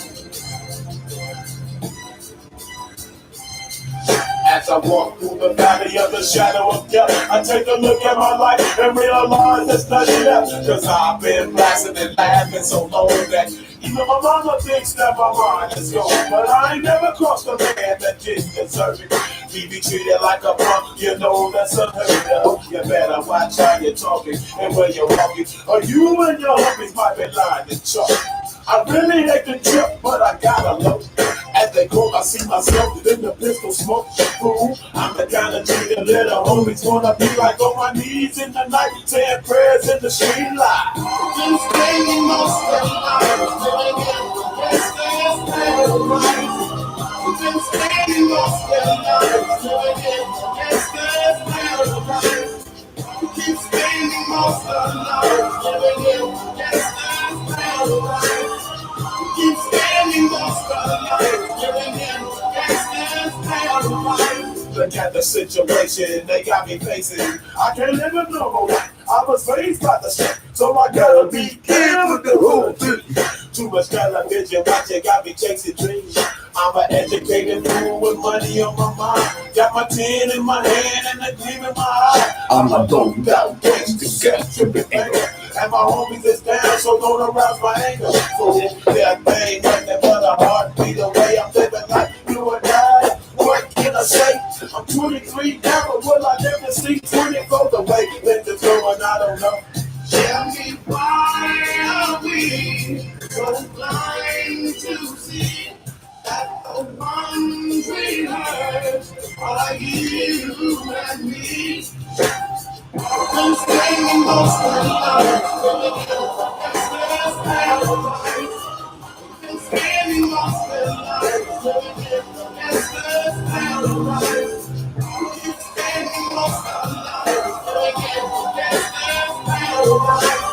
As I walk through the valley of the shadow of death, I take a look at my life and realize there's nothing left. Cause I've been blasting and laughing so long that even my mama thinks that my mind is gone. But I ain't never crossed a man that didn't deserve it. Be treated like a punk, you know that's unheard of. You better watch how you're talking and where you're walking, or you and your homies might be lying to chalk. I really hate the trip, but I gotta look. As they go, I see myself in the pistol smoke. Fool, I'm the kind of G that little homies wanna be like on my knees in the night, saying prayers in the street light. Been spending most of the night living in the Western paradise. Been spending most of the night living in the Western paradise. Keep spending most of the night living in the Western paradise. Keep spending most of the night living in gangster's paradise. Look at the situation they got me facing. I can't live a normal life. I was raised by the shit, so I gotta be careful with the whole thing. Too much television watching got me chasing dreams. I'm an educated fool with money on my mind. Got my tin in my hand and a gleam in my eye. I'm a doped out gangster, got tripping anger. And my homies is down, so don't arouse my anger. So there ain't nothing but a heartbeat away. I'm living like you and I. What can I say? I'm 23 now, but will I never see 24 the way Linda's going? I don't know. Tell me why are we so blind to see that the ones we hurt are you and me? I'm spending most of the night living in the gangster's paradise. I'm spending most of the night living in the gangster's paradise. I'm spending most of the night living in the gangster's paradise.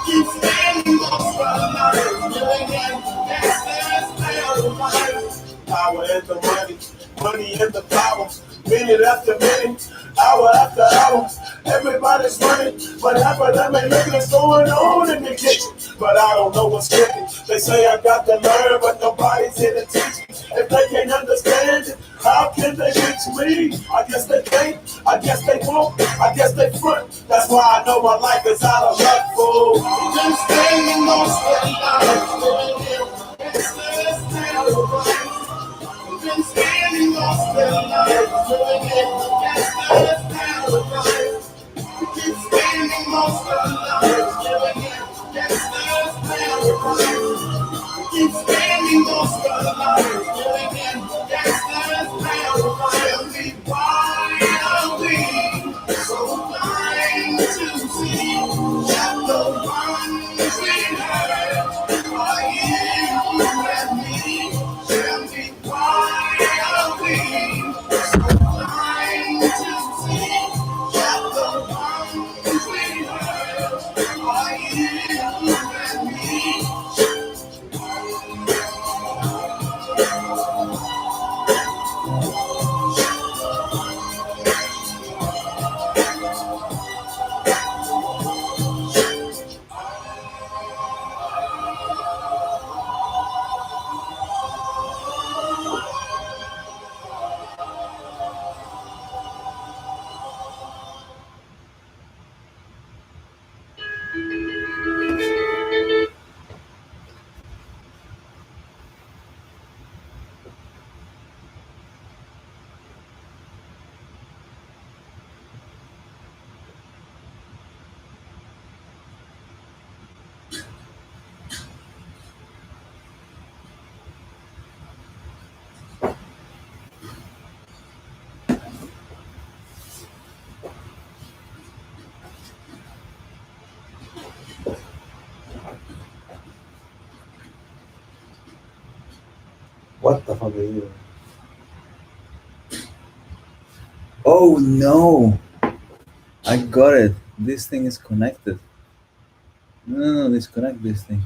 Keep spending most of the night living in the gangster's paradise. Power and the money, money and the power. Minute after minute, hour after hour, everybody's running. But half of them ain't looking what's going on in the kitchen. But I don't know what's cooking. They say I got to learn, but nobody's here to teach me. If they can't understand it, how can they reach me? I guess they can't, I guess they won't, I guess they front. That's why I know my life is out of luck, fool. Been spending most of the night living in the gangster's paradise. Been spending most of the night living in the gangster's paradise. Keep spending most of the night living in the gangster's paradise. Keep spending most of the night living in the gangster's paradise. Tell me why are we so blind to see that the ones we hurt are you and me? Tell me why are we so blind to see that the ones we hurt are you and me? What the fuck are you? Oh no! I got it. This thing is connected. No, disconnect this thing.